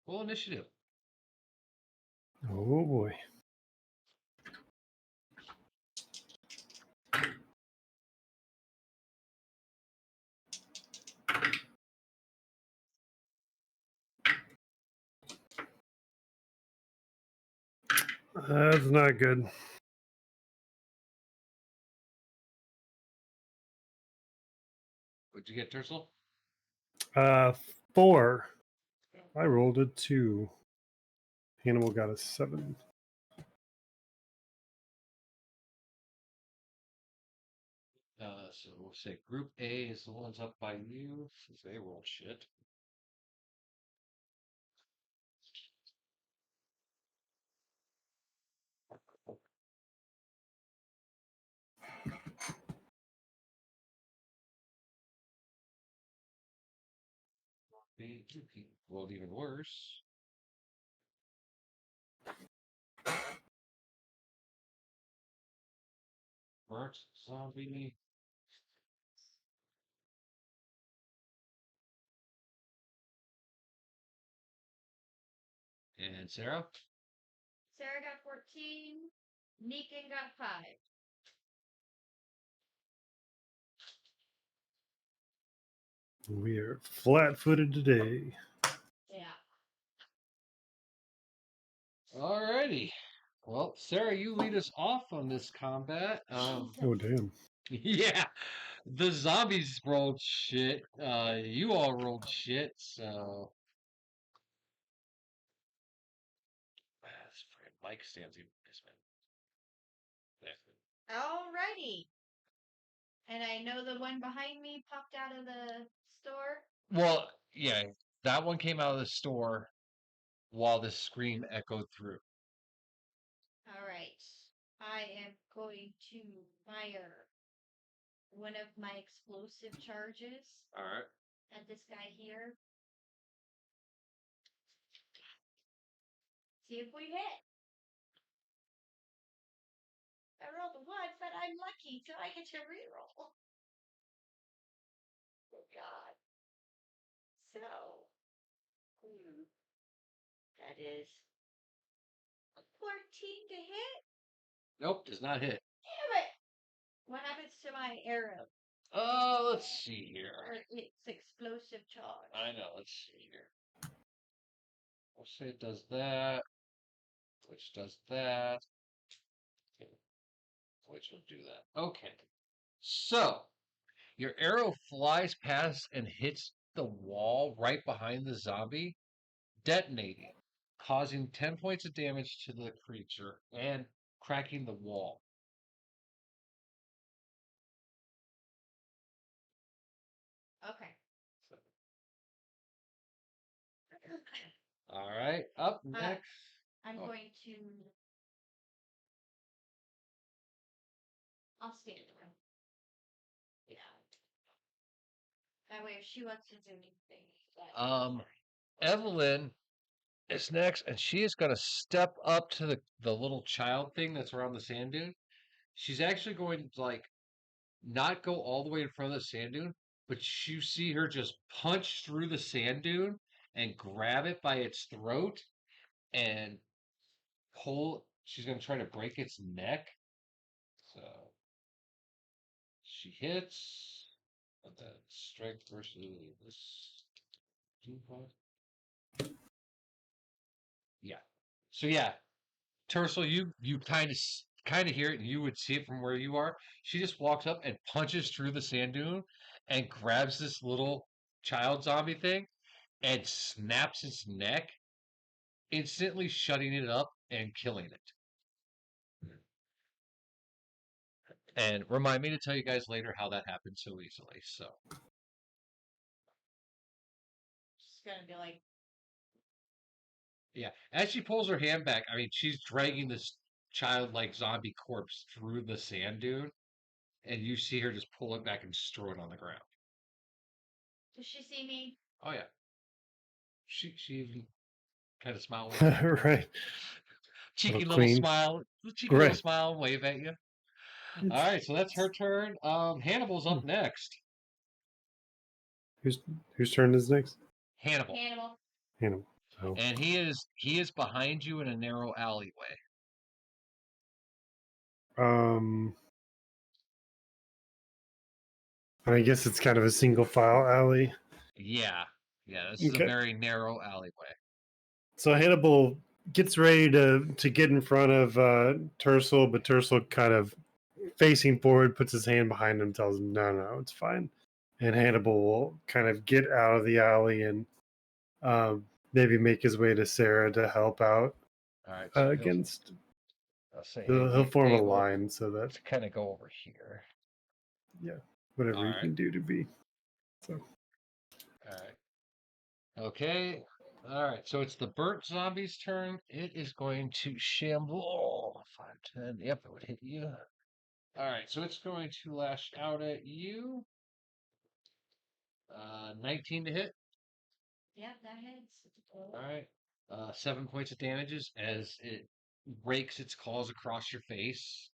roll initiative. Oh boy. That's not good. What'd you get, Tercel? Uh, 4. I rolled a 2. Hannibal got a 7. So we'll say Group A is the ones up by you, since they rolled shit. B rolled even worse. Burnt zombie. And Sarah? Sarah got 14. Negan got 5. We are flat-footed today. Yeah. Alrighty. Well, Sarah, you lead us off on this combat. Oh, damn. Yeah, the zombies rolled shit. You all rolled shit, so. This freaking mic stands even there. Alrighty. And I know the one behind me popped out of the store. Well, yeah, that one came out of the store while the scream echoed through. Alright. I am going to fire one of my explosive charges Alright. at this guy here. See if we hit. I rolled a 1, but I'm lucky, so I get to reroll. Oh God. So, that is 14 to hit. Nope, does not hit. Damn it! What happens to my arrow? Let's see here. Or its explosive charge? I know, let's see here. We'll say it does that, which does that, which will do that. Okay. So, your arrow flies past and hits the wall right behind the zombie, detonating, causing 10 points of damage to the creature and cracking the wall. Okay. All right, up next. I'm going to. I'll stand around. Yeah. That way, if she wants to do anything. Evelyn is next, and she is going to step up to the little child thing that's around the sand dune. She's actually going to, like, not go all the way in front of the sand dune, but you see her just punch through the sand dune and grab it by its throat and pull. She's going to try to break its neck. So she hits. What that strength versus this. Yeah. So yeah, Tercel, you kind of hear it, and you would see it from where you are. She just walks up and punches through the sand dune and grabs this little child zombie thing and snaps its neck, instantly shutting it up and killing it. And remind me to tell you guys later how that happened so easily. So She's gonna be like, yeah, as she pulls her hand back, I mean, she's dragging this childlike zombie corpse through the sand dune, and you see her just pull it back and just throw it on the ground. does she see me? Oh yeah, she even kind of smile, Right. cheeky Little little queen. smile, cheeky Right. little smile, and wave at you. All right, so that's her turn. Hannibal's up next. Whose turn is next? Hannibal, Hannibal. Oh. and he is behind you in a narrow alleyway. I guess it's kind of a single file alley. Yeah, this is a Okay. very narrow alleyway. So Hannibal gets ready to get in front of Tercel, but Tercel kind of facing forward, puts his hand behind him, tells him, no, it's fine. And Hannibal will kind of get out of the alley and maybe make his way to Sarah to help out. All right. So against. I'll say He'll form a Abel, line so that let's kind of go over here. whatever All he right. can do to be. So All right. Okay. All right. So it's the burnt zombie's turn. It is going to shamble. 5, 10. Yep, it would hit you. All right. So it's going to lash out at you. 19 to hit. Yep, that hits. All right. 7 points of damages as it rakes its claws across your face.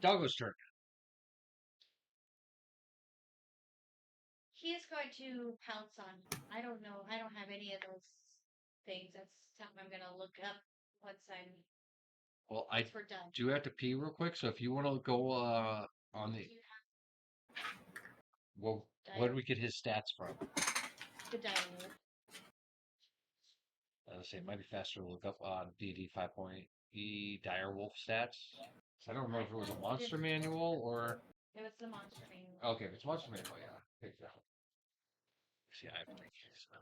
Doggo's turn. He is going to pounce on. I don't know. I don't have any of those things. That's something I'm gonna look up once Well, I we're done. do have to pee real quick, so if you want to go on the Do you have well, where do we get his stats from? the diamond? Let's say it might be faster to look up on DD 5.E Direwolf stats. So I don't remember if it was a monster manual or. It was the monster manual. Okay, if it's monster manual, yeah. Take that. See, I have to make so.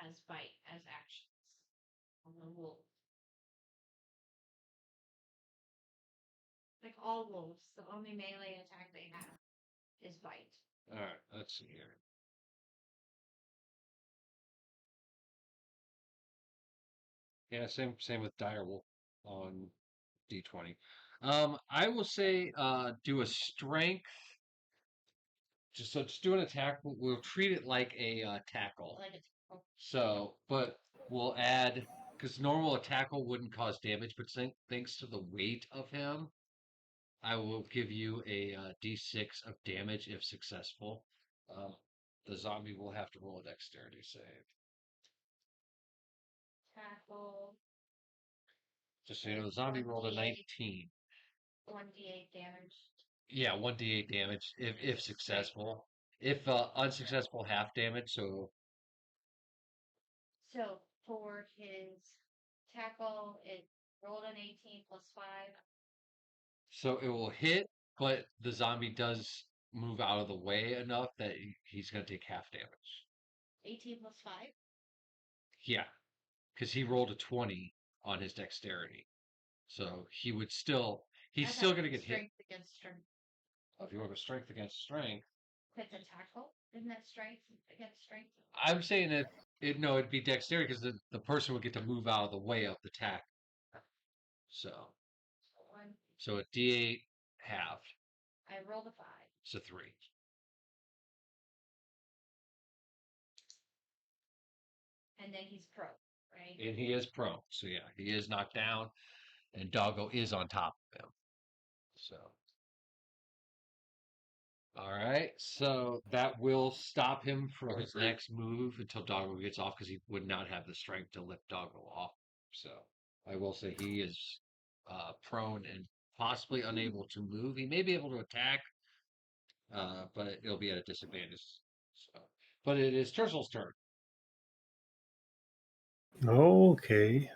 As bite as actions on the wolf. Like all wolves, the only melee attack they have is bite. All right, let's see here. Yeah, same with Direwolf on D20. I will say do a strength. Just do an attack. We'll treat it like a tackle. Like a tackle. So, but we'll add because normal tackle wouldn't cause damage, but thanks to the weight of him, I will give you a D6 of damage if successful. The zombie will have to roll a dexterity save. Tackle. Just so you know, the zombie rolled a 19. 1d8 damage. Yeah, 1d8 damage if successful. If unsuccessful, half damage. So For his tackle, it rolled an 18 plus 5. so it will hit, but the zombie does move out of the way enough that he's going to take half damage. 18 plus 5? Yeah, because he rolled a 20 on his dexterity. So he would still, he's still going to get hit. Strength against strength. Oh, if you want to go strength against strength. With the tackle? Isn't that strength against strength? I'm saying that it'd be dexterity because the person would get to move out of the way of the attack. So a D8 halved. I rolled a 5. So 3. And then he's pro, right? And he is prone. So yeah, he is knocked down. And Doggo is on top of him. So. All right. So that will stop him from his next move until Doggo gets off because he would not have the strength to lift Doggo off. So I will say he is prone and possibly unable to move. He may be able to attack, but it'll be at a disadvantage. So, but it is Tursel's turn. Okay.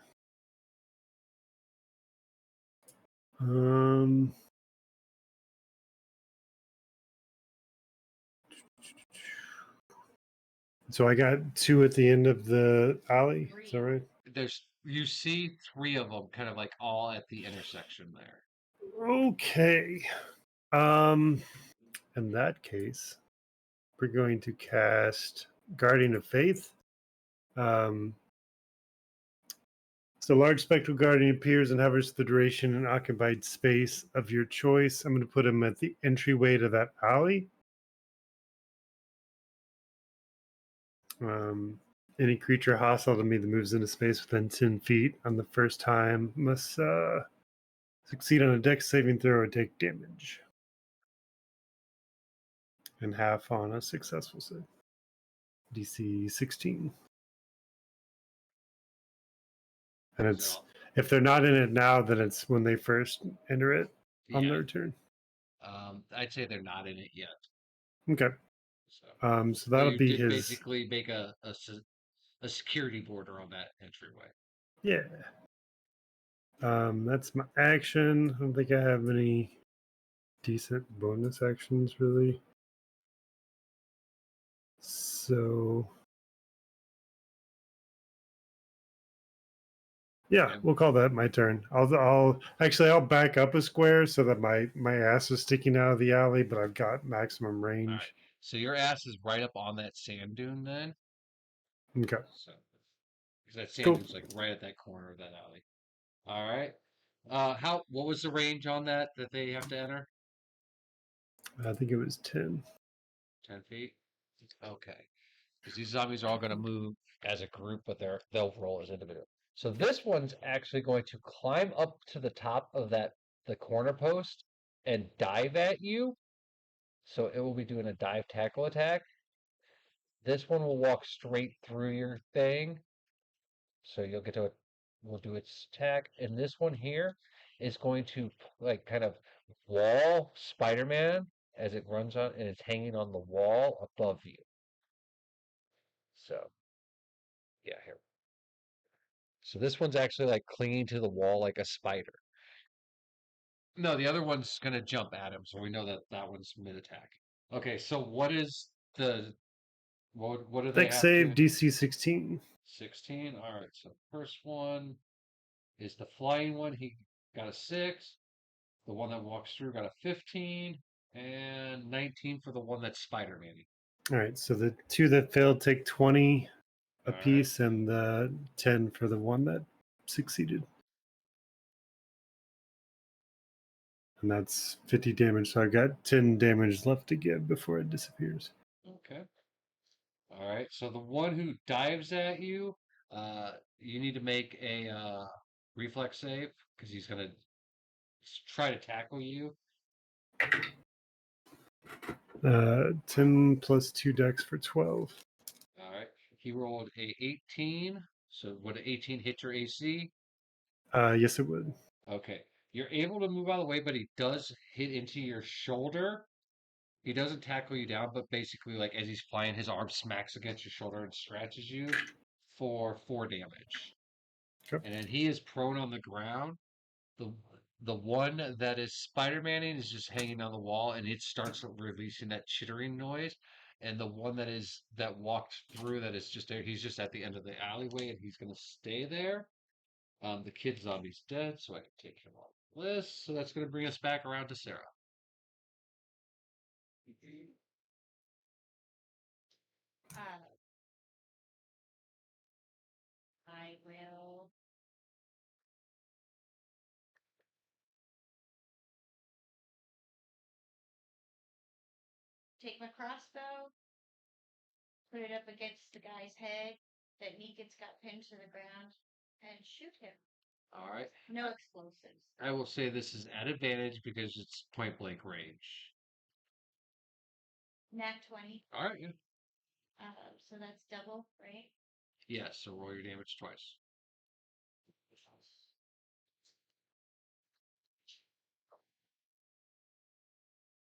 So I got 2 at the end of the alley. Is that right? you see three of them kind of like all at the intersection there. Okay. Um, in that case, we're going to cast Guardian of Faith. So, large spectral guardian appears and hovers the duration in occupied space of your choice. I'm going to put him at the entryway to that alley. Any creature hostile to me that moves into space within 10 feet on the first time must succeed on a dex saving throw or take damage. And half on a successful save. DC 16. And it's So, if they're not in it now, then it's when they first enter it on yeah, their turn. I'd say they're not in it yet. Okay. So, So that'll you be did his. basically make a security border on that entryway. Yeah. That's my action. I don't think I have any decent bonus actions really. So yeah, And- we'll call that my turn. I'll back up a square so that my ass is sticking out of the alley, but I've got maximum All right. range. So your ass is right up on that sand dune then. Okay. So because that sand Cool. dune's like right at that corner of that alley. All right. What was the range on that they have to enter? I think it was 10. 10 feet? Okay. Because these zombies are all going to move as a group, but they'll roll as individual. So this one's actually going to climb up to the top of the corner post and dive at you. So it will be doing a dive tackle attack. This one will walk straight through your thing. So you'll get to it. Will do its attack. And this one here is going to like kind of wall Spider-Man as it runs on and it's hanging on the wall above you. So yeah, here. So this one's actually like clinging to the wall like a spider. No, the other one's gonna jump at him, so we know that that one's mid-attack. Okay, so what do they Dex have save to? DC 16. 16. All right, so first one is the flying one. He got a 6. The one that walks through got a 15 and 19 for the one that's Spider-Man. All right, so the two that failed take 20 All right. apiece, and the 10 for the one that succeeded. And that's 50 damage, so I've got 10 damage left to give before it disappears. Okay. All right. So the one who dives at you, you need to make a reflex save because he's gonna try to tackle you. 10 plus 2 dex for 12. All right. He rolled a 18. So would an 18 hit your AC? Yes, it would. Okay. You're able to move out of the way, but he does hit into your shoulder. He doesn't tackle you down, but basically, like as he's flying, his arm smacks against your shoulder and scratches you for 4 damage. Okay. And then he is prone on the ground. The the one that is Spider-Maning is just hanging on the wall, and it starts releasing that chittering noise. And the one that walked through that is just there. He's just at the end of the alleyway, and he's gonna stay there. The kid zombie's dead, so I can take him off the list. So that's gonna bring us back around to Sarah. Uh, I will take my crossbow, put it up against the guy's head that Negan's got pinned to the ground, and shoot him. All right. No explosives. I will say this is at advantage because it's point blank range. Nat 20. All right. Yeah. So that's double, right? Yes. So roll your damage twice.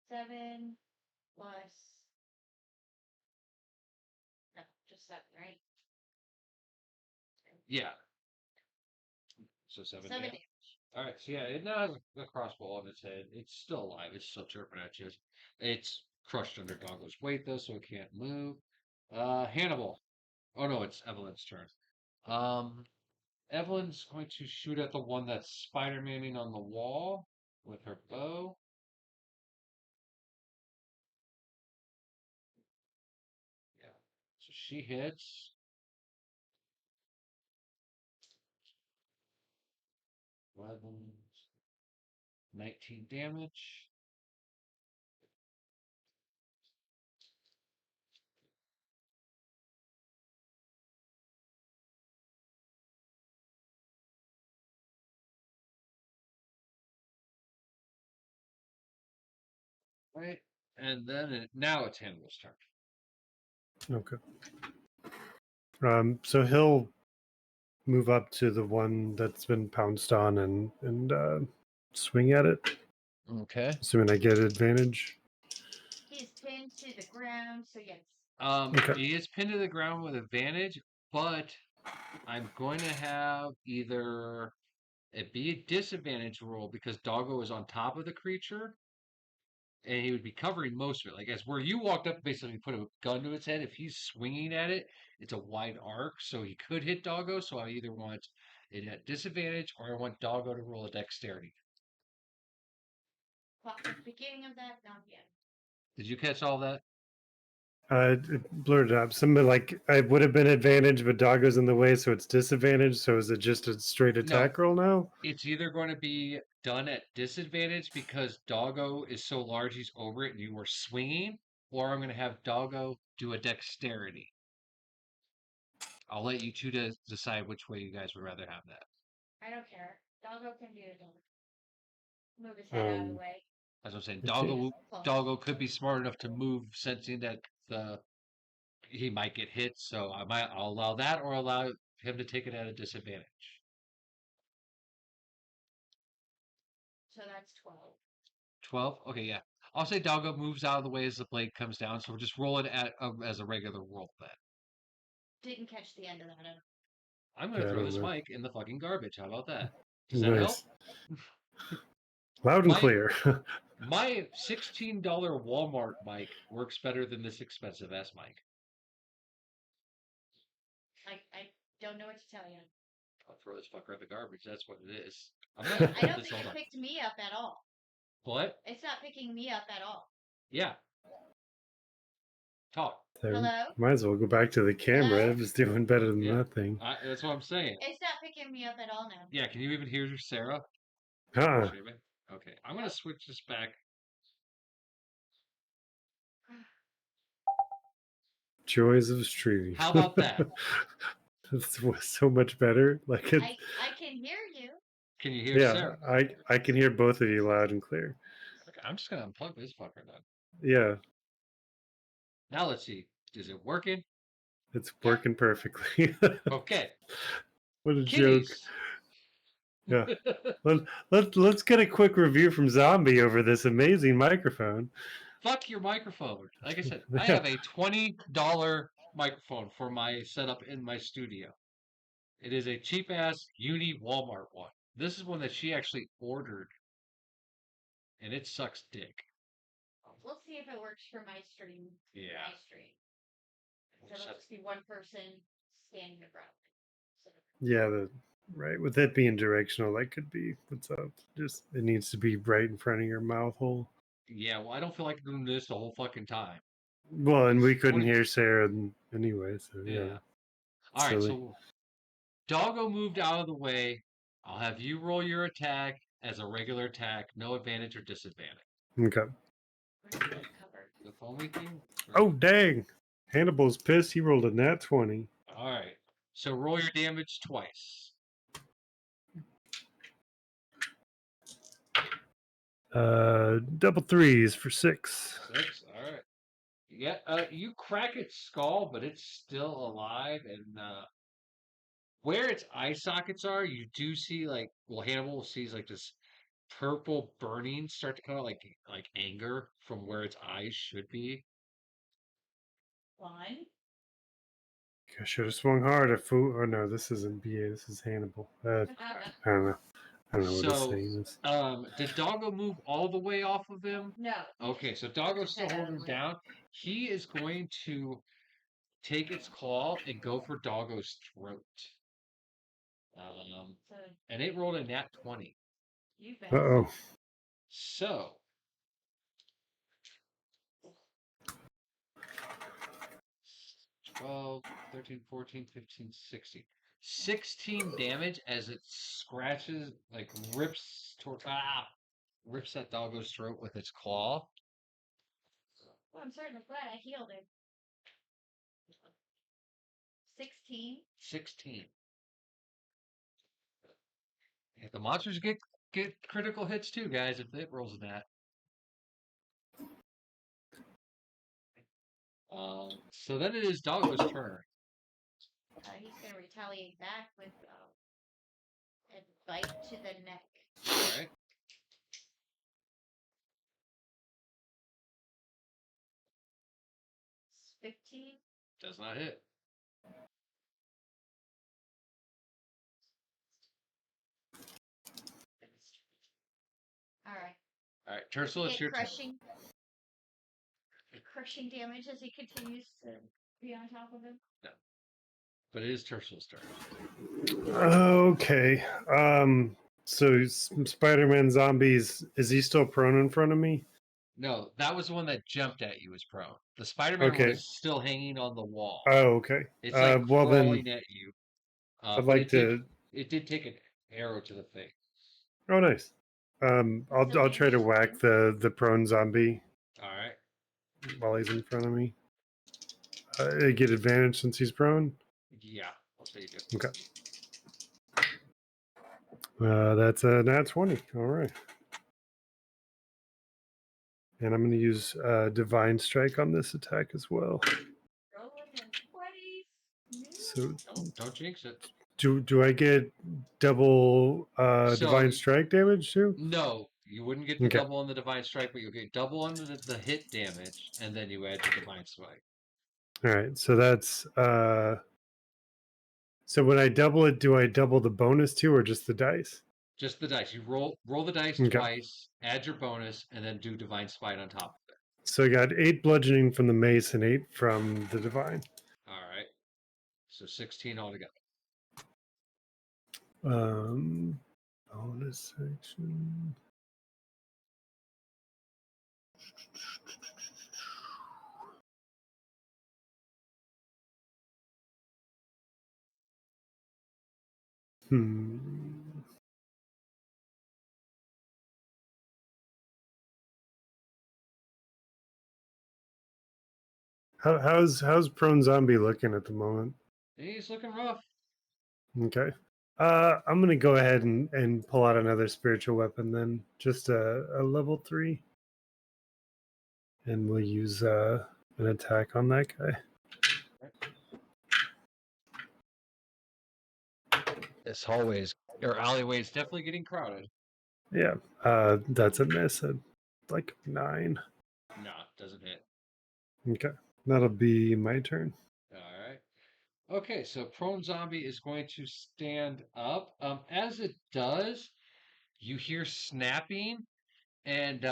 7 plus. No, just 7, right? Yeah. So 7 7 damage. All right. So yeah, it now has a crossbow on its head. It's still alive. It's still chirping at you. It's crushed under Doggo's weight though, so it can't move. Hannibal. Oh no, it's Evelyn's turn. Um, Evelyn's going to shoot at the one that's Spider-Maning on the wall with her bow. Yeah. So she hits. 11, 19 damage. Right. And then now it's Hannibal's turn. Okay. So he'll move up to the one that's been pounced on and swing at it. Okay. Assuming I get advantage. He's pinned to the ground, so yes. Okay. He is pinned to the ground with advantage, but I'm going to have either it be a disadvantage roll because Doggo is on top of the creature, and he would be covering most of it. Like as where you walked up, basically put a gun to its head. If he's swinging at it, it's a wide arc, so he could hit Doggo. So I either want it at disadvantage or I want Doggo to roll a dexterity. Well, at the beginning of that, not yet. Did you catch all that? It blurred up. Something like I would have been advantage, but Doggo's in the way, so it's disadvantage. So is it just a straight attack roll now? It's either going to be done at disadvantage because Doggo is so large he's over it and you were swinging, or I'm going to have Doggo do a dexterity. I'll let you two decide which way you guys would rather have that. I don't care. Doggo can do it. Move his head out of the way. As I'm saying, Okay. Doggo could be smart enough to move, sensing that he might get hit. So I'll allow that, or allow him to take it at a disadvantage. So that's 12. 12. Okay, yeah. I'll say Doggo moves out of the way as the blade comes down. So we'll just roll it as a regular roll then. Didn't catch the end of that. I'm going to Yeah, I throw don't this know. mic in the fucking garbage. How about that? Does that help? Nice. Loud and clear. My $16 Walmart mic works better than this expensive ass mic. I don't know what to tell you. I'll throw this fucker in the garbage. That's what it is. I'm I gonna don't hold this think all it up. picked me up at all. What? It's not picking me up at all. Yeah. Talk. Hello? Might as well go back to the camera. Hello? It was doing better than Yeah. that thing. That's what I'm saying. It's not picking me up at all now. Yeah, can you even hear Sarah? Huh. Okay, I'm gonna switch this back. Joys of streaming. How about that? This was so much better. Like it. I can hear you. Can you hear Yeah, Sarah? I can hear both of you loud and clear. Okay, I'm just gonna unplug this fucker then. Yeah, Now let's see. Is it working? it's working perfectly. Okay. What a joke. Kitties. Yeah. Let's get a quick review from Zombie over this amazing microphone. Fuck your microphone. Like I said, I have a $20 microphone for my setup in my studio. It is a cheap ass Uni Walmart one. This is one that she actually ordered, and it sucks dick. We'll see if it works for my stream. Yeah. My stream. So it'll just be one person standing around. So. Yeah, right. With it being directional, that could be what's up. Just it needs to be right in front of your mouth hole. Yeah, well, I don't feel like doing this the whole fucking time. Well, and we It's couldn't 20 hear Sarah anyway, so yeah. All right, Silly. so Doggo moved out of the way. I'll have you roll your attack as a regular attack, no advantage or disadvantage. Okay. The foamy thing? Oh dang! Hannibal's pissed. He rolled a nat 20. All right. So roll your damage twice. Double threes for 6. 6. All right. Yeah. You crack its skull, but it's still alive, and where its eye sockets are, you do see Hannibal sees like this purple burning start to come out, like anger from where its eyes should be. One. I should have swung hard. Oh no, this isn't BA. This is Hannibal. I don't know. I don't know what his saying is. Did Doggo move all the way off of him? No. Okay, so Doggo's still holding him down. He is going to take its claw and go for Doggo's throat. So And it rolled a nat 20. you bet. Uh-oh. So 12, 13, 14, 15, 16. 16 damage as it scratches, like rips that doggo's throat with its claw. Well, I'm certainly glad I healed him. 16. 16. Yeah, the monsters get critical hits too, guys, if it rolls that. So then it is Doggo's turn. He's going to retaliate back with a bite to the neck. Alright. 15. Does not hit. Alright. Alright, Tercel, it's your turn. Crushing damage as he continues to be on top of him. No. But it is Tercel's turn. Okay. So Spider-Man zombies, is he still prone in front of me? No, that was the one that jumped at you as prone. The Spider-Man one Okay. is still hanging on the wall. Oh, okay. It's like Well crawling then, at you. I'd But like to. it did take an arrow to the face. Oh, nice. What's the I'll try to damage whack the prone zombie Alright. while he's in front of me. I get advantage since he's prone. Yeah, I'll say you do. Okay. That's a nat 20. All right. And I'm going to use Divine Strike on this attack as well. Rolling in 20s. So Don't jinx it. do I get double Divine Strike damage too? No, you wouldn't get the Okay. double on the Divine Strike, but you get double on the hit damage, and then you add your Divine Strike. All right. So that's so when I double it, do I double the bonus too, or just the dice? Just the dice. You roll the dice Okay. twice, add your bonus, and then do Divine Spite on top of it. So I got 8 bludgeoning from the mace and 8 from the divine. Alright. So 16 altogether. Bonus section. How's prone zombie looking at the moment? He's looking rough. Okay. I'm gonna go ahead and pull out another spiritual weapon then, just a level 3, and we'll use an attack on that guy. This hallway's or alleyway is definitely getting crowded. Yeah, that's a miss at like 9. No, doesn't hit. Okay, that'll be my turn. Alright. Okay, so prone zombie is going to stand up. As it does, you hear snapping, and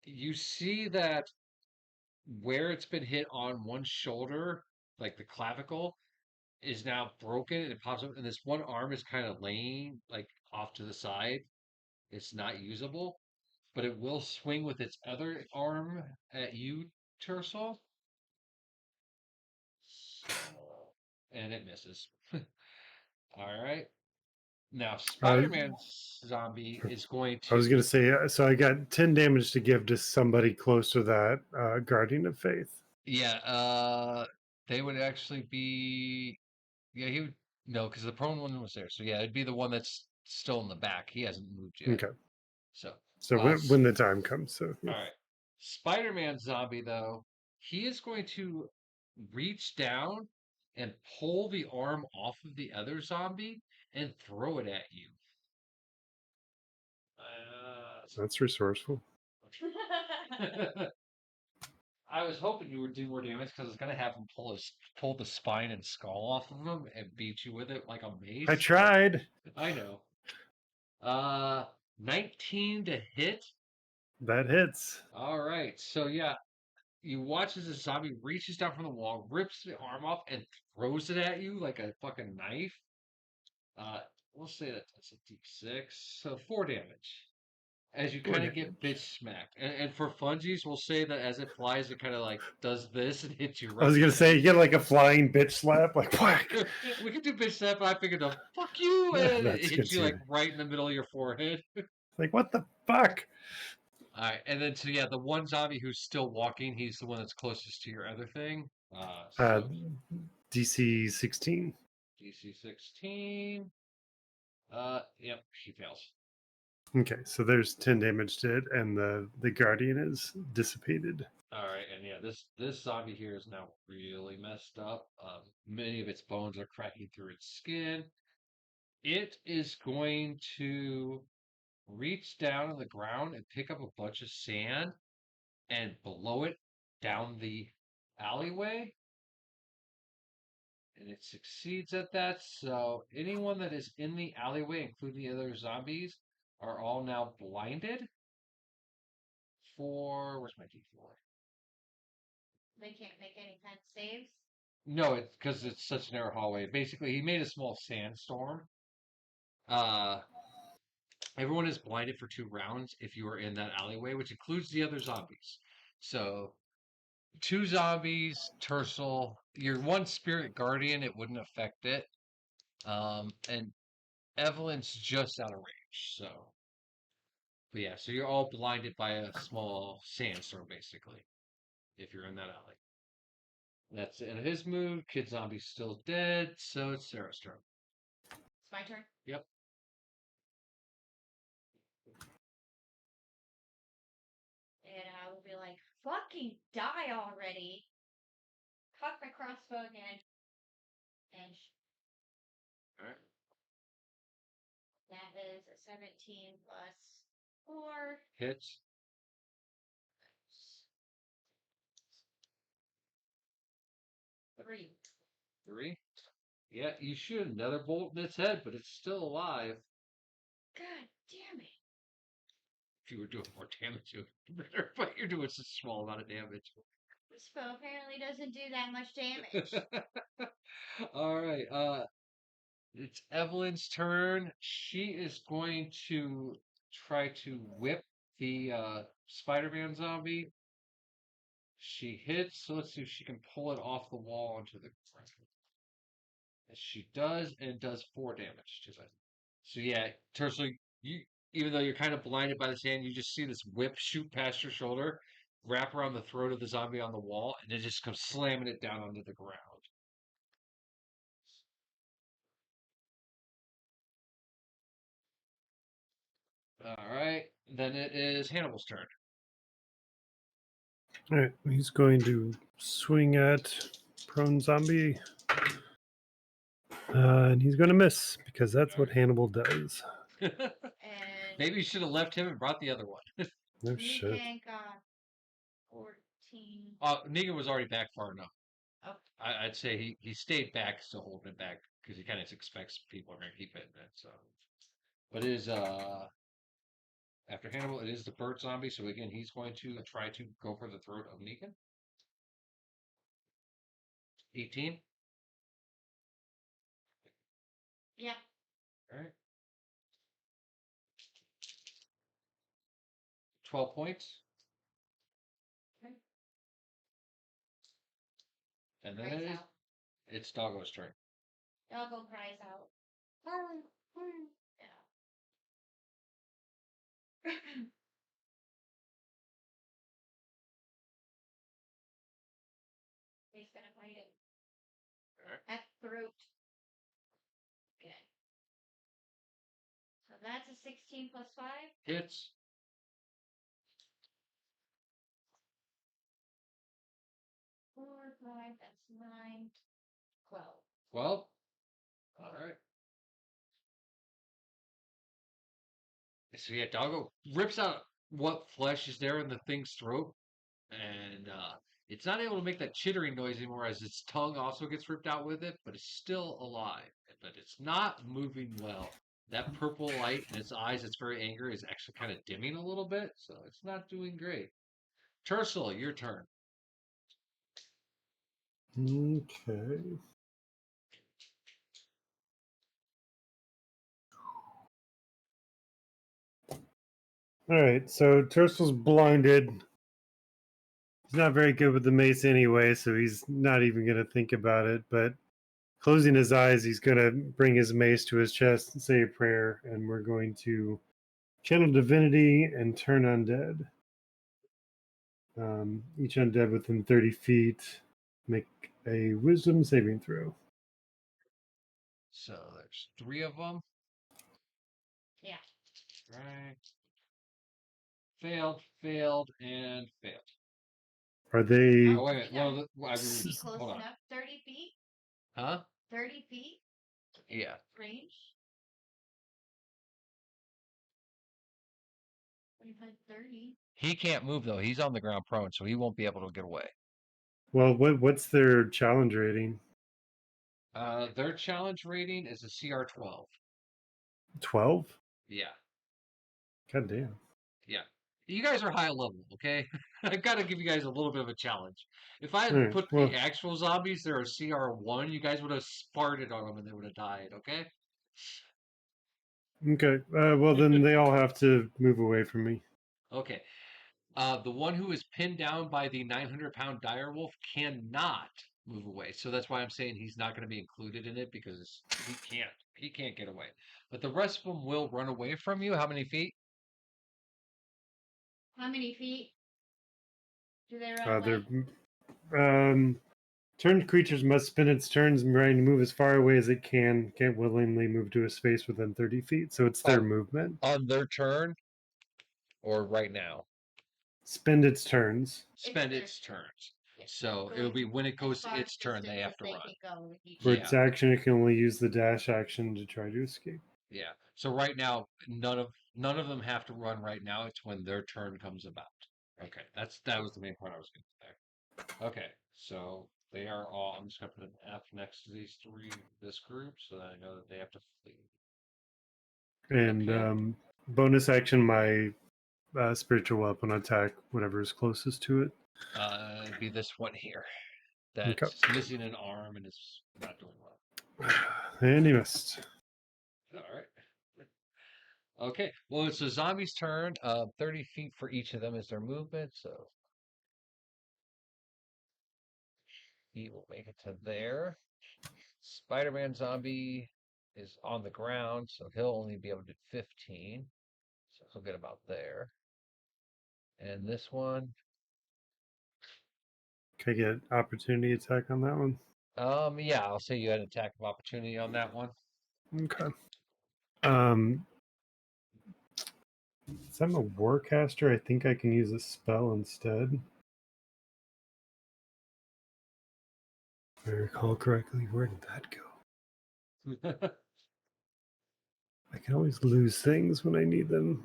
you see that where it's been hit on one shoulder, like the clavicle, is now broken and it pops up, and this one arm is kind of laying like off to the side. It's not usable, but it will swing with its other arm at you, Tercel. And it misses. All right. Now, Spider-Man zombie is going I was to. gonna say, so I got 10 damage to give to somebody close to that Guardian of Faith. Yeah, they would actually be. Yeah, he would. No, because the prone one was there. So, yeah, it'd be the one that's still in the back. He hasn't moved yet. Okay. So, So when the time comes, so yeah. all right. Spider-Man zombie, though, he is going to reach down and pull the arm off of the other zombie and throw it at you. That's resourceful. I was hoping you would do more damage because it's gonna have him pull the spine and skull off of him and beat you with it like a mace. I tried. I know. 19 to hit. That hits. All right. So yeah, you watch as the zombie reaches down from the wall, rips the arm off, and throws it at you like a fucking knife. Uh, we'll say that that's a D6, so 4 damage. As you Four kind of get damage. bitch smacked. And for funsies, we'll say that as it flies, it kind of like does this and hits you I right was in gonna the say you face. get like a flying bitch slap, like whack. We could do bitch slap, but I figured the fuck you, and it That's good hits you like too. right in the middle of your forehead. Like what the fuck? All right, and then so yeah, the one zombie who's still walking, he's the one that's closest to your other thing. Uh, So DC 16. DC 16. Yep, she fails. Okay, so there's 10 damage to it, and the guardian is dissipated. All right, and yeah, this zombie here is now really messed up. Many of its bones are cracking through its skin. It is going to reach down on the ground and pick up a bunch of sand and blow it down the alleyway. And it succeeds at that. So anyone that is in the alleyway, including the other zombies, are all now blinded for where's my D4? They can't make any kind of saves. No, it's because it's such a narrow hallway. Basically, he made a small sandstorm. Uh, everyone is blinded for 2 rounds if you are in that alleyway, which includes the other zombies. So 2 zombies, Tercel, your one spirit guardian, it wouldn't affect it. And Evelyn's just out of range. So, but yeah, so you're all blinded by a small sandstorm, basically, if you're in that alley. That's the end of his move. Kid Zombie's still dead, so it's Sarah's turn. It's my turn. Yep. And I will be like, fucking die already. Cock my crossbow again. And Alright. that is a 17 plus 4. Hits. 3. 3. Yeah, you shoot another bolt in its head, but it's still alive. God damn it. If you were doing more damage, it would be better, but you're doing such a small amount of damage. This bow apparently doesn't do that much damage. Alright, it's Evelyn's turn. She is going to try to whip the Spider-Man zombie. She hits, so let's see if she can pull it off the wall onto the ground. And she does, and does 4 damage to it. So yeah, Teresa, you even though you're kind of blinded by the sand, you just see this whip shoot past your shoulder, wrap around the throat of the zombie on the wall, and it just comes slamming it down onto the ground. All right, then it is Hannibal's turn. All right, he's going to swing at prone zombie, and he's going to miss because that's what Hannibal does. And Maybe you should have left him and brought the other one. No shit. Negan got 14. Negan was already back far enough. Oh. I'd say he stayed back, still holding it back because he kind of expects people are going to keep hitting it. So, but it is after Hannibal, it is the bird zombie. So again, he's going to try to go for the throat of Negan. 18. Yeah. All right. 12 points. Okay. And then Cries out. it's Doggo's turn. Doggo cries out. Yeah. He's gonna bite it. Alright. At the throat. Okay. So that's a 16 plus 5. Hits. 4, 5, that's 9, 12. 12. All right. So yeah, Doggo rips out what flesh is there in the thing's throat, and it's not able to make that chittering noise anymore as its tongue also gets ripped out with it, but it's still alive. But it's not moving well. That purple light in its eyes, it's very angry, is actually kind of dimming a little bit, so it's not doing great. Tercel, your turn. Okay. All right, so Tercel's blinded. He's not very good with the mace anyway, so he's not even going to think about it. But closing his eyes, he's going to bring his mace to his chest and say a prayer, and we're going to channel divinity and turn undead. Each undead within 30 feet make a wisdom saving throw. So there's 3 of them. Yeah. Right. Failed, and failed. Are they? Oh, wait a minute. One of the, I mean, Is he close hold on. enough? 30 feet? Huh? 30 feet Yeah. range? 25, 30. He can't move though. He's on the ground prone, so he won't be able to get away. Well, what's their challenge rating? Their challenge rating is a CR 12. 12? Yeah. God damn. Yeah. You guys are high level, okay? I gotta give you guys a little bit of a challenge. If I All had right, put well, the actual zombies, they're a CR 1, you guys would have farted on them and they would have died, okay? okay. Well, then they all have to move away from me. Okay. The one who is pinned down by the 900-pound dire wolf cannot move away. So that's why I'm saying he's not going to be included in it because he can't get away. But the rest of them will run away from you. How many feet? How many feet do they run away? Turned creatures must spend its turns trying to move as far away as it can. Can't willingly move to a space within 30 feet. So it's their On, movement. on their turn or right now? Spend its turns. Spend their its turn. turns. Yeah. So Go it'll be when it as goes to far its turn, they distance have as to they run. can go with each For Yeah. its action, it can only use the dash action to try to escape. Yeah. So right now, none of them have to run right now. It's when their turn comes about. Okay. That was the main point I was going to say. Okay. So they are all. I'm just going to put an F next to these 3, this group, so that I know that they have to flee. And Okay. bonus action, my spiritual weapon attack, whatever is closest to it. It'd be this one here. Okay. That's missing an arm and is not doing well. And he missed. All right. Okay. Well, it's the zombie's turn. 30 feet for each of them is their movement, so he will make it to there. Spider-Man zombie is on the ground, so he'll only be able to do 15. So he'll get about there. And this one, Can I get opportunity attack on that one? yeah, I'll say you had an attack of opportunity on that one. Okay. Since I'm a warcaster, I think I can use a spell instead. If I recall correctly, where did that go? I can always lose things when I need them.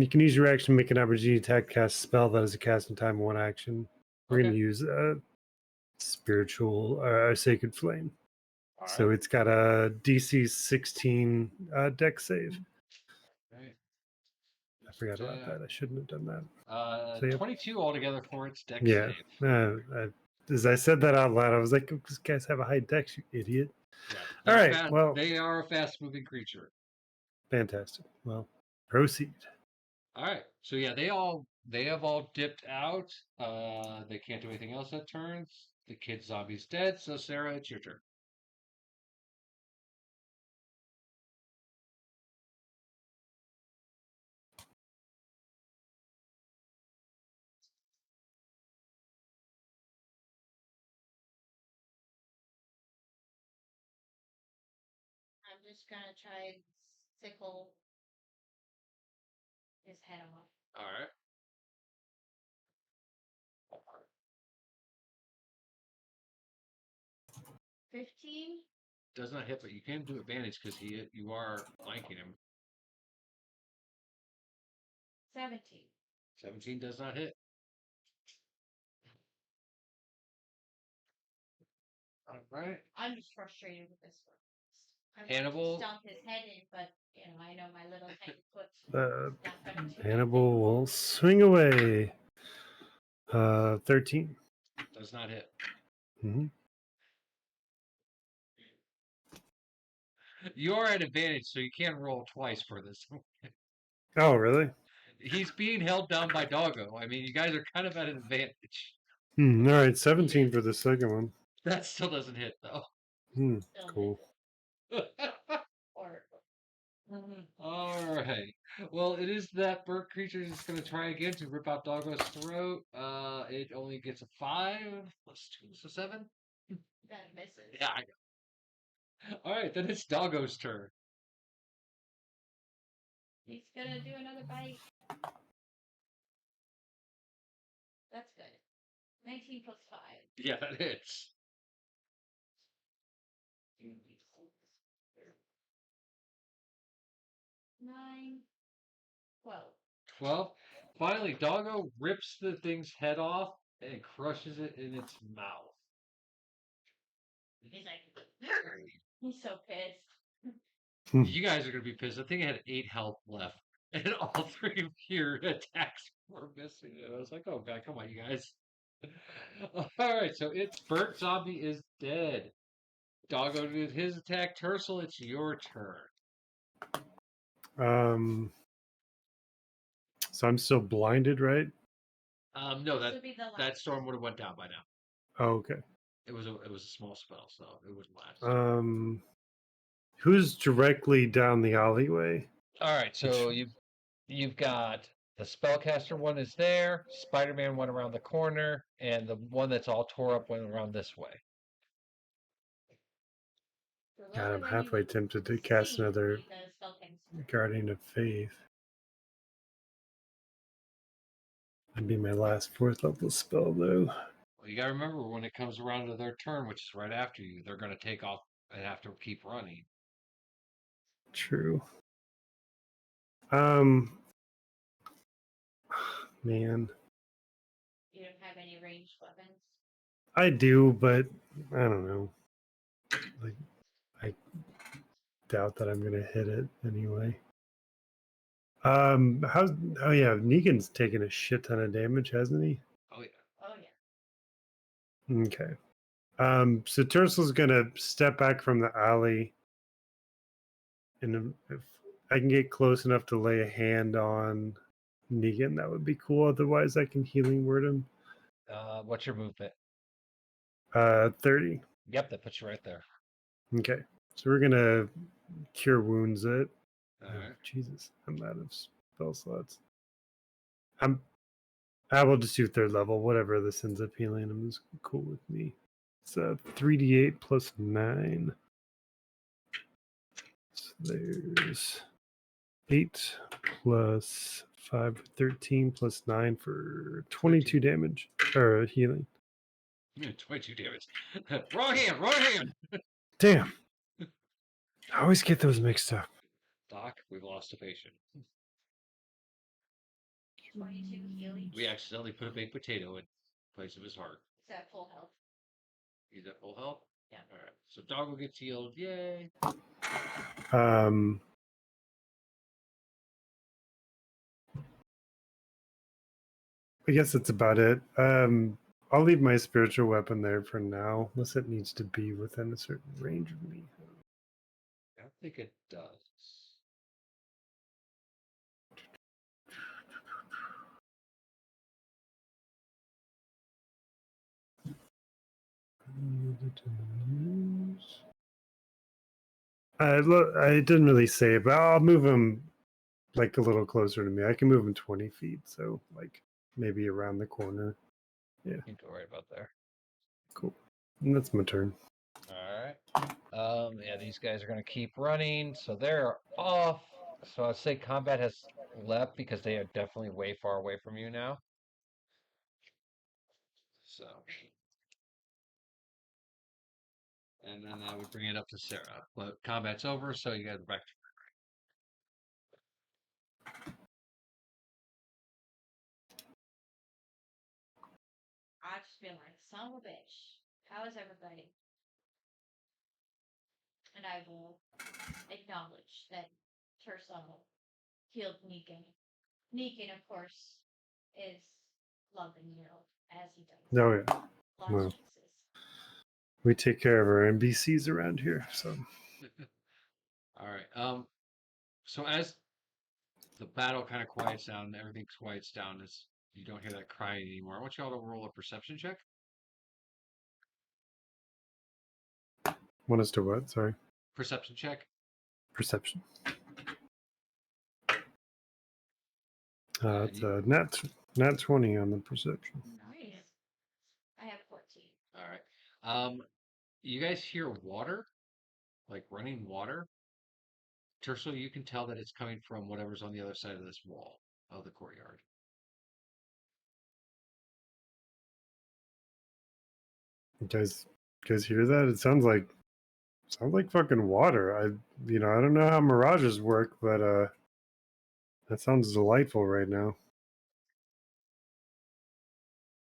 You can use your action to make an opportunity attack, cast a spell that is a cast in time 1 action. We're going to use a spiritual, sacred flame. All So right. it's got a DC 16 deck save. Right. I forgot about that. I shouldn't have done that. So, yep. 22 altogether for its deck Yeah. save. As I said that out loud, I was like, "These guys have a high dex, you idiot." Yeah. All right. Fast, well, they are a fast-moving creature. Fantastic. Well, proceed. All right. So yeah, they have all dipped out. They can't do anything else that turns. The kid zombie's dead. So Sarah, it's your turn. I'm just gonna try and sickle his head off. All right. 15, Does not hit, but you can do advantage because you are flanking him. 17. 17 does not hit. All right. I'm just frustrated with this one. Hannibal. Stomp his head in, but I know my little tiny foot. Not gonna do Hannibal will swing away. 13. Does not hit. Mm-hmm. You are at advantage, so you can roll twice for this. Oh, really? He's being held down by Doggo. I mean, you guys are kind of at an advantage. All right, 17 for the second one. That still doesn't hit though. Still Cool. Or All right. Well, it is that bird creature that's going to try again to rip out Doggo's throat. It only gets a 5 plus 2, so 7. that misses. Yeah. All right, then it's Doggo's turn. He's gonna do another bite. That's good. 19 plus 5. Yeah, that hits. 9, 12. 12. Finally, Doggo rips the thing's head off and crushes it in its mouth. He's like, he's so pissed. You guys are going to be pissed. I think I had 8 health left, and all 3 of your attacks were missing. And I was like, oh, God, come on, you guys. All right, so it's Burnt Zombie is dead. Doggo did his attack. Tercel, it's your turn. So I'm still blinded, right? No, This would be the last. that storm would have went down by now. Oh, okay. It was a small spell, so it wouldn't last. Who's directly down the alleyway? All right, so you've got the spellcaster one is there, Spider-Man went around the corner, and the one that's all tore up went around this way. The God, lower I'm than halfway you tempted to cast see another the spellcaster. Guardian of Faith. That'd be my last 4th level spell, though. Well, you gotta remember when it comes around to their turn, which is right after you, they're gonna take off and have to keep running. True. Man, You don't have any ranged weapons. I do, but I don't know. Like, I doubt that I'm gonna hit it anyway. Oh yeah, Negan's taken a shit ton of damage, hasn't he? Oh yeah. Oh yeah. Okay. So Tercel's gonna step back from the alley, and if I can get close enough to lay a hand on Negan, that would be cool. Otherwise, I can healing word him. What's your movement? 30. Yep, that puts you right there. Okay. So we're gonna cure wounds it. All right. Jesus, I'm out of spell slots. I will just do 3rd level. Whatever this ends up healing him is cool with me. It's 3d8 plus 9. So there's 8 plus 5, 13 plus 9 for 22 damage or healing. 22 damage. Wrong hand, wrong hand. Damn. I always get those mixed up. Doc, we've lost a patient. 22 healing. We accidentally put a baked potato in place of his heart. Is that full health? He's at full health? Yeah. All right. So Doggo gets healed. Yay. I guess that's about it. I'll leave my spiritual weapon there for now, unless it needs to be within a certain range of me. I don't think it does. I didn't really say it, but I'll move him like a little closer to me. I can move him 20 feet, so like maybe around the corner. Yeah, You can go right about there. cool. And that's my turn. All right. Yeah, these guys are going to keep running, so they're off. So I'd say combat has left because they are definitely way far away from you now. So. And then I would bring it up to Sarah. But combat's over, so you got to back to I just been like, son of a bitch. How is everybody? And I will acknowledge that Tercel killed Negan. Negan, of course, is loving you as he does. Oh yeah, Lots well. of kisses. We take care of our NBCs around here. So All right. So as the battle kind of quiets down. Everything quiets down as you don't hear that crying anymore. I want y'all to roll a perception check. Want us to what? Sorry. Perception check. Perception. And It's a nat 20 on the perception. Nice. I have 14. All right. You guys hear water, like running water. Terso, you can tell that it's coming from whatever's on the other side of this wall of the courtyard. You guys hear that? It sounds like fucking water. I don't know how mirages work, but that sounds delightful right now.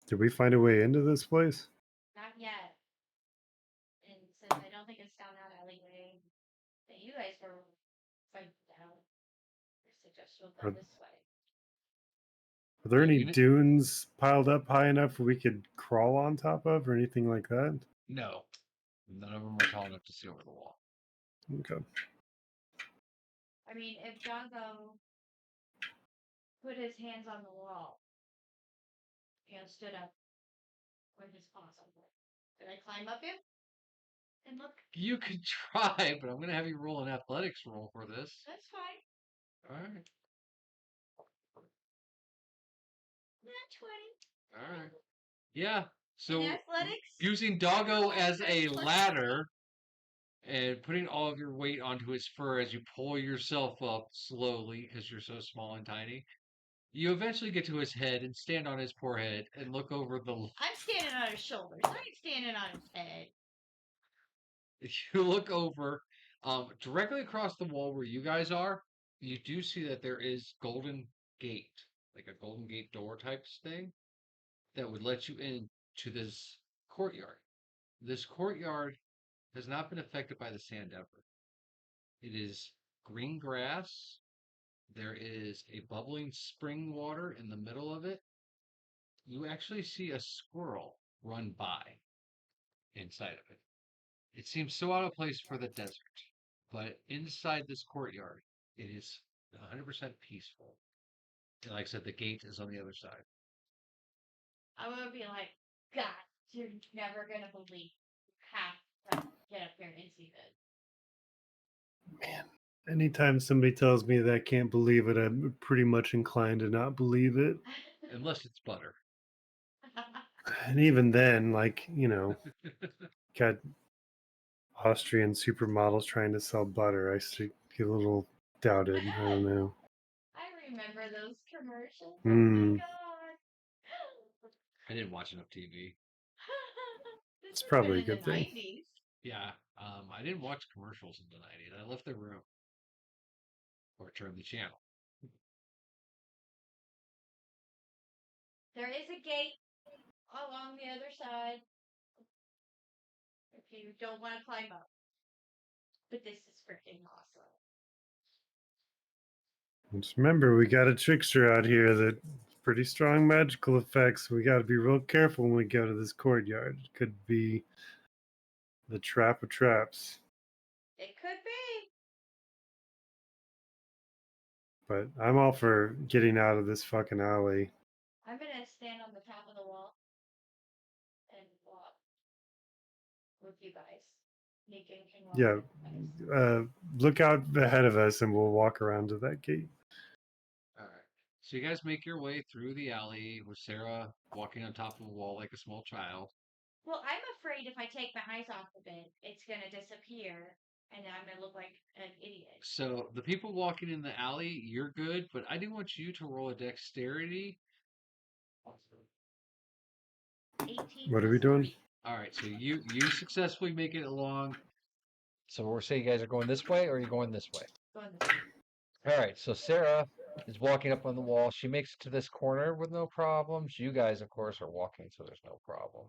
Did we find a way into this place? Not yet. And since I don't think it's down that alleyway that you guys were fighting down, I suggest we'll go Are- this way. Are there Yeah, any you kn- dunes piled up high enough we could crawl on top of or anything like that? No, none of them are tall enough to see over the wall. Okay. I mean, if Doggo put his hands on the wall, stood up with his paws on it, could I climb up him and look? You could try, but I'm going to have you roll an athletics roll for this. That's fine. All right. Not 20. All right. Yeah. So In athletics? using Doggo as a ladder and putting all of your weight onto his fur as you pull yourself up slowly because you're so small and tiny, you eventually get to his head and stand on his poor head and look over the. I'm standing on his shoulders. I ain't standing on his head. You look over directly across the wall where you guys are. You do see that there is golden gate, like a golden gate door type thing that would let you into this courtyard. This courtyard has not been affected by the sand ever. It is green grass. There is a bubbling spring water in the middle of it. You actually see a squirrel run by inside of it. It seems so out of place for the desert, but inside this courtyard, it is 100% peaceful. And like I said, the gate is on the other side. I'm gonna be like, God, you're never gonna believe you have to get up here and see this. Man, anytime somebody tells me that I can't believe it, I'm pretty much inclined to not believe it. Unless it's butter. And even then, got Austrian supermodels trying to sell butter. I still get a little doubted. I don't know. I remember those commercials. Oh Hmm. my god. I didn't watch enough TV. This It's was probably a been in good the thing. 90s. Yeah, I didn't watch commercials in the 90s. I left the room or turned the channel. There is a gate along the other side if you don't want to climb up. But this is freaking awesome. Just remember, we got a trickster out here that pretty strong magical effects. We got to be real careful when we go to this courtyard. It could be the trap of traps. It could be. But I'm all for getting out of this fucking alley. I'm gonna stand on the top of the wall and walk with you guys. Negan can walk Yeah, with us. look out ahead of us and we'll walk around to that gate. All right. So you guys make your way through the alley with Sarah walking on top of a wall like a small child. Well, I'm afraid if I take my eyes off of it, it's gonna disappear, and then I'm gonna look like an idiot. So the people walking in the alley, you're good, but I do want you to roll a dexterity. 18 What are plus we doing? 3. All right, so you successfully make it along. So we're saying you guys are going this way, or are you going this way? Going this way. All right. So Sarah is walking up on the wall. She makes it to this corner with no problems. You guys, of course, are walking, so there's no problem.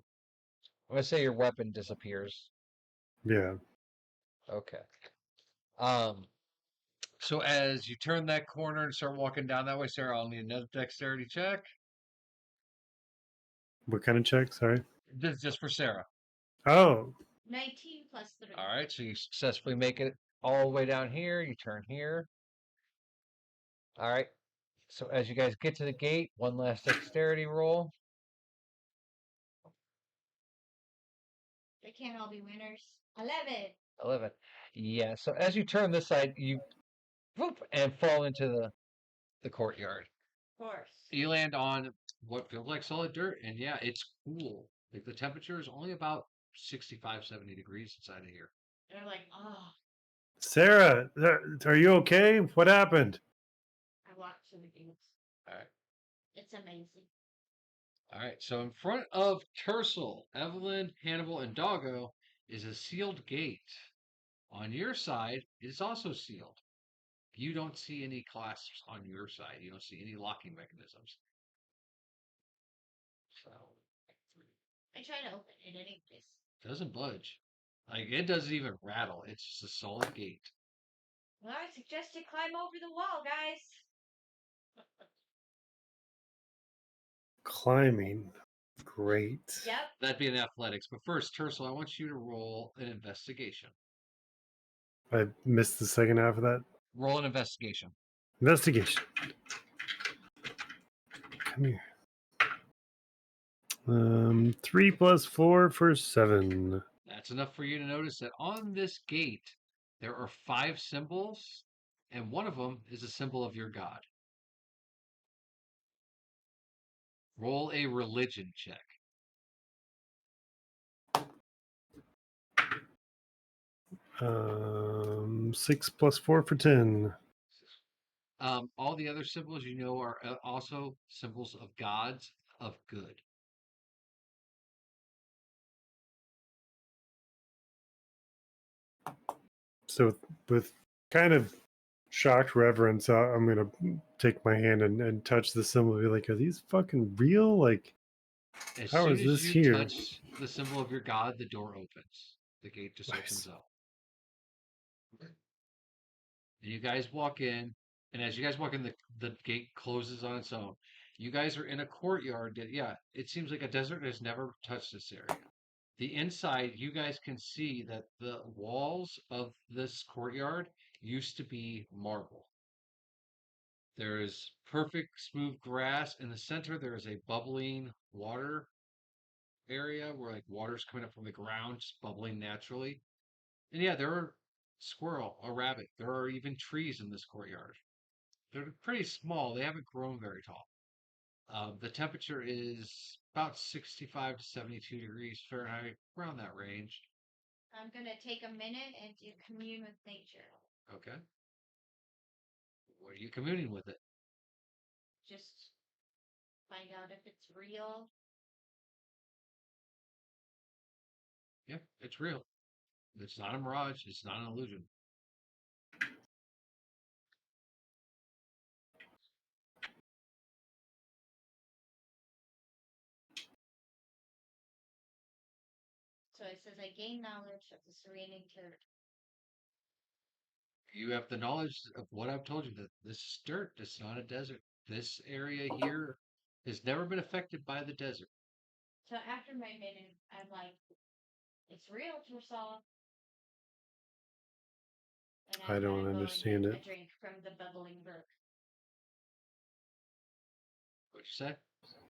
I'm gonna say your weapon disappears. Yeah. Okay. Um. So as you turn that corner and start walking down that way, Sarah, I'll need another dexterity check. What kind of check? Sorry. Just for Sarah. Oh, 19 plus 3. All right, so you Successfully make it all the way down here. You turn here. All right. So as you guys get to the gate, one last dexterity roll. They can't all be winners. 11. 11. Yeah, so as you turn this side, you whoop, and fall into the courtyard. Of course. You land on what feels like solid dirt, and yeah, it's cool. Like the temperature is only about 65, 70 degrees inside of here. They're like, oh. Sarah, are you okay? What happened? I walked through the gates. All right. It's amazing. All right. So in front of Tercel, Evelyn, Hannibal, and Doggo is a sealed gate. On your side, it's also sealed. You don't see any clasps on your side. You don't see any locking mechanisms. So I try to open it anyways. doesn't budge. Like it doesn't even rattle. It's just a solid gate. Well, I suggest you climb over the wall, guys. Climbing. Great. Yep. That'd be an athletics. But first, Tercel, I want you to roll an investigation. I missed the second half of that. Roll an investigation. Investigation. Come here. 3 + 4 for 7. That's enough for you to notice that on this gate, there are 5 symbols, and one of them is a symbol of your god. Roll a religion check. 6 + 4 for 10. All the other symbols you know are also symbols of gods of good. So with kind of shocked reverence, I'm gonna take my hand and touch the symbol and be like, are these fucking real? Like, As how soon is as this you here? touch the symbol of your god, the door opens. The gate just Nice. opens up. And you guys walk in, and as you guys walk in, the gate closes on its own. You guys are in a courtyard that, yeah, it seems like a desert has never touched this area. The inside, you guys can see that the walls of this courtyard used to be marble. There is perfect smooth grass. In the center, there is a bubbling water area where like water's coming up from the ground, just bubbling naturally. And yeah, there are squirrel, a rabbit. There are even trees in this courtyard. They're pretty small. They haven't grown very tall. The temperature is about 65 to 72 degrees Fahrenheit, around that range. I'm going to take a minute and do commune with nature. Okay. What are you communing with it? Just find out if it's real. Yeah, it's real. It's not a mirage. It's not an illusion. So it says, I gain knowledge of the surrounding territory. You have the knowledge of what I've told you, that this is dirt. It's not a desert. This area here has never been affected by the desert. So after my minute, I'm like, it's real, Tercel. And I I'm don't gonna go understand and it. get a drink from the bubbling brook. What'd you say?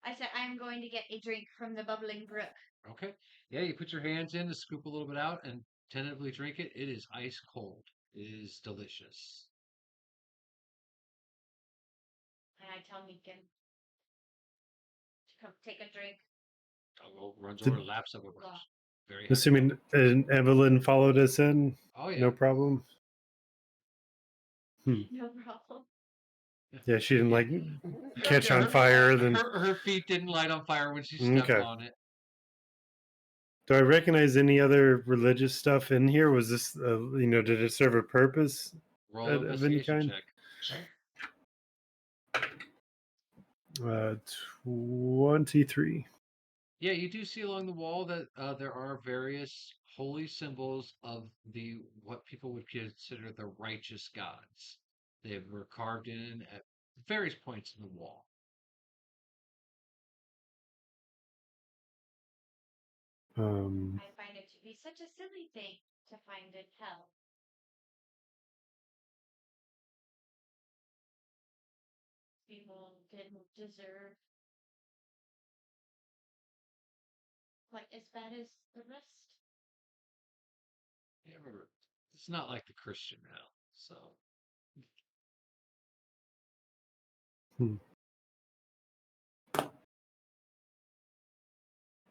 I said, I'm going to get a drink from the bubbling brook. Okay. Yeah, you put your hands in to scoop a little bit out and tentatively drink it. It is ice cold. It is delicious. And I tell Meekin to come take a drink. I'll runs Did- over, laps up a bunch. Blah. Very happy. Assuming Evelyn followed us in, Oh yeah. no problem. No problem. Yeah, she didn't like catch on fire. Then her feet didn't light on fire when she stepped Okay. on it. do I recognize any other religious stuff in here? Was this, did it serve a purpose Roll of any investigation kind? check. 23. Yeah, you do see along the wall that there are various holy symbols of the what people would consider the righteous gods. They were carved in at various points in the wall. I find it to be such a silly thing to find in hell. people didn't deserve like as bad as the rest. Yeah, remember, it's not like the Christian now, so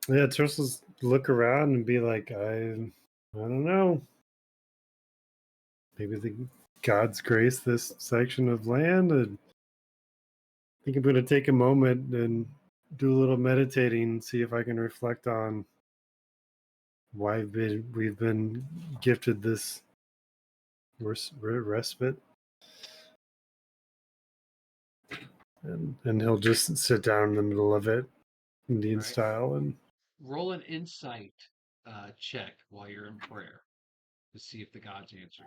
Yeah, Tursel's look around and be like, I don't know. Maybe the gods grace this section of land. And I think I'm going to take a moment and do a little meditating and see if I can reflect on why we've been gifted this respite. And he'll just sit down in the middle of it, Indian Right. style, and roll an insight check while you're in prayer to see if the gods answer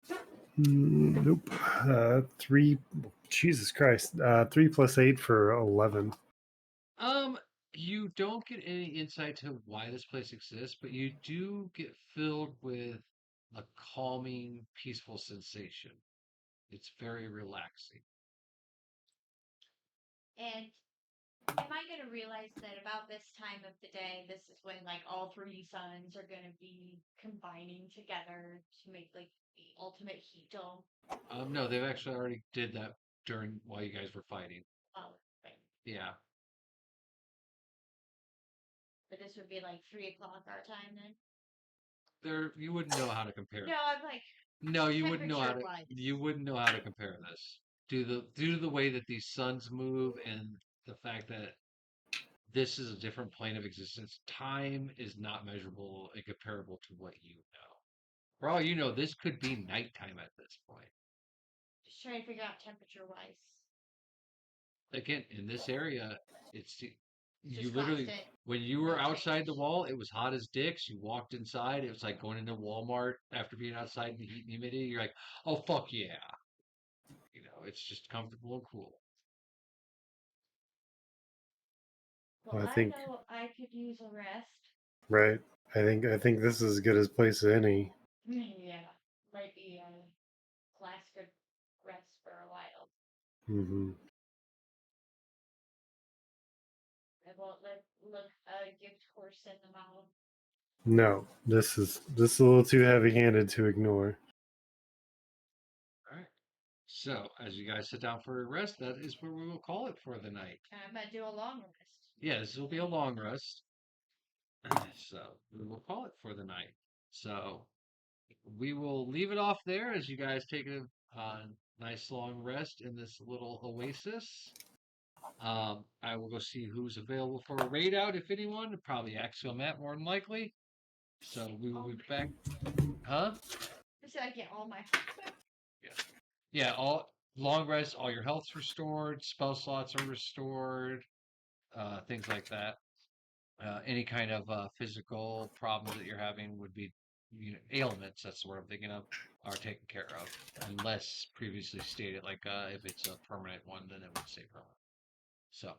you. nope. 3. Jesus Christ. 3 plus 8 for 11. You don't get any insight to why this place exists, but you do get filled with a calming, peaceful sensation. It's very relaxing. And am I going to realize that about this time of the day, this is when like all three suns are going to be combining together to make like the ultimate heat dome? No, they've actually already did that during while you guys were fighting. Oh, right. Yeah. But this would be like 3 o'clock our time then. There, you wouldn't know how to compare. No, I'm like. No, you wouldn't know how to. Temperature-wise. You wouldn't know how to compare this due to the way that these suns move and the fact that this is a different plane of existence. Time is not measurable and comparable to what you know. For all you know, this could be nighttime at this point. Just trying to figure out temperature-wise. Again, in this area, it's you Just literally constant. when you were no outside change. the wall, it was hot as dicks. You walked inside, it was like going into Walmart after being outside in the heat and humidity. You're like, oh fuck yeah. You know, it's just comfortable and cool. Well, I I think know I could use a rest. right. I think this is as good as place as any. Yeah, might be a class good rest for a while. Mm-hmm. I won't look a gift horse in the mouth. No, this is a little too heavy-handed to ignore. All right. So, as you guys sit down for a rest, that is where we will call it for the night. I'm gonna do a long rest. Yeah, this will be a long rest. So, we will call it for the night. So, we will leave it off there as you guys take a nice long rest in this little oasis. I will go see who's available for a raid out, if anyone. Probably Axial Matt, more than likely. So, we will be back. Huh? So I get all my health back. Yeah. Yeah, all long rest, all your health's restored, spell slots are restored, things like that. Any kind of physical problems that you're having would be, ailments. That's the word I'm thinking of, are taken care of, unless previously stated. Like if it's a permanent one, then it would say permanent. So,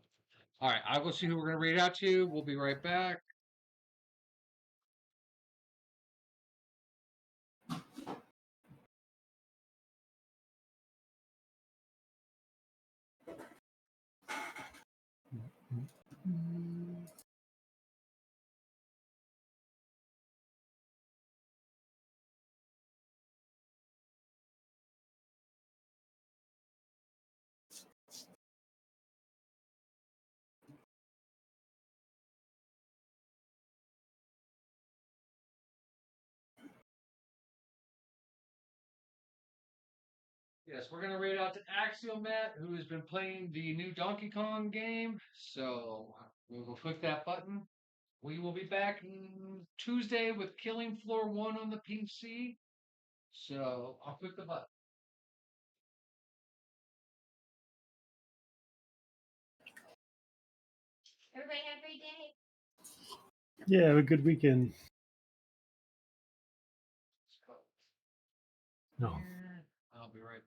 all right, I'll go see who we're gonna read out to. We'll be right back. Yes, we're gonna read out to Axiomat, who has been playing the new Donkey Kong game. So we will click that button. We will be back Tuesday with Killing Floor 1 on the PC. So I'll click the button. Everybody have a great day. Yeah, have a good weekend. No. I'll be right